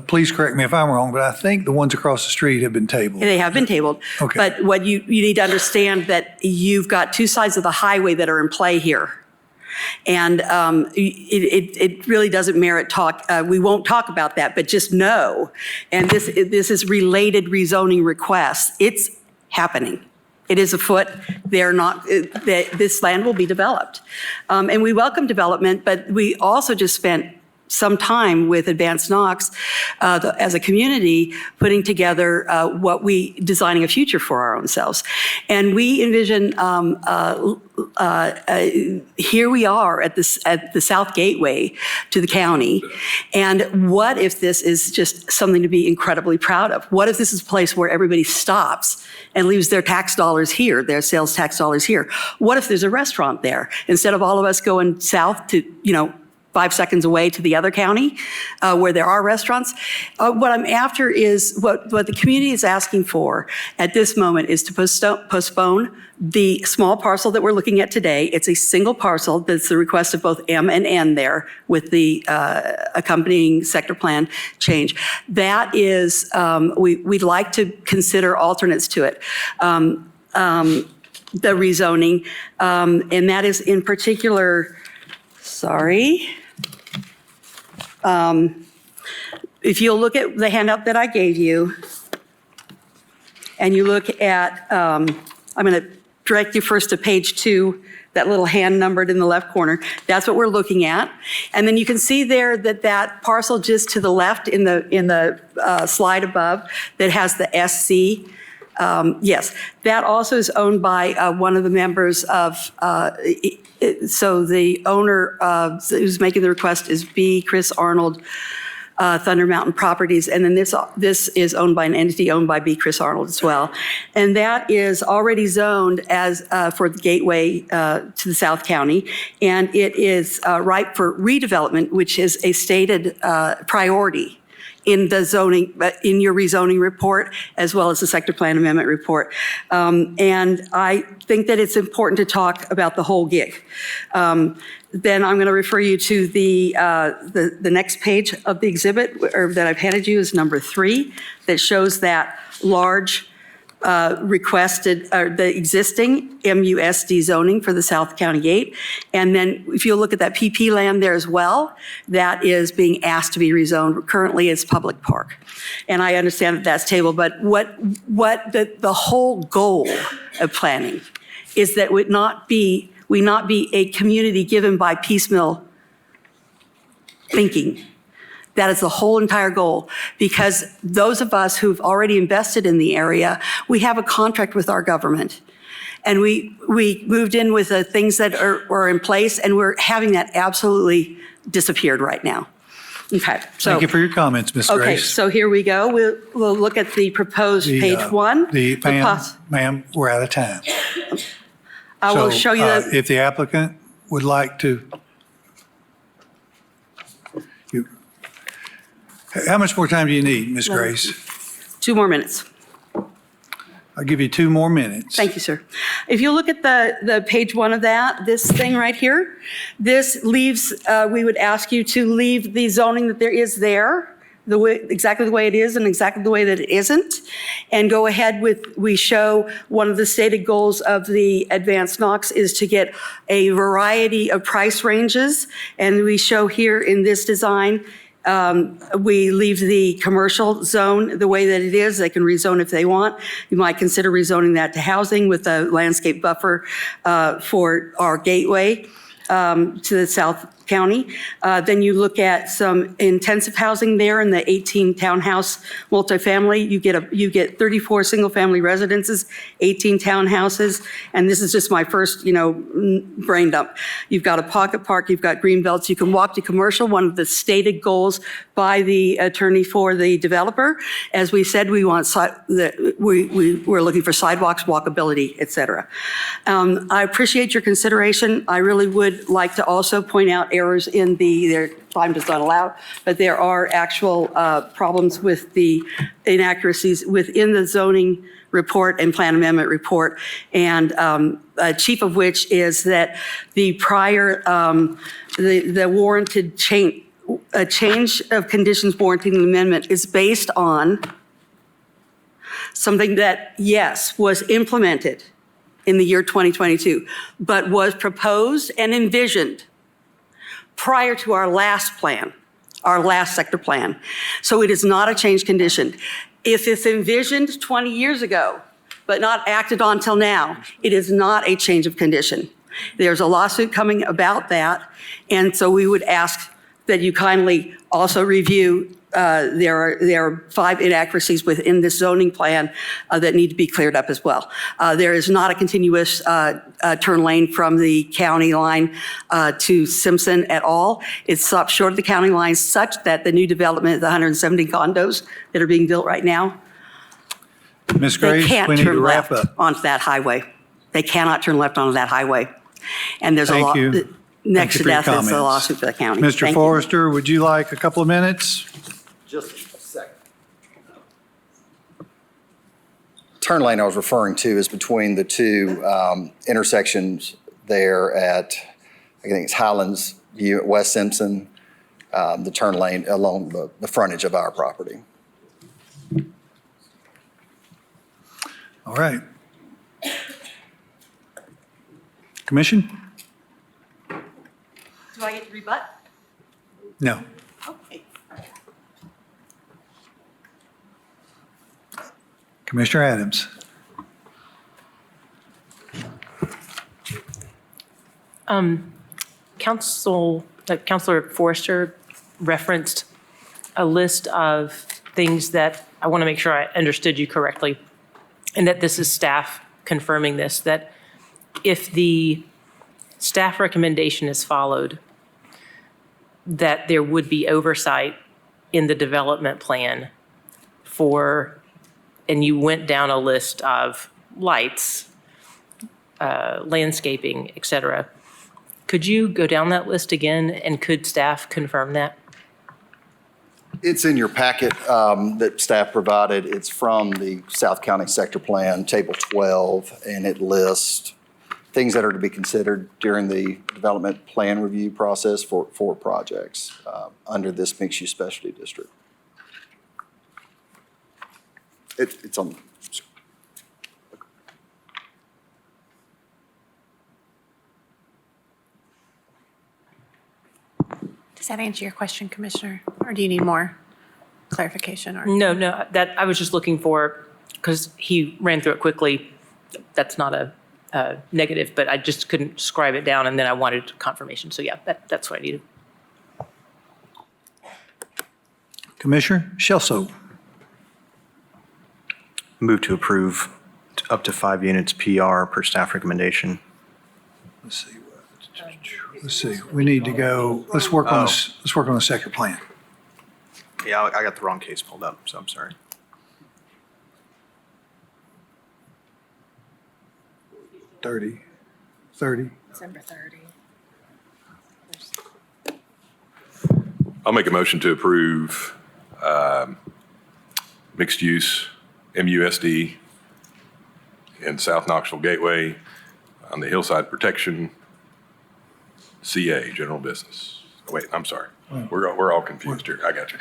Please correct me if I'm wrong, but I think the ones across the street have been tabled. They have been tabled. Okay. But what you need to understand that you've got two sides of the highway that are in play here. And it really doesn't merit talk. We won't talk about that, but just know. And this is related rezoning requests. It's happening. It is afoot. They're not. This land will be developed, and we welcome development. But we also just spent some time with Advanced Knox as a community, putting together designing a future for our own selves. And we envision here we are at the South Gateway to the county. And what if this is just something to be incredibly proud of? What if this is a place where everybody stops and leaves their tax dollars here, their sales tax dollars here? What if there's a restaurant there? Instead of all of us going south to, 5 seconds away to the other county where there are restaurants. What I'm after is, what the community is asking for at this moment is to postpone the small parcel that we're looking at today. It's a single parcel that's the request of both M and N there with the accompanying sector plan change. That is, we'd like to consider alternates to it. The rezoning, and that is in particular, if you'll look at the handout that I gave you, and you look at, I'm going to direct you first to page 2, that little hand numbered in the left corner. That's what we're looking at. And then you can see there that parcel just to the left in the slide above that has the SC. Yes, that also is owned by one of the members of, so the owner who's making the request is B. Chris Arnold, Thunder Mountain Properties, and then this is owned by an entity owned by B. Chris Arnold as well. And that is already zoned as for the gateway to the South County, and it is ripe for redevelopment, which is a stated priority in the zoning, in your rezoning report, as well as the sector plan amendment report. And I think that it's important to talk about the whole gig. Then I'm going to refer you to the next page of the exhibit that I've handed you is number 3, that shows that large requested, the existing MUSD zoning for the South County Gate. And then if you look at that PP land there as well, that is being asked to be rezoned. Currently it's public park. And I understand that that's tabled, but what the whole goal of planning is that we not be a community given by piecemeal thinking. That is the whole entire goal, because those of us who've already invested in the area, we have a contract with our government. And we moved in with the things that are in place, and we're having that absolutely disappeared right now. Okay, so. Thank you for your comments, Ms. Grace. Okay, so here we go. We'll look at the proposed page 1. Ma'am, we're out of time. I will show you that. If the applicant would like to. How much more time do you need, Ms. Grace? 2 more minutes. I'll give you 2 more minutes. Thank you, sir. If you look at the page 1 of that, this thing right here, this leaves, we would ask you to leave the zoning that there is there, exactly the way it is and exactly the way that it isn't, and go ahead with, we show one of the stated goals of the Advanced Knox is to get a variety of price ranges, and we show here in this design, we leave the commercial zone the way that it is. They can rezone if they want. You might consider rezoning that to housing with a landscape buffer for our gateway to the South County. Then you look at some intensive housing there in the 18 townhouse multifamily. You get 34 single family residences, 18 townhouses, and this is just my first, brain dump. You've got a pocket park, you've got green belts, you can walk to commercial, one of the stated goals by the attorney for the developer. As we said, we want we're looking for sidewalks, walkability, et cetera. I appreciate your consideration. I really would like to also point out errors in their time does not allow, but there are actual problems with the inaccuracies within the zoning report and plan amendment report, and chief of which is that the prior, the warranted change, a change of conditions warranting the amendment is based on something that, yes, was implemented in the year 2022, but was proposed and envisioned prior to our last plan, our last sector plan. So it is not a change condition. If it's envisioned 20 years ago, but not acted on till now, it is not a change of condition. There's a lawsuit coming about that, and so we would ask that you kindly also review. There are 5 inaccuracies within this zoning plan that need to be cleared up as well. There is not a continuous turn lane from the county line to Simpson at all. It stops short of the county line such that the new development, the 170 condos that are being built right now, Ms. they Graves, can't we need to turn wrap left up. onto that highway. They cannot turn left onto that highway. And there's a Thank lot, you. next to Thank you for your that is a comments. lawsuit for the county. Mr. Thank you. Forrester, would you like a couple of minutes? Just a second. Turn lane I was referring to is between the two intersections there at, I think it's Highlands View at West Simpson, the turn lane along the frontage of our property. All right. Commission? Do I get to rebut? No. Okay. Commissioner Adams? Councilor Forrester referenced a list of things that I want to make sure I understood you correctly, and that this is staff confirming this, that if the staff recommendation is followed, that there would be oversight in the development plan for, and you went down a list of lights, landscaping, et cetera. Could you go down that list again, and could staff confirm that? It's in your packet that staff provided. It's from the South County Sector Plan, Table 12, and it lists things that are to be considered during the development plan review process for projects under this mixed-use specialty district. It's on. Does that answer your question, Commissioner? Or do you need more clarification? Or No, that I was just looking for, because he ran through it quickly. That's not a negative, but I just couldn't scribe it down, and then I wanted confirmation. So yeah, that's what I needed. Commissioner Shelso? Move to approve up to 5 units PR per staff recommendation. Let's see. We need to go, let's work on this, let's work on the second plan. Yeah, I got the wrong case pulled up, so I'm sorry. Thirty. December 30. I'll make a motion to approve mixed use MUSD in South Knoxville Gateway on the hillside protection CA, general business. Wait, I'm sorry. We're all confused here. I got you.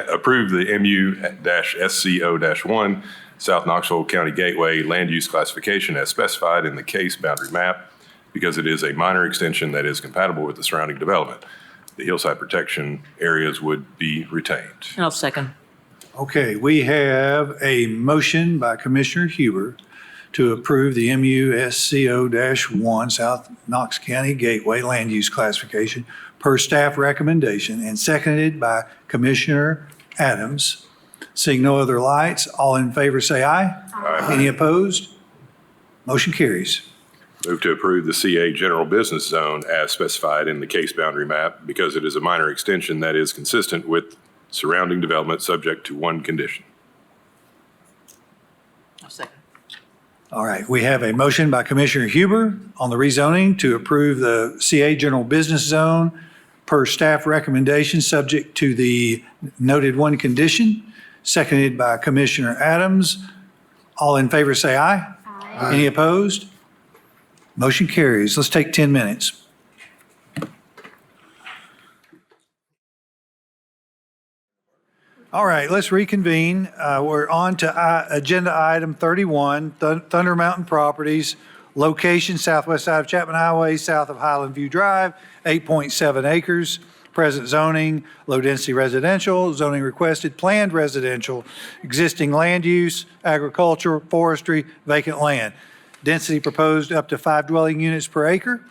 Approve the MU-SCO-1 South Knoxville County Gateway land use classification as specified in the case boundary map because it is a minor extension that is compatible with the surrounding development. The hillside protection areas would be retained. And I'll second. Okay, we have a motion by Commissioner Huber to approve the MUSCO-1 South Knox County Gateway Land Use Classification per staff recommendation, and seconded by Commissioner Adams. Seeing no other lights, all in favor say aye. Aye. Any opposed? Motion carries. Move to approve the CA general business zone as specified in the case boundary map because it is a minor extension that is consistent with surrounding development subject to one condition. I'll second. All right, we have a motion by Commissioner Huber on the rezoning to approve the CA general business zone per staff recommendation, subject to the noted one condition, seconded by Commissioner Adams. All in favor say aye. Aye. Any opposed? Motion carries. Let's take 10 minutes. All right, let's reconvene. We're on to agenda item 31, Thunder Mountain Properties, location southwest side of Chapman Highway, south of Highland View Drive, 8.7 acres, present zoning, low-density residential, zoning requested, planned residential, existing land use, agriculture, forestry, vacant land. Density proposed up to 5 dwelling units per acre.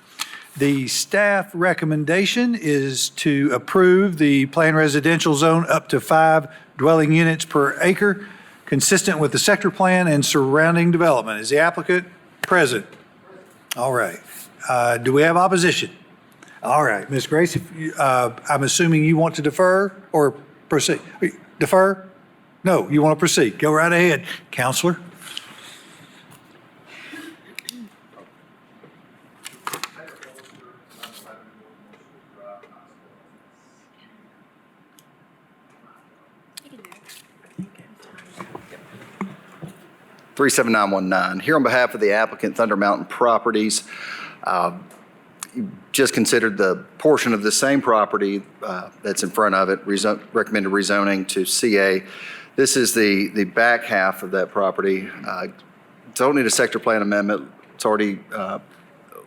The staff recommendation is to approve the planned residential zone up to 5 dwelling units per acre, consistent with the sector plan and surrounding development. Is the applicant present? All right. Do we have opposition? All right, Ms. Grace, I'm assuming you want to defer or proceed? Defer? No, you want to proceed. Go right ahead, Counselor. Here on behalf of the applicant, Thunder Mountain Properties, you just considered the portion of the same property that's in front of it, recommended rezoning to CA. This is the back half of that property. Don't need a sector plan amendment. It's already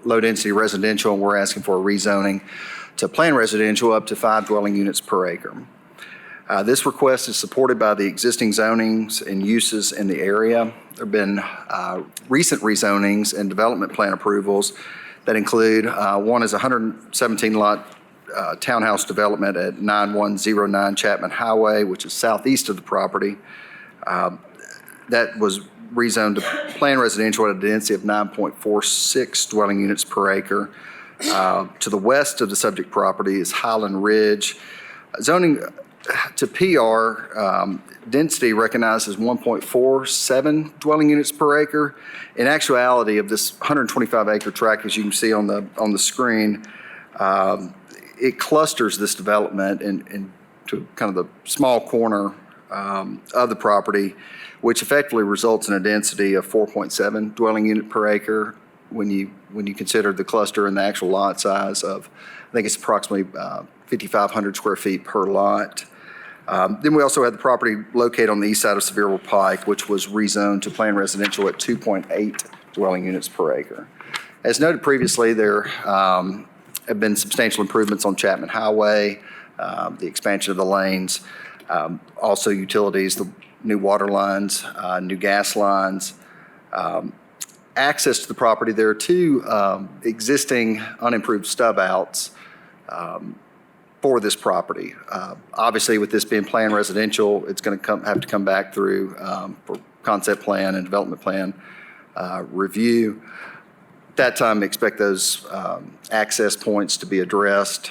low-density residential, and we're asking for a rezoning to plan residential up to 5 dwelling units per acre. This request is supported by the existing zonings and uses in the area. There have been recent rezonings and development plan approvals that include, one is a 117-lot townhouse development at 9109 Chapman Highway, which is southeast of the property. That was rezoned to plan residential at a density of 9.46 dwelling units per acre. To the west of the subject property is Highland Ridge. Zoning to PR, density recognized as 1.47 dwelling units per acre. In actuality, of this 125-acre tract, as you can see on the screen, it clusters this development into kind of the small corner of the property, which effectively results in a density of 4.7 dwelling unit per acre when you consider the cluster and the actual lot size of, I think it's approximately 5,500 square feet per lot. Then we also had the property located on the east side of Sevierville Pike, which was rezoned to plan residential at 2.8 dwelling units per acre. As noted previously, there have been substantial improvements on Chapman Highway, the expansion of the lanes, also utilities, the new water lines, new gas lines. Access to the property, there are 2 existing unimproved stub outs for this property. Obviously, with this being planned residential, it's going to have to come back through for concept plan and development plan review. At that time, expect those access points to be addressed,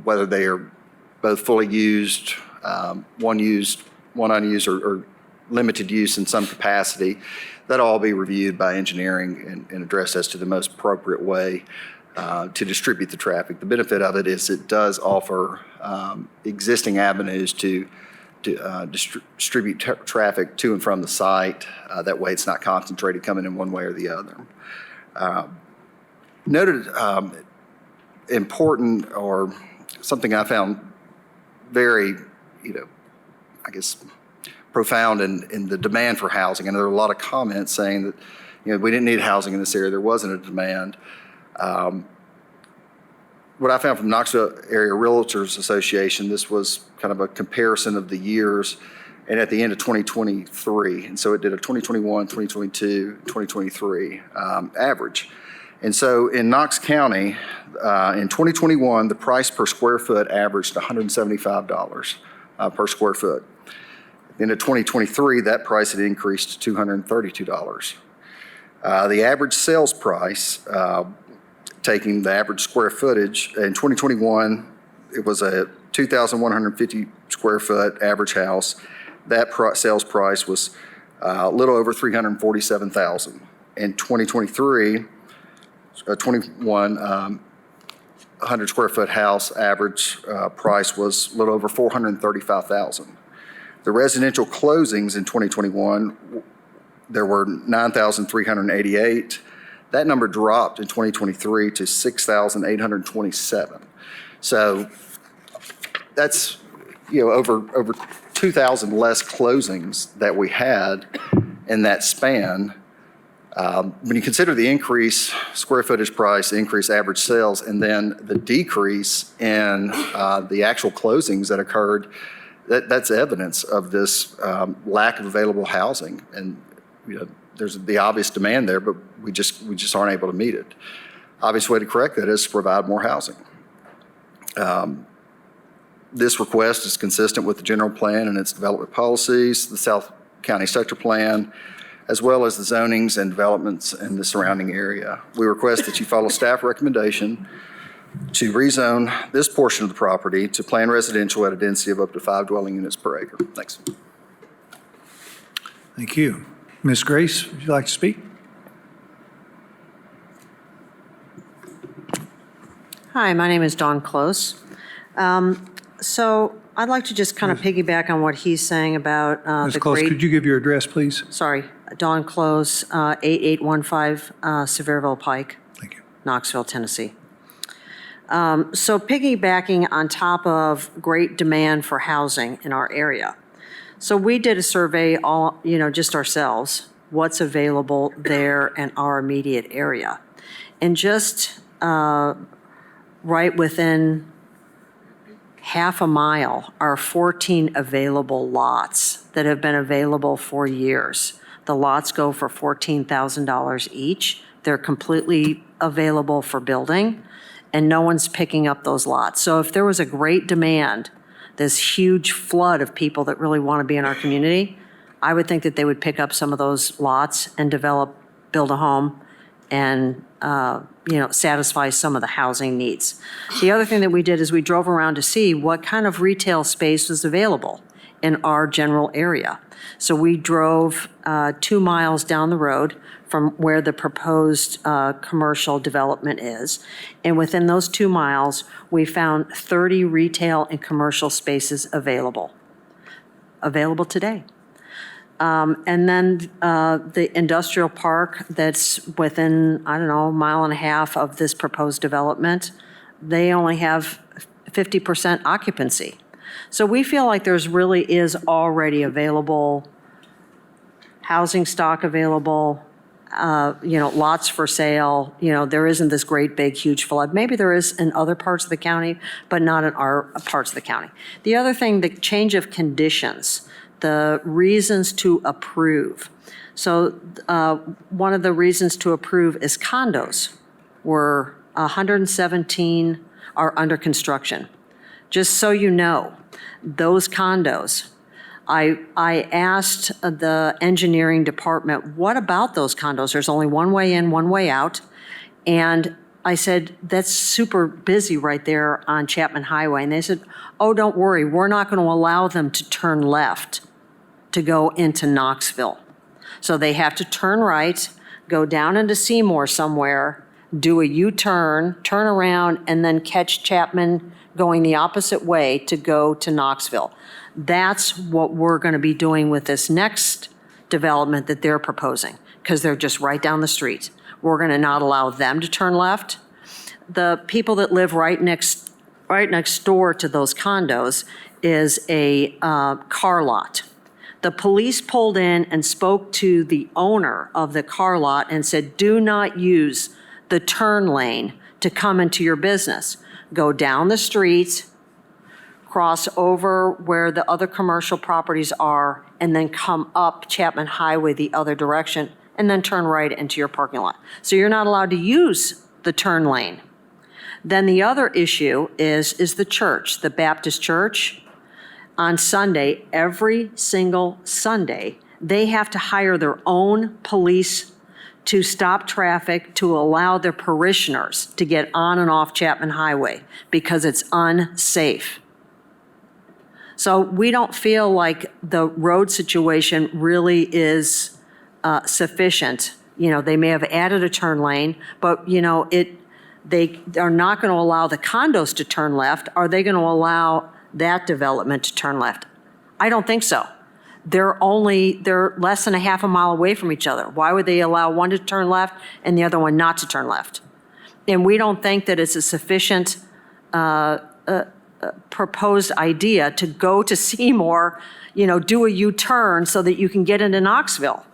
whether they are both fully used, one unused, or limited use in some capacity. That'll all be reviewed by engineering and addressed as to the most appropriate way to distribute the traffic. The benefit of it is it does offer existing avenues to distribute traffic to and from the site. That way it's not concentrated coming in one way or the other. Noted important, or something I found very, I guess, profound in the demand for housing. And there were a lot of comments saying that, we didn't need housing in this area. There wasn't a demand. What I found from Knoxville Area Realtors Association, this was kind of a comparison of the years, and at the end of 2023. And so it did a 2021, 2022, 2023 average. And so in Knox County, in 2021, the price per square foot averaged $175 per square foot. At the end of 2023, that price had increased to $232. The average sales price, taking the average square footage, in 2021, it was a 2,150 square foot average house. That sales price was a little over $347,000. In 2023, a 2,100 square foot house average price was a little over $435,000. The residential closings in 2021, there were 9,388. That number dropped in 2023 to 6,827. So that's, over 2,000 less closings that we had in that span. When you consider the increase square footage price, increase average sales, and then the decrease in the actual closings that occurred, that's evidence of this lack of available housing. And there's the obvious demand there, but we just aren't able to meet it. Obvious way to correct that is to provide more housing. This request is consistent with the general plan and its development policies, the South County Sector Plan, as well as the zonings and developments in the surrounding area. We request that you follow staff recommendation to rezone this portion of the property to planned residential at a density of up to 5 dwelling units per acre. Thanks. Thank you. Ms. Grace, would you like to speak? Hi, my name is Dawn Close. So I'd like to just kind of piggyback on what he's saying about Ms. the Close, great. could you give your address, please? Sorry, Dawn Close, 8815 Sevierville Pike. Thank you. Knoxville, Tennessee. So piggybacking on top of great demand for housing in our area. So we did a survey all, just ourselves, what's available there in our immediate area. And just right within half a mile are 14 available lots that have been available for years. The lots go for $14,000 each. They're completely available for building, and no one's picking up those lots. So if there was a great demand, this huge flood of people that really want to be in our community, I would think that they would pick up some of those lots and build a home and satisfy some of the housing needs. The other thing that we did is we drove around to see what kind of retail space was available in our general area. So we drove 2 miles down the road from where the proposed commercial development is. And within those 2 miles, we found 30 retail and commercial spaces available today. And then the industrial park that's within, a mile and a half of this proposed development, they only have 50% occupancy. So we feel like there's really is already available housing stock available, lots for sale. There isn't this great big huge flood. Maybe there is in other parts of the county, but not in our parts of the county. The other thing, the change of conditions, the reasons to approve. So one of the reasons to approve is condos were 117 are under construction. Just so you know, those condos, I asked the engineering department, what about those condos? There's only one way in, one way out. And I said, that's super busy right there on Chapman Highway. And they said, oh, don't worry, we're not going to allow them to turn left to go into Knoxville. So they have to turn right, go down into Seymour somewhere, do a U-turn, turn around, and then catch Chapman going the opposite way to go to Knoxville. That's what we're going to be doing with this next development that they're proposing, because they're just right down the street. We're going to not allow them to turn left. The people that live right next door to those condos is a car lot. The police pulled in and spoke to the owner of the car lot and said, do not use the turn lane to come into your business. Go down the street, cross over where the other commercial properties are, and then come up Chapman Highway the other direction, and then turn right into your parking lot. So you're not allowed to use the turn lane. Then the other issue is the church, the Baptist church. On Sunday, every single Sunday, they have to hire their own police to stop traffic to allow their parishioners to get on and off Chapman Highway because it's unsafe. So we don't feel like the road situation really is sufficient. They may have added a turn lane, but they are not going to allow the condos to turn left. Are they going to allow that development to turn left? I don't think so. They're less than a half a mile away from each other. Why would they allow one to turn left and the other one not to turn left? And we don't think that it's a sufficient proposed idea to go to Seymour, do a U-turn so that you can get into Knoxville.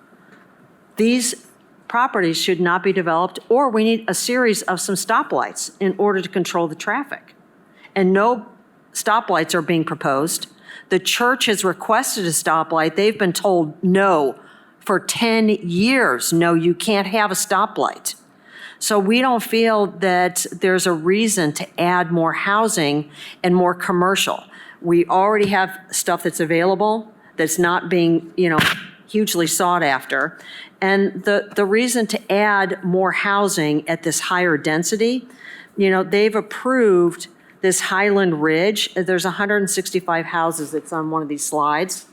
These properties should not be developed, or we need a series of some stoplights in order to control the traffic. And no stoplights are being proposed. The church has requested a stoplight. They've been told no for 10 years. No, you can't have a stoplight. So we don't feel that there's a reason to add more housing and more commercial. We already have stuff that's available that's not being, hugely sought after. And the reason to add more housing at this higher density, they've approved this Highland Ridge. There's 165 houses that's on one of these slides.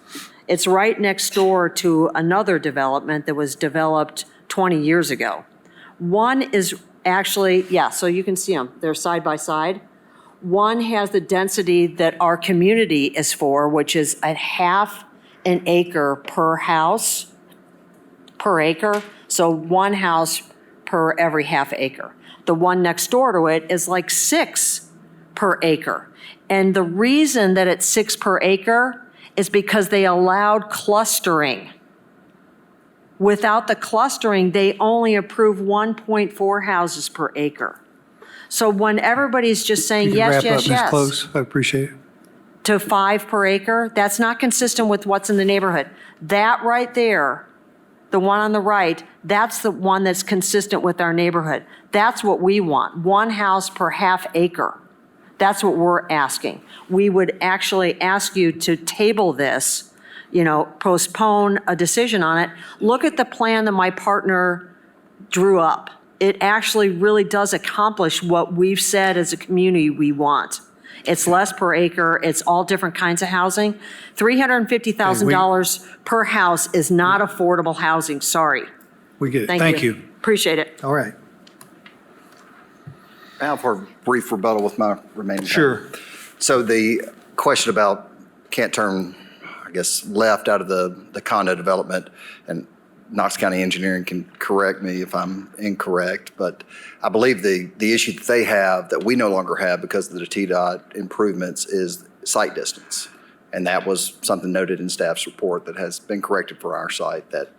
It's right next door to another development that was developed 20 years ago. One is actually, so you can see them. They're side by side. One has the density that our community is for, which is a half an acre per house, per acre. So one house per every half acre. The one next door to it is like 6 per acre. And the reason that it's 6 per acre is because they allowed clustering. Without the clustering, they only approve 1.4 houses per acre. So when everybody's just saying You can yes, wrap yes, up, Ms. yes, Close. I appreciate it. to 5 per acre, that's not consistent with what's in the neighborhood. That right there, the one on the right, that's the one that's consistent with our neighborhood. That's what we want, 1 house per half acre. That's what we're asking. We would actually ask you to table this, postpone a decision on it. Look at the plan that my partner drew up. It actually really does accomplish what we've said as a community we want. It's less per acre, it's all different kinds of housing. $350,000 per house is not affordable housing, sorry. We get it. Thank you. Appreciate it. All right. Now for a brief rebuttal with my remaining time. Sure. So the question about can't turn, left out of the condo development, and Knox County Engineering can correct me if I'm incorrect, but I believe the issue that they have that we no longer have because of the TDOT improvements is site distance. And that was something noted in staff's report that has been corrected for our site that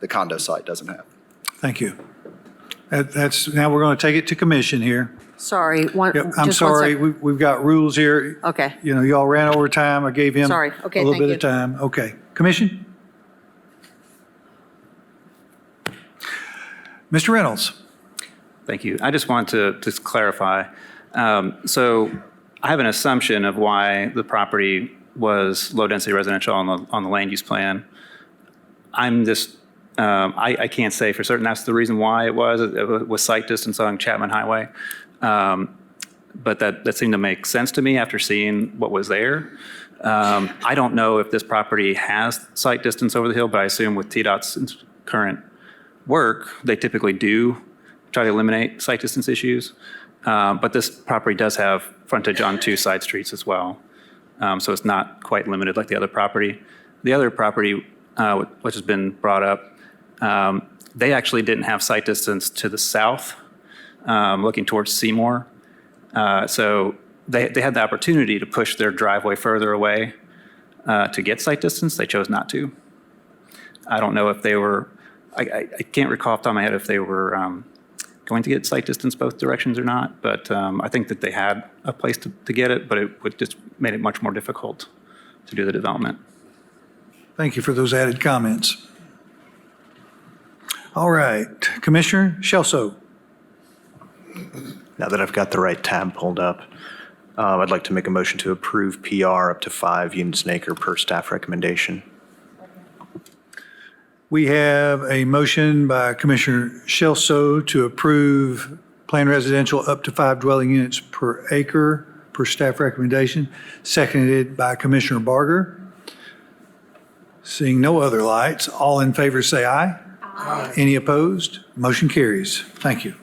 the condo site doesn't have. Thank you. Now we're going to take it to commission here. Sorry. I'm sorry, we've got rules here. Okay. Y'all ran over time. I gave him Sorry. Okay, a little thank bit you. of time. Okay. Commission? Mr. Reynolds? Thank you. I just want to just clarify. So I have an assumption of why the property was low-density residential on the land use plan. I can't say for certain that's the reason why it was site distance on Chapman Highway. But that seemed to make sense to me after seeing what was there. I don't know if this property has site distance over the hill, but I assume with TDOT's current work, they typically do try to eliminate site distance issues. But this property does have frontage on 2 side streets as well. So it's not quite limited like the other property. The other property, which has been brought up, they actually didn't have site distance to the south, looking towards Seymour. So they had the opportunity to push their driveway further away to get site distance. They chose not to. I don't know if they were, I can't recall off the top of my head if they were going to get site distance both directions or not, but I think that they had a place to get it, but it would just made it much more difficult to do the development. Thank you for those added comments. All right, Commissioner Shelso. Now that I've got the right tab pulled up, I'd like to make a motion to approve PR up to 5 units an acre per staff recommendation. We have a motion by Commissioner Shelso to approve planned residential up to 5 dwelling units per acre per staff recommendation, seconded by Commissioner Barger. Seeing no other lights, all in favor say aye. Aye. Any opposed? Motion carries. Thank you.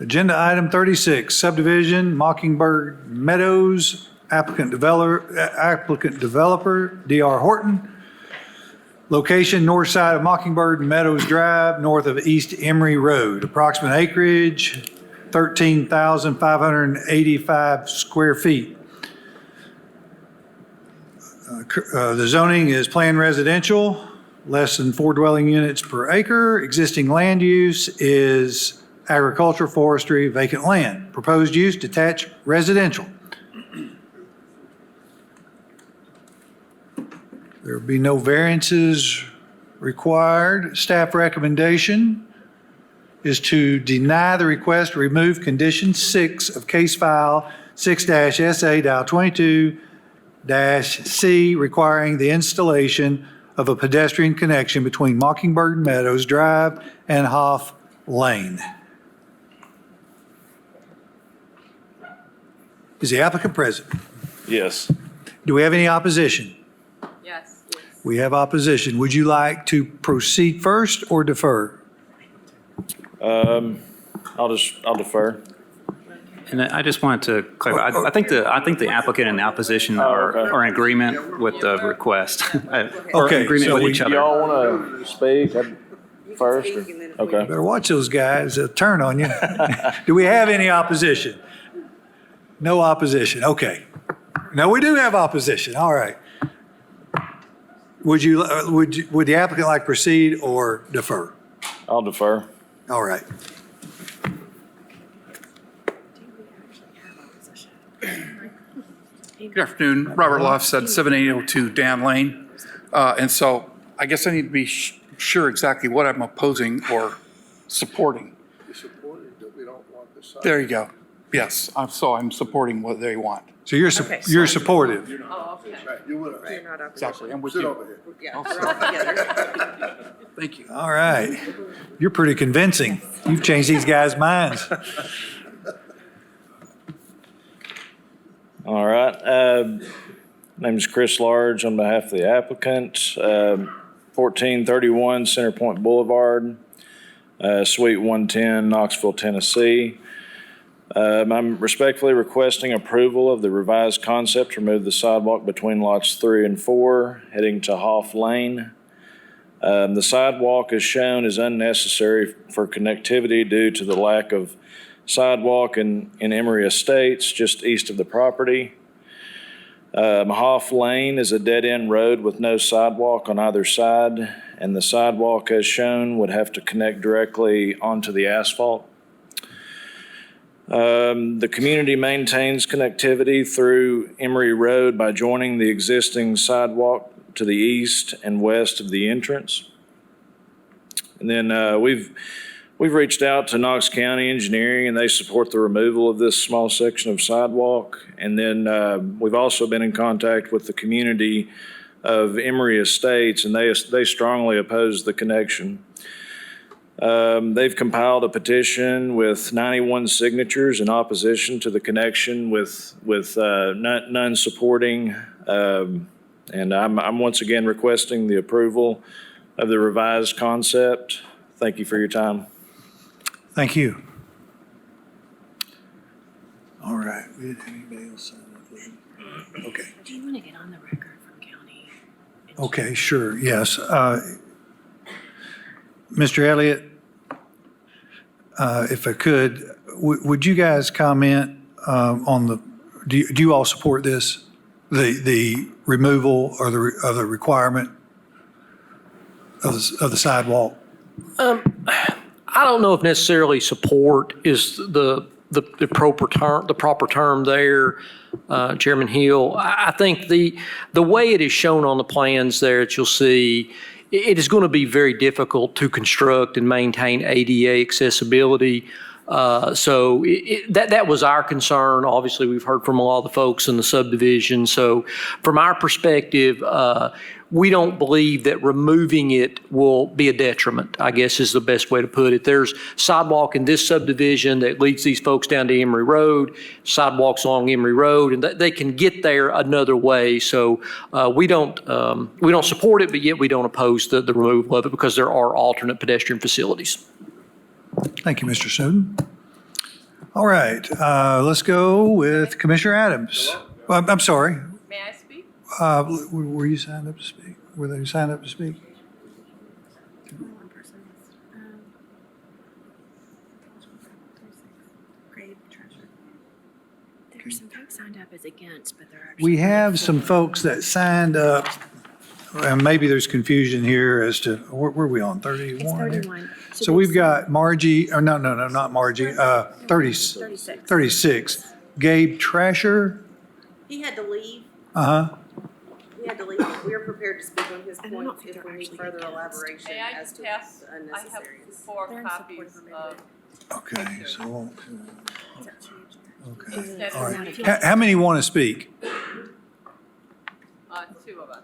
Agenda item 36, subdivision Mockingbird Meadows, applicant developer D.R. Horton. Location north side of Mockingbird Meadows Drive, north of East Emory Road. Approximate acreage, 13,585 square feet. The zoning is planned residential, less than 4 dwelling units per acre. Existing land use is agriculture, forestry, vacant land. Proposed use, detached residential. There will be no variances required. Staff recommendation is to deny the request to remove condition 6 of case file 6-SA-22-C requiring the installation of a pedestrian connection between Mockingbird Meadows Drive and Hoff Lane. Is the applicant present? Yes. Do we have any opposition? Yes. We have opposition. Would you like to proceed first or defer? I'll defer. And I just wanted to clarify, I think the applicant and the opposition are in agreement with the request. Or in Okay, agreement so with each other. Y'all want to speak first? Okay. Better watch those guys, they'll turn on you. Do we have any opposition? No opposition, okay. No, we do have opposition, all right. Would the applicant like proceed or defer? I'll defer. All right. Good afternoon. Robert Lofsted, 7802 Dan Lane. And so I guess I need to be sure exactly what I'm opposing or supporting. You supported that we don't want the side. There you go. Yes, I'm supporting what they want. So you're supportive? Exactly. I'm with Sit you. over here. Thank you. All right. You're pretty convincing. You've changed these guys' minds. All right. Name is Chris Large on behalf of the applicant. 1431 Centerpoint Boulevard, Suite 110, Knoxville, Tennessee. I'm respectfully requesting approval of the revised concept to remove the sidewalk between lots 3 and 4, heading to Hoff Lane. The sidewalk as shown is unnecessary for connectivity due to the lack of sidewalk in Emory Estates, just east of the property. Hoff Lane is a dead-end road with no sidewalk on either side, and the sidewalk as shown would have to connect directly onto the asphalt. The community maintains connectivity through Emory Road by joining the existing sidewalk to the east and west of the entrance. And then we've reached out to Knox County Engineering, and they support the removal of this small section of sidewalk. And then we've also been in contact with the community of Emory Estates, and they strongly oppose the connection. They've compiled a petition with 91 signatures in opposition to the connection, with none supporting. And I'm once again requesting the approval of the revised concept. Thank you for your time. Thank you. All right. We didn't have anybody else sign up, did we? Okay. Do you want to get on the record from county? Okay, sure, yes. Mr. Elliott, if I could, would you guys comment on do you all support this? The removal or of the requirement of the sidewalk? I don't know if necessarily support is the proper term there, Chairman Hill. I think the way it is shown on the plans there that you'll see, it is going to be very difficult to construct and maintain ADA accessibility. So that was our concern. Obviously, we've heard from a lot of the folks in the subdivision. So from our perspective, we don't believe that removing it will be a detriment, I guess is the best way to put it. There's sidewalk in this subdivision that leads these folks down to Emory Road, sidewalks along Emory Road, and they can get there another way. So we don't support it, but yet we don't oppose the removal of it because there are alternate pedestrian facilities. Thank you, Mr. Snowden. All right, let's go with Commissioner Adams. I'm sorry. May I speak? Were you signed up to speak? Were they signed up to speak? One person. Grade treasurer. There are some folks signed up as against, but there are. We have some folks that signed up, and maybe there's confusion here as to, where are we on, 31? It's here? 31. So we've got Margie, or no, not Margie, 36. Gabe Trasher. He had to leave. Uh-huh. had to leave. We are prepared to speak on his points if we need further elaboration as to unnecessary. 4 copies of. Okay, so, okay, all right. How many want to speak? 2 of us.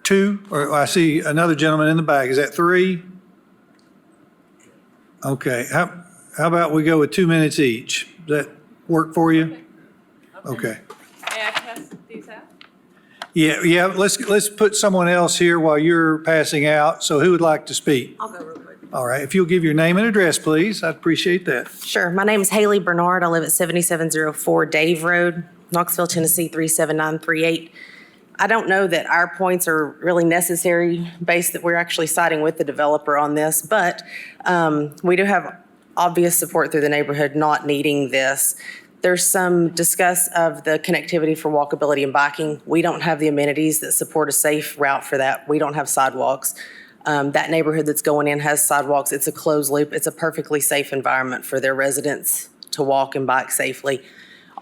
2? Or I see another gentleman in the back. Is that 3? Okay, how about we go with 2 minutes each? Does that work for you? Okay. May I pass these out? Yeah, let's put someone else here while you're passing out. So who would like to speak? I'll go real quick. All right, if you'll give your name and address, please, I'd appreciate that. Sure. My name is Haley Bernard. I live at 7704 Dave Road, Knoxville, Tennessee 37938. I don't know that our points are really necessary based that we're actually siding with the developer on this, but we do have obvious support through the neighborhood not needing this. There's some discuss of the connectivity for walkability and biking. We don't have the amenities that support a safe route for that. We don't have sidewalks. That neighborhood that's going in has sidewalks. It's a closed loop. It's a perfectly safe environment for their residents to walk and bike safely.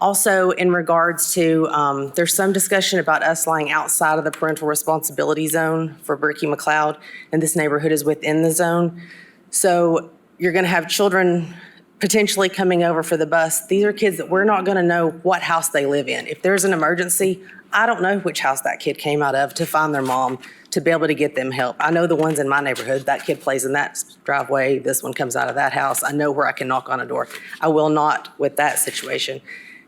Also, in regards to, there's some discussion about us lying outside of the parental responsibility zone for Berkey McLeod, and this neighborhood is within the zone. So you're going to have children potentially coming over for the bus. These are kids that we're not going to know what house they live in. If there's an emergency, I don't know which house that kid came out of to find their mom, to be able to get them help. I know the ones in my neighborhood, that kid plays in that driveway, this one comes out of that house. I know where I can knock on a door. I will not with that situation.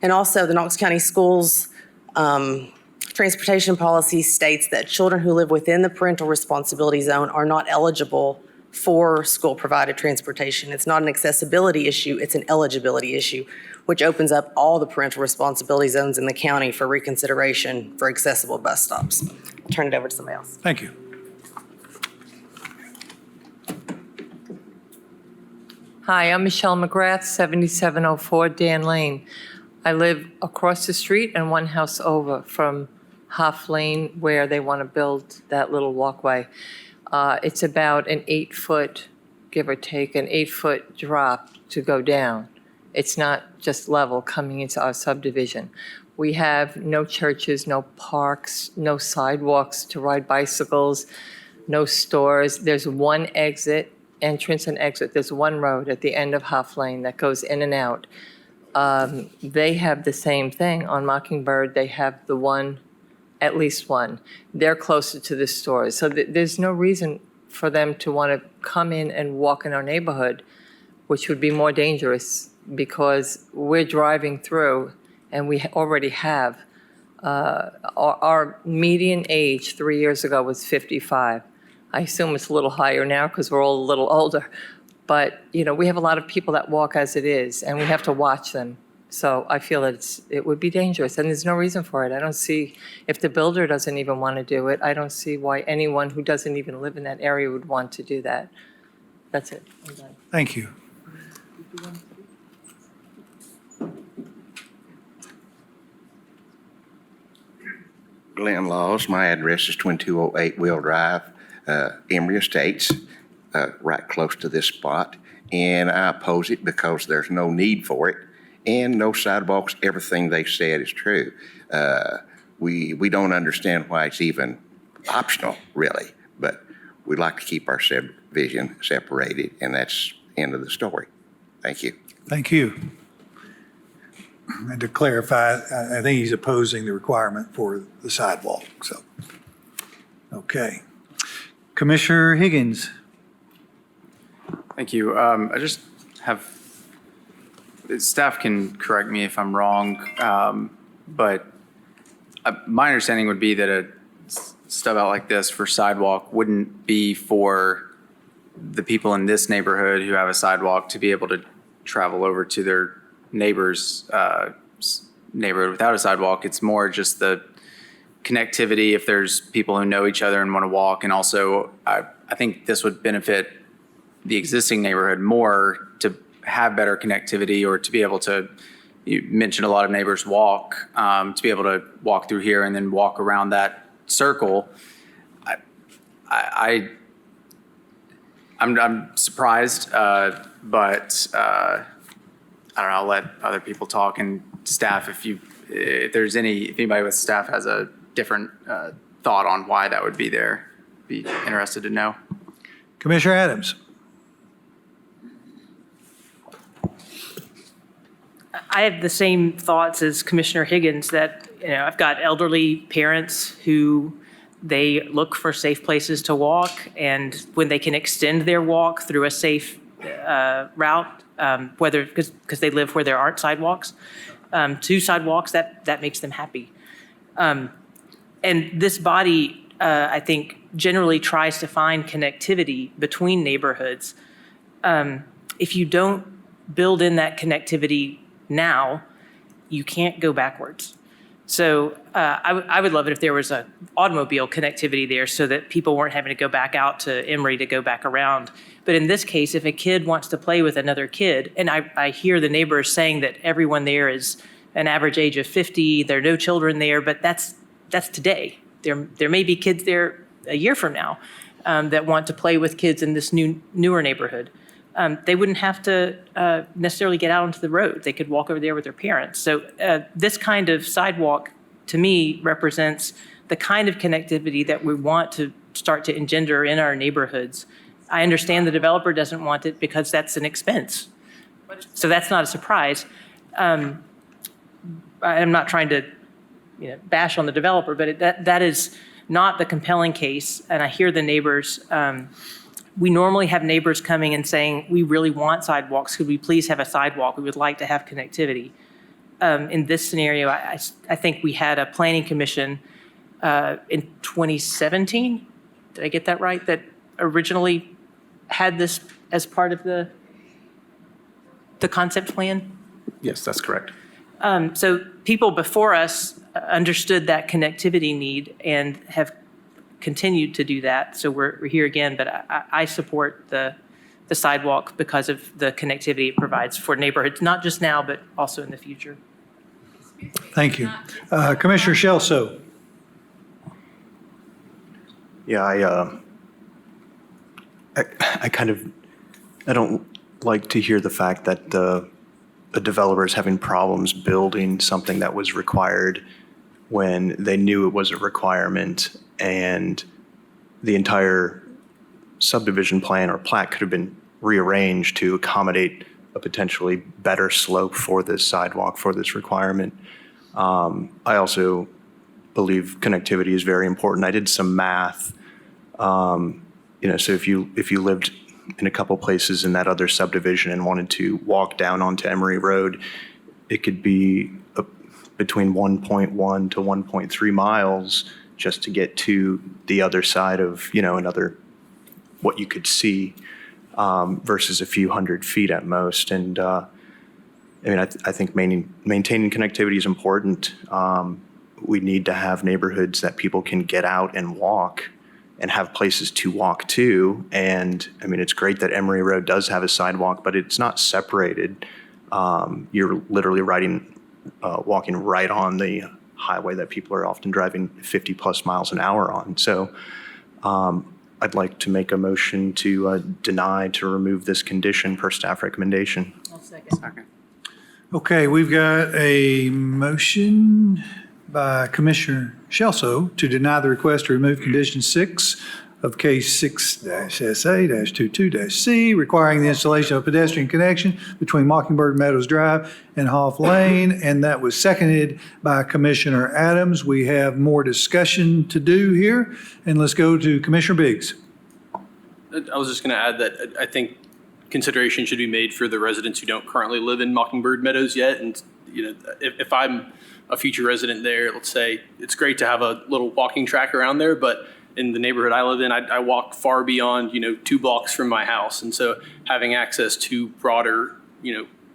And also the Knox County Schools transportation policy states that children who live within the parental responsibility zone are not eligible for school-provided transportation. It's not an accessibility issue, it's an eligibility issue, which opens up all the parental responsibility zones in the county for reconsideration for accessible bus stops. I'll turn it over to somebody else. Thank you. Hi, I'm Michelle McGrath, 7704 Dan Lane. I live across the street and one house over from Hoff Lane where they want to build that little walkway. It's about an 8-foot, give or take, an 8-foot drop to go down. It's not just level coming into our subdivision. We have no churches, no parks, no sidewalks to ride bicycles, no stores. There's one exit, entrance and exit. There's one road at the end of Hoff Lane that goes in and out. They have the same thing on Mockingbird. They have the one, at least one. They're closer to the stores. So there's no reason for them to want to come in and walk in our neighborhood, which would be more dangerous because we're driving through and we already have, our median age 3 years ago was 55. I assume it's a little higher now because we're all a little older. But, you know, we have a lot of people that walk as it is, and we have to watch them. So I feel that it would be dangerous, and there's no reason for it. I don't see, if the builder doesn't even want to do it, I don't see why anyone who doesn't even live in that area would want to do that. That's it. I'm done. Thank you. Glenn Laws, my address is 2208 Wheel Drive, Emory Estates, right close to this spot. And I oppose it because there's no need for it and no sidewalks. Everything they said is true. We don't understand why it's even optional, really, but we like to keep our subdivision separated, and that's the end of the story. Thank you. Thank you. And to clarify, I think he's opposing the requirement for the sidewalk, so. Okay. Commissioner Higgins. Thank you. I just have, staff can correct me if I'm wrong, but my understanding would be that a stub out like this for sidewalk wouldn't be for the people in this neighborhood who have a sidewalk to be able to travel over to their neighbor's neighborhood without a sidewalk. It's more just the connectivity if there's people who know each other and want to walk. And also, I think this would benefit the existing neighborhood more to have better connectivity, or to be able to, you mentioned a lot of neighbors walk, to be able to walk through here and then walk around that circle. I'm surprised, but I don't know, I'll let other people talk, and staff, if anybody with staff has a different thought on why that would be there. Be interested to know. Commissioner Adams. I have the same thoughts as Commissioner Higgins that, I've got elderly parents who they look for safe places to walk, and when they can extend their walk through a safe route, whether because they live where there aren't sidewalks, to sidewalks, that makes them happy. And this body, I think, generally tries to find connectivity between neighborhoods. If you don't build in that connectivity now, you can't go backwards. So I would love it if there was an automobile connectivity there so that people weren't having to go back out to Emory to go back around. But in this case, if a kid wants to play with another kid, and I hear the neighbors saying that everyone there is an average age of 50, there are no children there, but that's today. There may be kids there a year from now that want to play with kids in this newer neighborhood. They wouldn't have to necessarily get out onto the road. They could walk over there with their parents. So this kind of sidewalk, to me, represents the kind of connectivity that we want to start to engender in our neighborhoods. I understand the developer doesn't want it because that's an expense. So that's not a surprise. I'm not trying to bash on the developer, but that is not the compelling case. And I hear the neighbors. We normally have neighbors coming and saying, we really want sidewalks. Could we please have a sidewalk? We would like to have connectivity. In this scenario, I think we had a planning commission in 2017. Did I get that right? That originally had this as part of the concept plan? Yes, that's correct. So people before us understood that connectivity need and have continued to do that. So we're here again, but I support the sidewalk because of the connectivity it provides for neighborhoods, not just now, but also in the future. Thank you. Commissioner Shelso. Yeah, I don't like to hear the fact that a developer is having problems building something that was required when they knew it was a requirement, and the entire subdivision plan or plat could have been rearranged to accommodate a potentially better slope for this sidewalk, for this requirement. I also believe connectivity is very important. I did some math. So if you lived in a couple places in that other subdivision and wanted to walk down onto Emory Road, it could be between 1.1 to 1.3 miles just to get to the other side of, another, what you could see, versus a few hundred feet at most. And I think maintaining connectivity is important. We need to have neighborhoods that people can get out and walk and have places to walk to. And it's great that Emory Road does have a sidewalk, but it's not separated. You're literally walking right on the highway that people are often driving 50 plus miles an hour on. So I'd like to make a motion to deny, to remove this condition per staff recommendation. I'll second. Okay, we've got a motion by Commissioner Shelso to deny the request to remove condition 6 of case 6-SA-22-C, requiring the installation of a pedestrian connection between Mockingbird Meadows Drive and Hoff Lane, and that was seconded by Commissioner Adams. We have more discussion to do here, and let's go to Commissioner Biggs. I was just going to add that I think consideration should be made for the residents who don't currently live in Mockingbird Meadows yet. And, if I'm a future resident there, let's say, it's great to have a little walking track around there, but in the neighborhood I live in, I walk far beyond, 2 blocks from my house. And so having access to broader,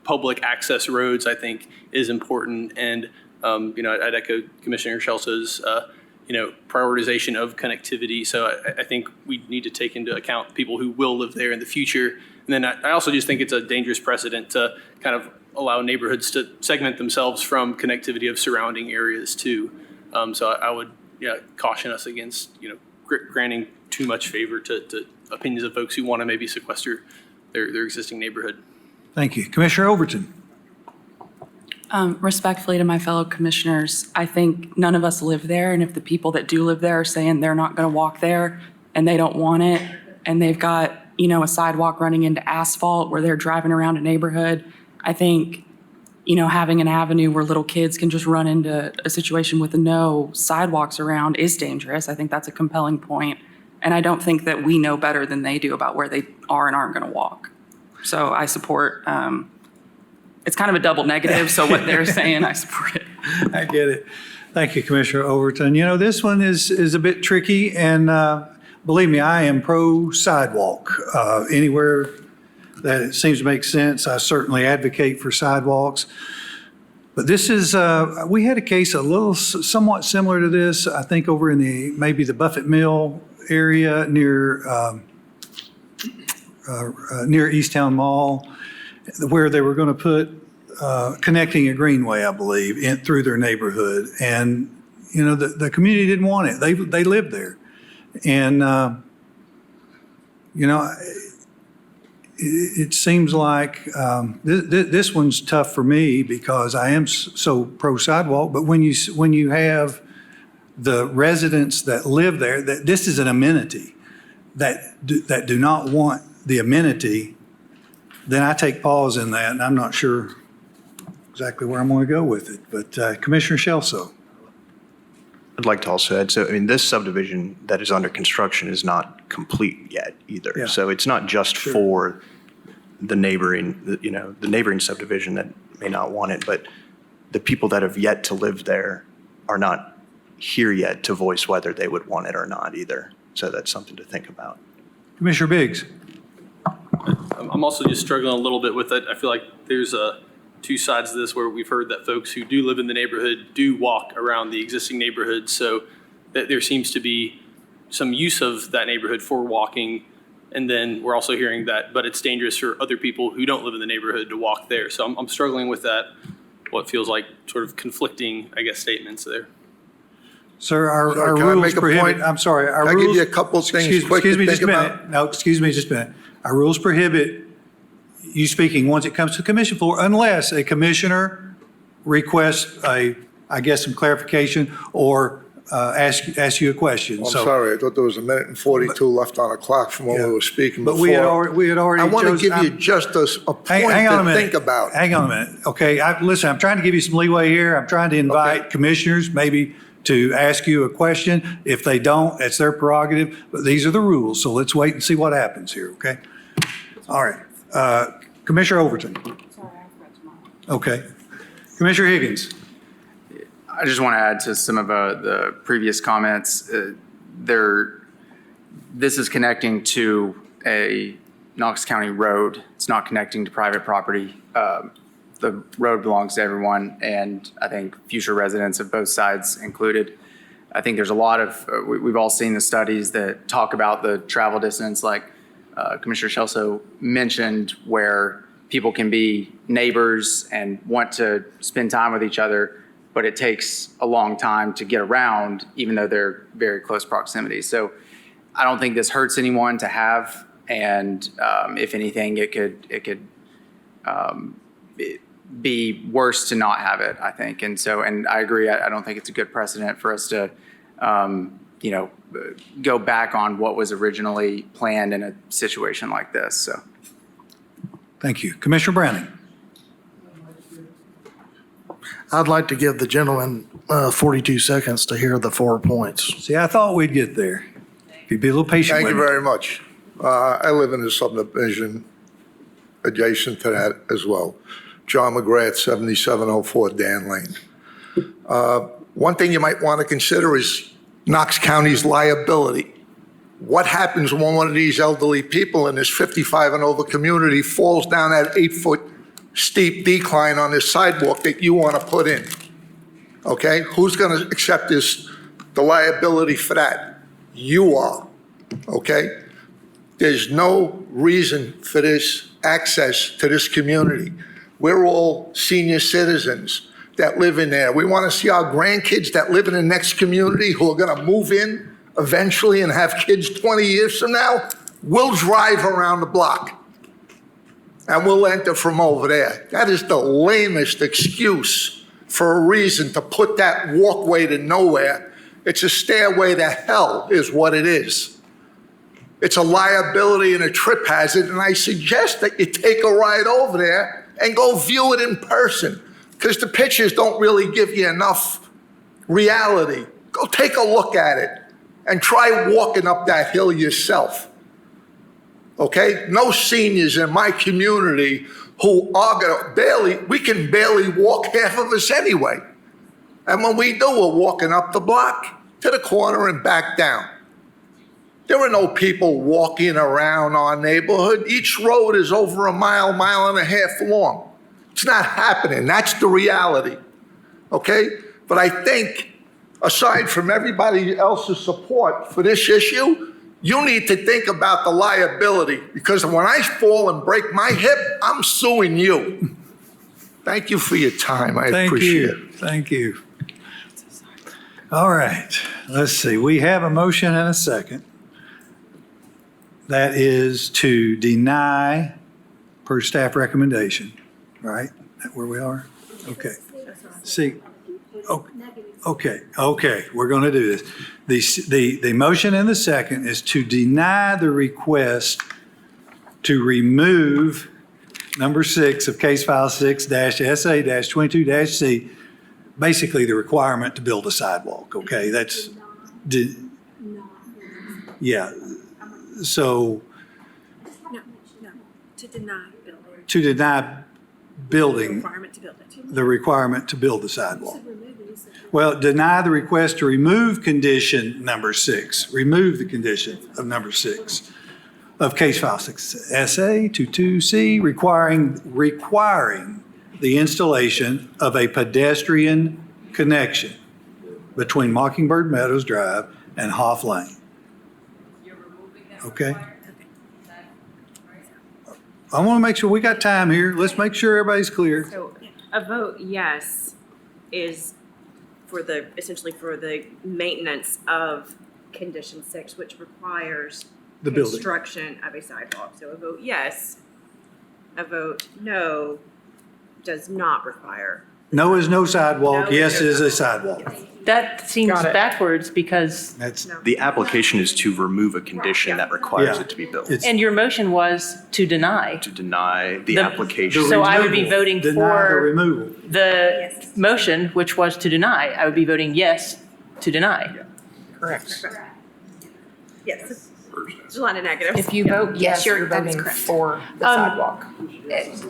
public access roads, I think, is important. And, I'd echo Commissioner Shelso's, prioritization of connectivity. So I think we need to take into account people who will live there in the future. And then I also just think it's a dangerous precedent to kind of allow neighborhoods to segment themselves from connectivity of surrounding areas too. So I would caution us against, granting too much favor to opinions of folks who want to maybe sequester their existing neighborhood. Thank you. Commissioner Overton. Respectfully to my fellow commissioners, I think none of us live there, and if the people that do live there are saying they're not going to walk there and they don't want it, and they've got, a sidewalk running into asphalt where they're driving around a neighborhood, I think, having an avenue where little kids can just run into a situation with no sidewalks around is dangerous. I think that's a compelling point, and I don't think that we know better than they do about where they are and aren't going to walk. So I support, it's kind of a double negative, so what they're saying, I support it. I get it. Thank you, Commissioner Overton. This one is a bit tricky, and believe me, I am pro sidewalk. Anywhere that it seems to make sense, I certainly advocate for sidewalks. But this is, we had a case somewhat similar to this, I think over in maybe the Buffett Mill area near Easttown Mall, where they were going to put connecting a greenway, I believe, through their neighborhood. And, the community didn't want it. They lived there. And, it seems like this one's tough for me because I am so pro sidewalk. But when you have the residents that live there, that this is an amenity that do not want the amenity, then I take pause in that, and I'm not sure exactly where I'm going to go with it. But Commissioner Shelso. I'd like to also add, this subdivision that is under construction is not complete yet either. Yeah. So it's not just for the neighboring subdivision that may not want it, but the people that have yet to live there are not here yet to voice whether they would want it or not either. So that's something to think about. Commissioner Biggs. I'm also just struggling a little bit with it. I feel like there's two sides to this where we've heard that folks who do live in the neighborhood do walk around the existing neighborhood. So that there seems to be some use of that neighborhood for walking. And then we're also hearing that, but it's dangerous for other people who don't live in the neighborhood to walk there. So I'm struggling with that, what feels like sort of conflicting, statements there. Sir, our Can I rules make a prohibit, point? I'm sorry. Can I give you a couple of things quick to think about? No, excuse me just a minute. Our rules prohibit you speaking once it comes to the commission floor unless a commissioner requests some clarification or ask you a question. I'm sorry, I thought there was 1:42 left on the clock from when we were speaking before. But we had already. I want to give you just a point to think about. Hang on a minute, okay? Listen, I'm trying to give you some leeway here. I'm trying to invite commissioners maybe to ask you a question. If they don't, that's their prerogative, but these are the rules, so let's wait and see what happens here, okay? All right. Commissioner Overton. Okay. Commissioner Higgins. I just want to add to some of the previous comments. This is connecting to a Knox County road. It's not connecting to private property. The road belongs to everyone, and I think future residents of both sides included. I think there's a lot of, we've all seen the studies that talk about the travel distance, like Commissioner Shelso mentioned, where people can be neighbors and want to spend time with each other, but it takes a long time to get around, even though they're very close proximity. So I don't think this hurts anyone to have, and if anything, it could be worse to not have it, I think. And I agree, I don't think it's a good precedent for us to, go back on what was originally planned in a situation like this, so. Thank you. Commissioner Browning. I'd like to give the gentleman 42 seconds to hear the 4 points. See, I thought we'd get there. If you'd be a little patient Thank with you me. very much. I live in a subdivision adjacent to that as well. John McGrath, 7704 Dan Lane. One thing you might want to consider is Knox County's liability. What happens when one of these elderly people in this 55 and over community falls down that 8-foot steep decline on this sidewalk that you want to put in? Okay, who's going to accept the liability for that? You are, okay? There's no reason for this access to this community. We're all senior citizens that live in there. We want to see our grandkids that live in the next community who are going to move in eventually and have kids 20 years from now. We'll drive around the block. and we'll enter from over there. That is the lamest excuse for a reason to put that walkway to nowhere. It's a stairway to hell is what it is. It's a liability and a trip hazard, and I suggest that you take a ride over there and go view it in person, because the pictures don't really give you enough reality. Go take a look at it and try walking up that hill yourself. Okay? No seniors in my community who are we can barely walk, half of us anyway. And when we do, we're walking up the block to the corner and back down. There are no people walking around our neighborhood. Each road is over a mile, mile and a half long. It's not happening. That's the reality. Okay? But I think, aside from everybody else's support for this issue, you need to think about the liability, because when I fall and break my hip, I'm suing you. Thank you for your time. I appreciate it. Thank you. All right, let's see. We have a motion and a second. That is to deny per staff recommendation, right? That where we are? Okay. See, okay, we're going to do this. The motion in the second is to deny the request to remove number 6 of case file 6-SA-22-C, basically the requirement to build a sidewalk, okay? That's, yeah. So. No, to deny building. To deny building. Requirement to build it. The requirement to build the sidewalk. Well, deny the request to remove condition number 6, remove the condition of number 6 of case file 6-SA-22-C, requiring the installation of a pedestrian connection between Mockingbird Meadows Drive and Hoff Lane. Okay? I want to make sure we got time here. Let's make sure everybody's clear. So a vote yes is essentially for the maintenance of condition 6, which requires The building. construction of a sidewalk. So a vote yes, a vote no does not require. No is no sidewalk, No is yes no is a sidewalk. That seems backwards because, That's, The application is to remove a condition that requires Yeah. it to be built. It's and your motion was to deny. To deny the The- application. So I would be voting deny the for removal. the motion, which was to deny. I would be voting yes to deny. Correct. Yes. There's a lot of negative. If you vote yes, you're that is voting correct. for the Um, sidewalk.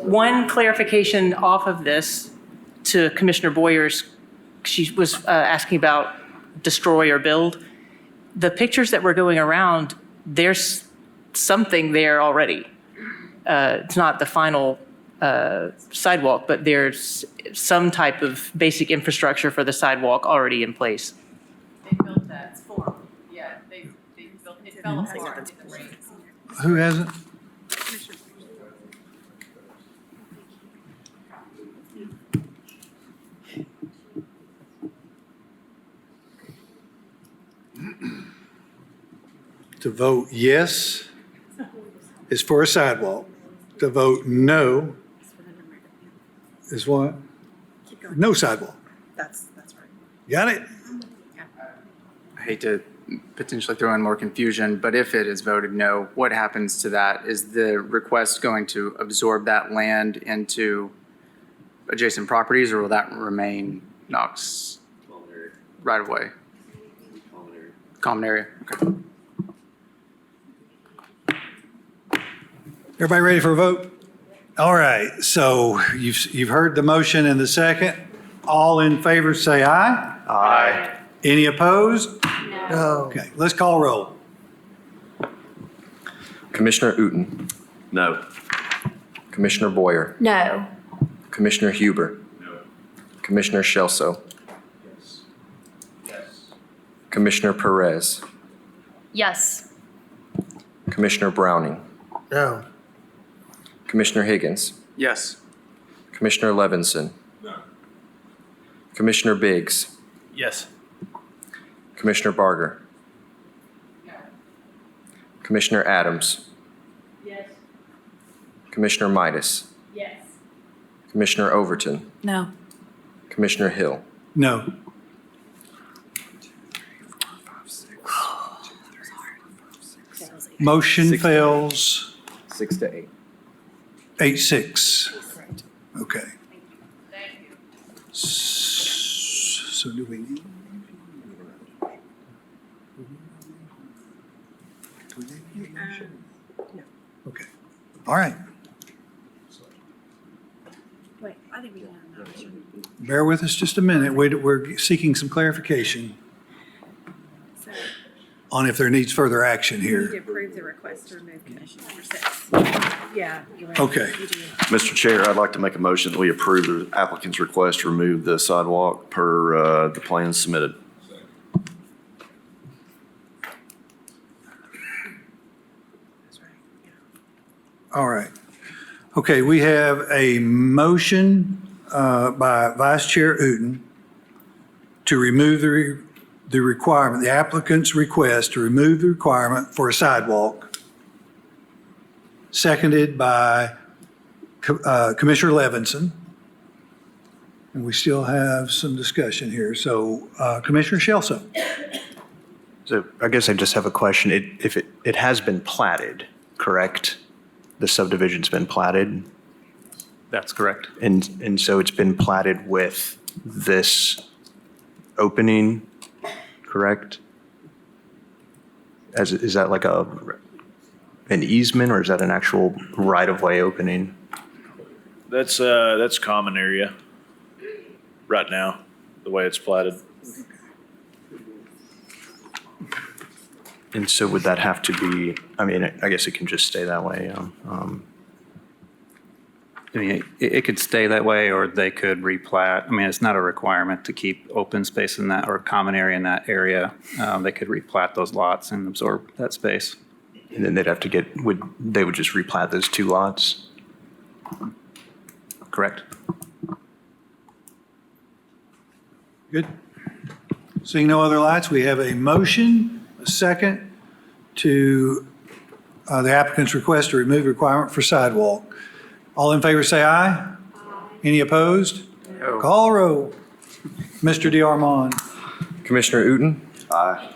One clarification off of this to Commissioner Boyer's, she was asking about destroy or build. The pictures that were going around, there's something there already. It's not the final sidewalk, but there's some type of basic infrastructure for the sidewalk already in place. They built that form, yeah, they built, it fell apart in the rain. Who hasn't? To vote yes is for a sidewalk. To vote no is what? No sidewalk. That's right. Got it? I hate to potentially throw in more confusion, but if it is voted no, what happens to that? Is the request going to absorb that land into adjacent properties, or will that remain Knox right of way? Common area, okay. Everybody ready for a vote? All right, so you've heard the motion and the second. All in favor say aye. Aye. Any opposed? No. Okay, let's call roll. Commissioner Uten. No. Commissioner Boyer. No. Commissioner Huber. No. Commissioner Shelso. Commissioner Perez. Yes. Commissioner Browning. No. Commissioner Higgins. Yes. Commissioner Levinson. No. Commissioner Biggs. Yes. Commissioner Barger. Commissioner Adams. Commissioner Midas, Yes. Commissioner Overton, No. Commissioner Hill. No. Motion fails 6 to 8. 8-6. Okay. So do we need? Okay. All right. Wait, I think we got another. Bear with us just a minute. We're seeking some clarification So on if there needs further action we need to here. approve the request to remove condition number 6. Yeah. you're right. Okay. You do. Mr. Chair, I'd like to make a motion that we approve the applicant's request to remove the sidewalk per the plans submitted. All right. Okay, we have a motion by Vice Chair Uten to remove the requirement, the applicant's request to remove the requirement for a sidewalk, seconded by Commissioner Levinson. And we still have some discussion here. So Commissioner Shelso. So I guess I just have a question. If it has been platted, correct? The subdivision's been platted, That's correct. and so it's been platted with this opening, correct? Is that like an easement, or is that an actual right-of-way opening? That's common area right now, the way it's platted. And so would that have to be, I mean, I guess it can just stay that way. I mean, it could stay that way, or they could replat. I mean, it's not a requirement to keep open space in that, or common area in that area. They could replat those lots and absorb that space. And then they'd have to they would just replat those two lots? Correct. Good. Seeing no other lights, we have a motion, a second, to the applicant's request to remove requirement for sidewalk. All in favor say aye. Any opposed? No. Call roll. Mr. DeArmond. Commissioner Uten. Aye.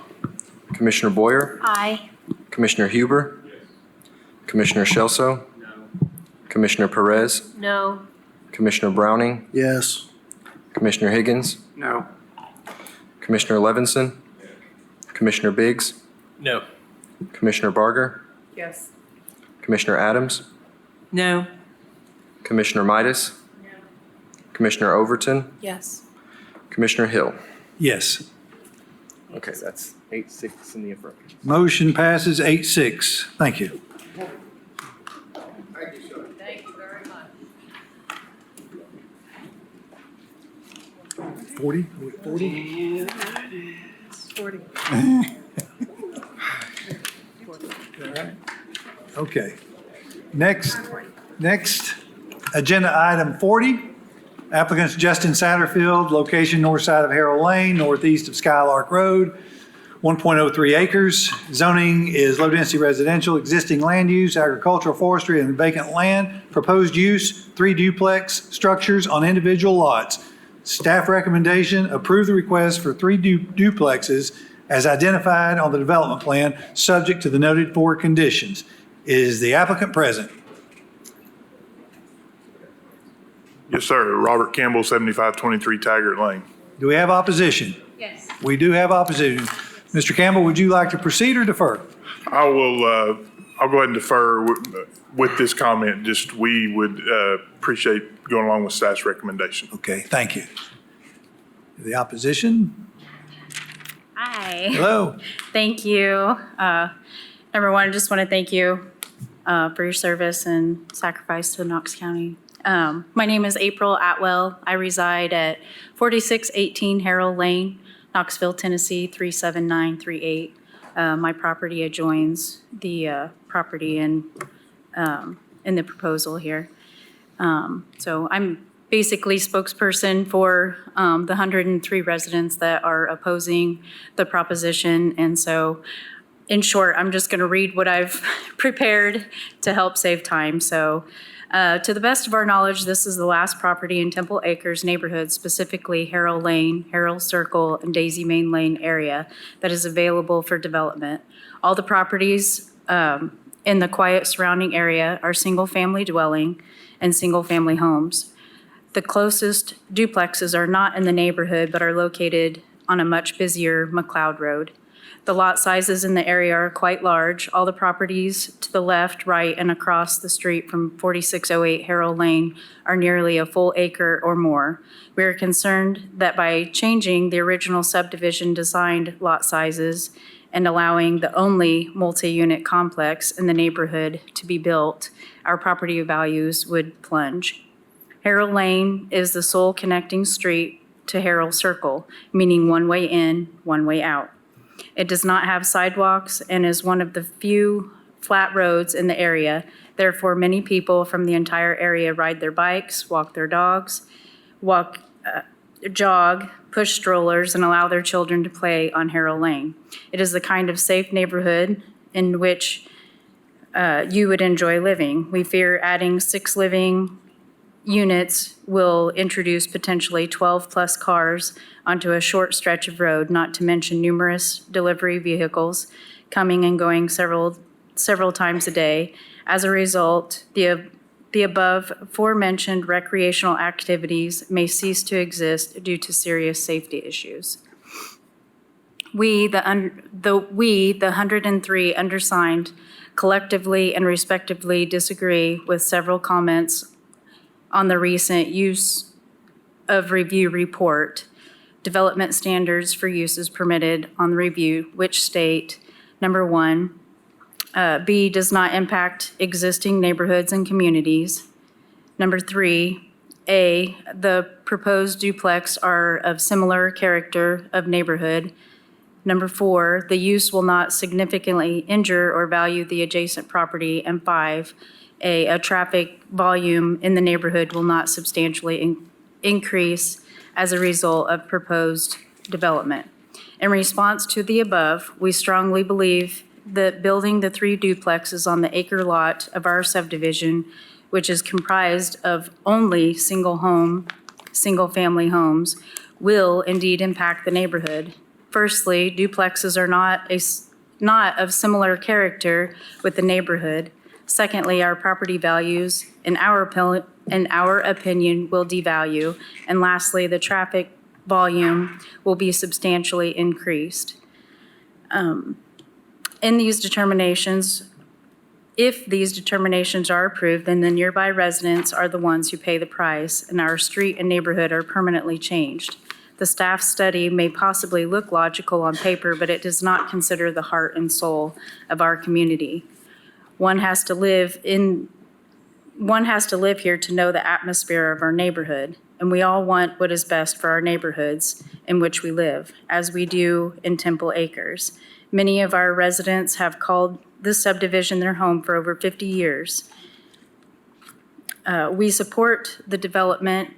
Commissioner Boyer. Aye. Commissioner Huber. Commissioner Shelso. Commissioner Perez. No. Commissioner Browning. Yes. Commissioner Higgins. No. Commissioner Levinson. Commissioner Biggs. No. Commissioner Barger. Yes. Commissioner Adams. No. Commissioner Midas. Commissioner Overton. Yes. Commissioner Hill. Yes. Okay, that's 8-6 in the affirmative. Motion passes 8-6. Thank you. Thank you very much. 40? 40? 40. All right. Okay. Next, agenda item 40. Applicants Justin Satterfield, location north side of Harold Lane, northeast of Skylark Road, 1.03 acres. Zoning is low-density residential, existing land use, agricultural, forestry, and vacant land. Proposed use, 3 duplex structures on individual lots. Staff recommendation, approve the request for 3 duplexes as identified on the development plan, subject to the noted 4 conditions. Is the applicant present? Yes, sir. Robert Campbell, 7523 Taggart Lane. Do we have opposition? Yes. We do have opposition. Mr. Campbell, would you like to proceed or defer? I'll go ahead and defer with this comment. Just, we would appreciate going along with staff's recommendation. Okay, thank you. The opposition? Hi. Hello. Thank you. Number one, I just want to thank you for your service and sacrifice to Knox County. My name is April Atwell. I reside at 4618 Harold Lane, Knoxville, Tennessee, 37938. My property adjoins the property in the proposal here. So I'm basically spokesperson for the 103 residents that are opposing the proposition. And so in short, I'm just going to read what I've prepared to help save time. So to the best of our knowledge, this is the last property in Temple Acres neighborhood, specifically Harrell Lane, Harrell Circle, and Daisy Main Lane area that is available for development. All the properties in the quiet surrounding area are single-family dwelling and single-family homes. The closest duplexes are not in the neighborhood but are located on a much busier McLeod Road. The lot sizes in the area are quite large. All the properties to the left, right, and across the street from 4608 Harrell Lane are nearly a full acre or more. We are concerned that by changing the original subdivision designed lot sizes and allowing the only multi-unit complex in the neighborhood to be built, our property values would plunge. Harrell Lane is the sole connecting street to Harrell Circle, meaning one way in, one way out. It does not have sidewalks and is one of the few flat roads in the area. Therefore, many people from the entire area ride their bikes, walk their dogs, jog, push strollers, and allow their children to play on Harrell Lane. It is the kind of safe neighborhood in which you would enjoy living. We fear adding 6 living units will introduce potentially 12-plus cars onto a short stretch of road, not to mention numerous delivery vehicles coming and going several times a day. As a result, the above aforementioned recreational activities may cease to exist due to serious safety issues. We, the 103 undersigned, collectively and respectively disagree with several comments on the recent use of review report, development standards for uses permitted on the review, which state, number 1, B, does not impact existing neighborhoods and communities. Number 3, A, the proposed duplex are of similar character of neighborhood. Number 4, the use will not significantly injure or value the adjacent property. And 5, a traffic volume in the neighborhood will not substantially increase as a result of proposed development. In response to the above, we strongly believe that building the 3 duplexes on the acre lot of our subdivision, which is comprised of only single-family homes, will indeed impact the neighborhood. Firstly, duplexes are not of similar character with the neighborhood. Secondly, our property values, in our opinion, will devalue. And lastly, the traffic volume will be substantially increased. In these determinations, if these determinations are approved, then the nearby residents are the ones who pay the price, and our street and neighborhood are permanently changed. The staff study may possibly look logical on paper, but it does not consider the heart and soul of our community. One has to live here to know the atmosphere of our neighborhood, and we all want what is best for our neighborhoods in which we live, as we do in Temple Acres. Many of our residents have called this subdivision their home for over 50 years. We support the development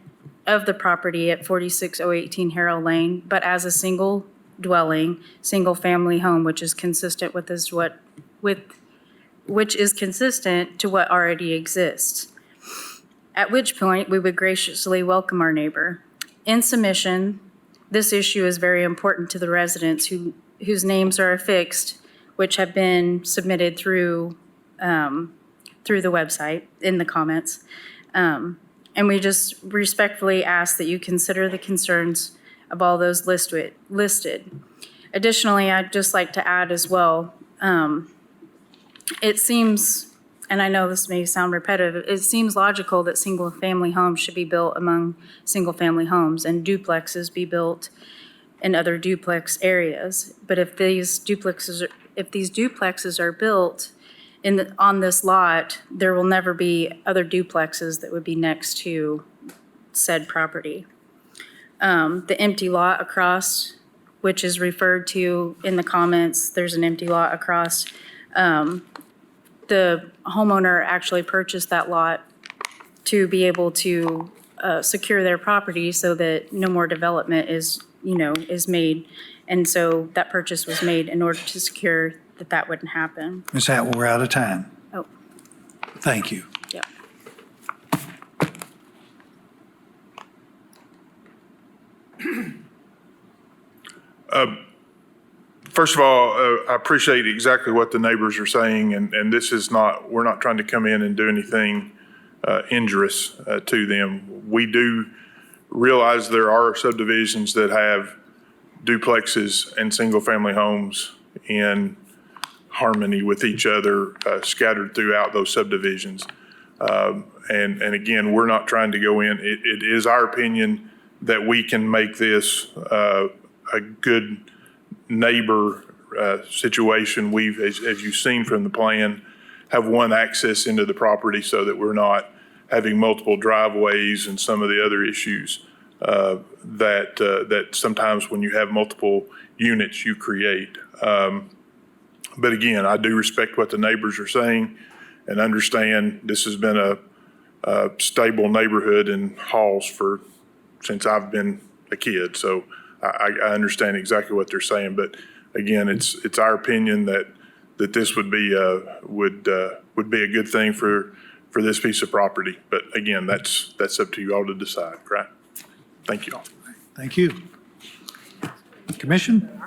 of the property at 46018 Harrell Lane, but as a single dwelling, single-family home, which is consistent which is consistent to what already exists, at which point we would graciously welcome our neighbor. In submission, this issue is very important to the residents whose names are affixed, which have been submitted through the website in the comments. And we just respectfully ask that you consider the concerns of all those listed. Additionally, I'd just like to add as well, it seems, and I know this may sound repetitive, it seems logical that single-family homes should be built among single-family homes and duplexes be built in other duplex areas. But if these duplexes are built on this lot, there will never be other duplexes that would be next to said property. The empty lot across, which is referred to in the comments, there's an empty lot across. The homeowner actually purchased that lot to be able to secure their property so that no more development is made. And so that purchase was made in order to secure that wouldn't happen. Ms. Atwell, we're out of time. Oh, Thank you. yep. First of all, I appreciate exactly what the neighbors are saying, and this is not, we're not trying to come in and do anything injurious to them. We do realize there are subdivisions that have duplexes and single-family homes in harmony with each other, scattered throughout those subdivisions. And again, we're not trying to go in. It is our opinion that we can make this a good neighbor situation. We've, as you've seen from the plan, have one access into the property so that we're not having multiple driveways and some of the other issues that sometimes when you have multiple units you create. But again, I do respect what the neighbors are saying and understand this has been a stable neighborhood in Halls since I've been a kid. So I understand exactly what they're saying, but again, it's our opinion that this would be a good thing for this piece of property. But again, that's up to you all to decide, right? Thank you all. Thank you. Commission?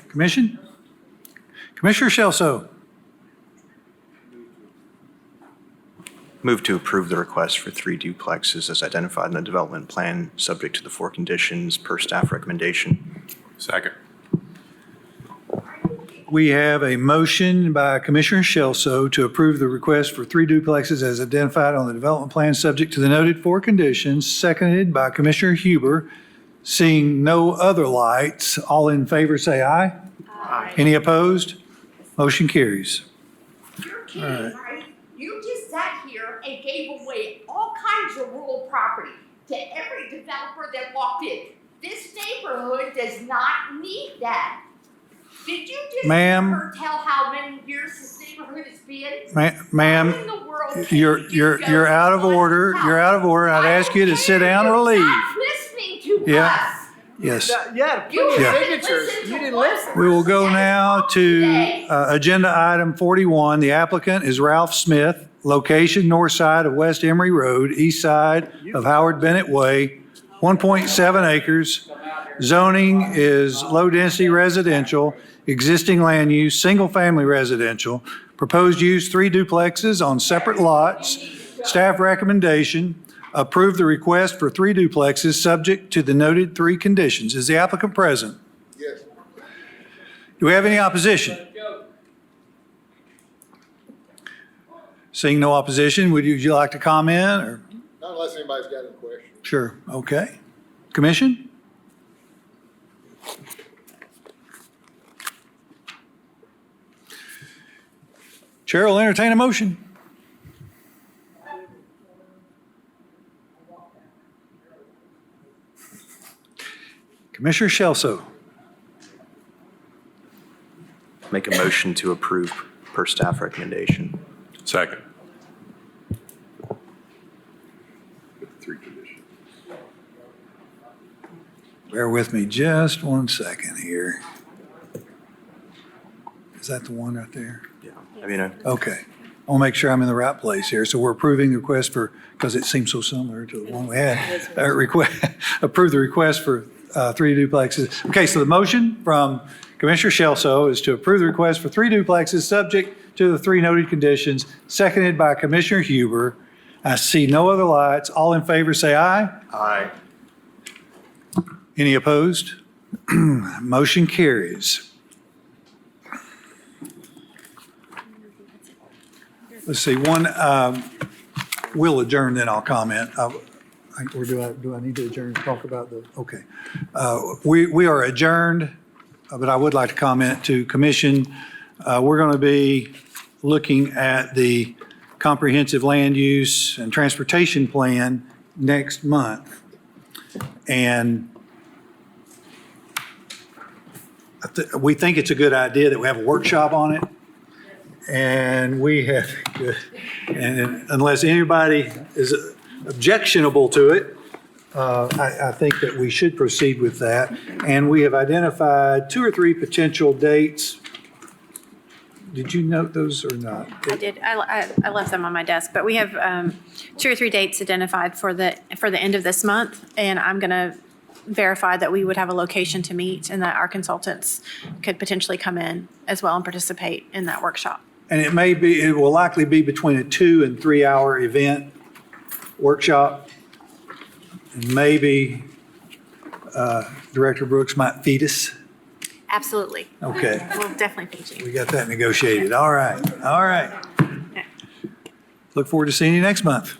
Commission? Commissioner Shelso. Move to approve the request for 3 duplexes as identified in the development plan, subject to the 4 conditions per staff recommendation. Second. We have a motion by Commissioner Shelso to approve the request for 3 duplexes as identified on the development plan, subject to the noted 4 conditions, seconded by Commissioner Huber. Seeing no other lights, all in favor say aye. Aye. Any opposed? Motion carries. You're kidding, right? You just sat here and gave away all kinds of rural property to every developer that walked in. This neighborhood does not need that. Did you just ever tell how many years this neighborhood has been? Ma'am, you're out of order. You're out of order. I'd ask you to sit down or leave. Stop listening to us. Yes. Yeah, put your signatures. You didn't listen. We will go now to agenda item 41. The applicant is Ralph Smith, location north side of West Emory Road, east side of Howard Bennett Way, 1.7 acres. Zoning is low-density residential, existing land use, single-family residential, proposed use 3 duplexes on separate lots. Staff recommendation, approve the request for 3 duplexes subject to the noted 3 conditions. Is the applicant present? Yes. Do we have any opposition? Seeing no opposition, would you like to comment or? Not unless anybody's got any questions. Sure, okay. Commission? Chair will entertain a motion. Commissioner Shelso. Make a motion to approve per staff recommendation. Second. Bear with me just 1 second here. Is that the one right there? Yeah. I mean, Okay. I want to make sure I'm in the right place here. So we're approving the request for, because it seems so similar to the one we had, approve the request for 3 duplexes. Okay, so the motion from Commissioner Shelso is to approve the request for 3 duplexes subject to the 3 noted conditions, seconded by Commissioner Huber. I see no other lights. All in favor say aye. Aye. Any opposed? Motion carries. Let's see, we'll adjourn, then I'll comment. Or do I need to adjourn to talk about the, okay. We are adjourned, but I would like to comment to commission. We're going to be looking at the comprehensive land use and transportation plan next month. And we think it's a good idea that we have a workshop on it. And we have, and unless anybody is objectionable to it, I think that we should proceed with that. And we have identified 2 or 3 potential dates. Did you note those or not? I did. I left them on my desk, but we have 2 or 3 dates identified for the end of this month, and I'm going to verify that we would have a location to meet and that our consultants could potentially come in as well and participate in that workshop. And it will likely be between a 2 and 3 hour event, workshop. And maybe Director Brooks might feed us. Absolutely. Okay. We'll definitely feed you. We got that negotiated. All right. All right. Look forward to seeing you next month.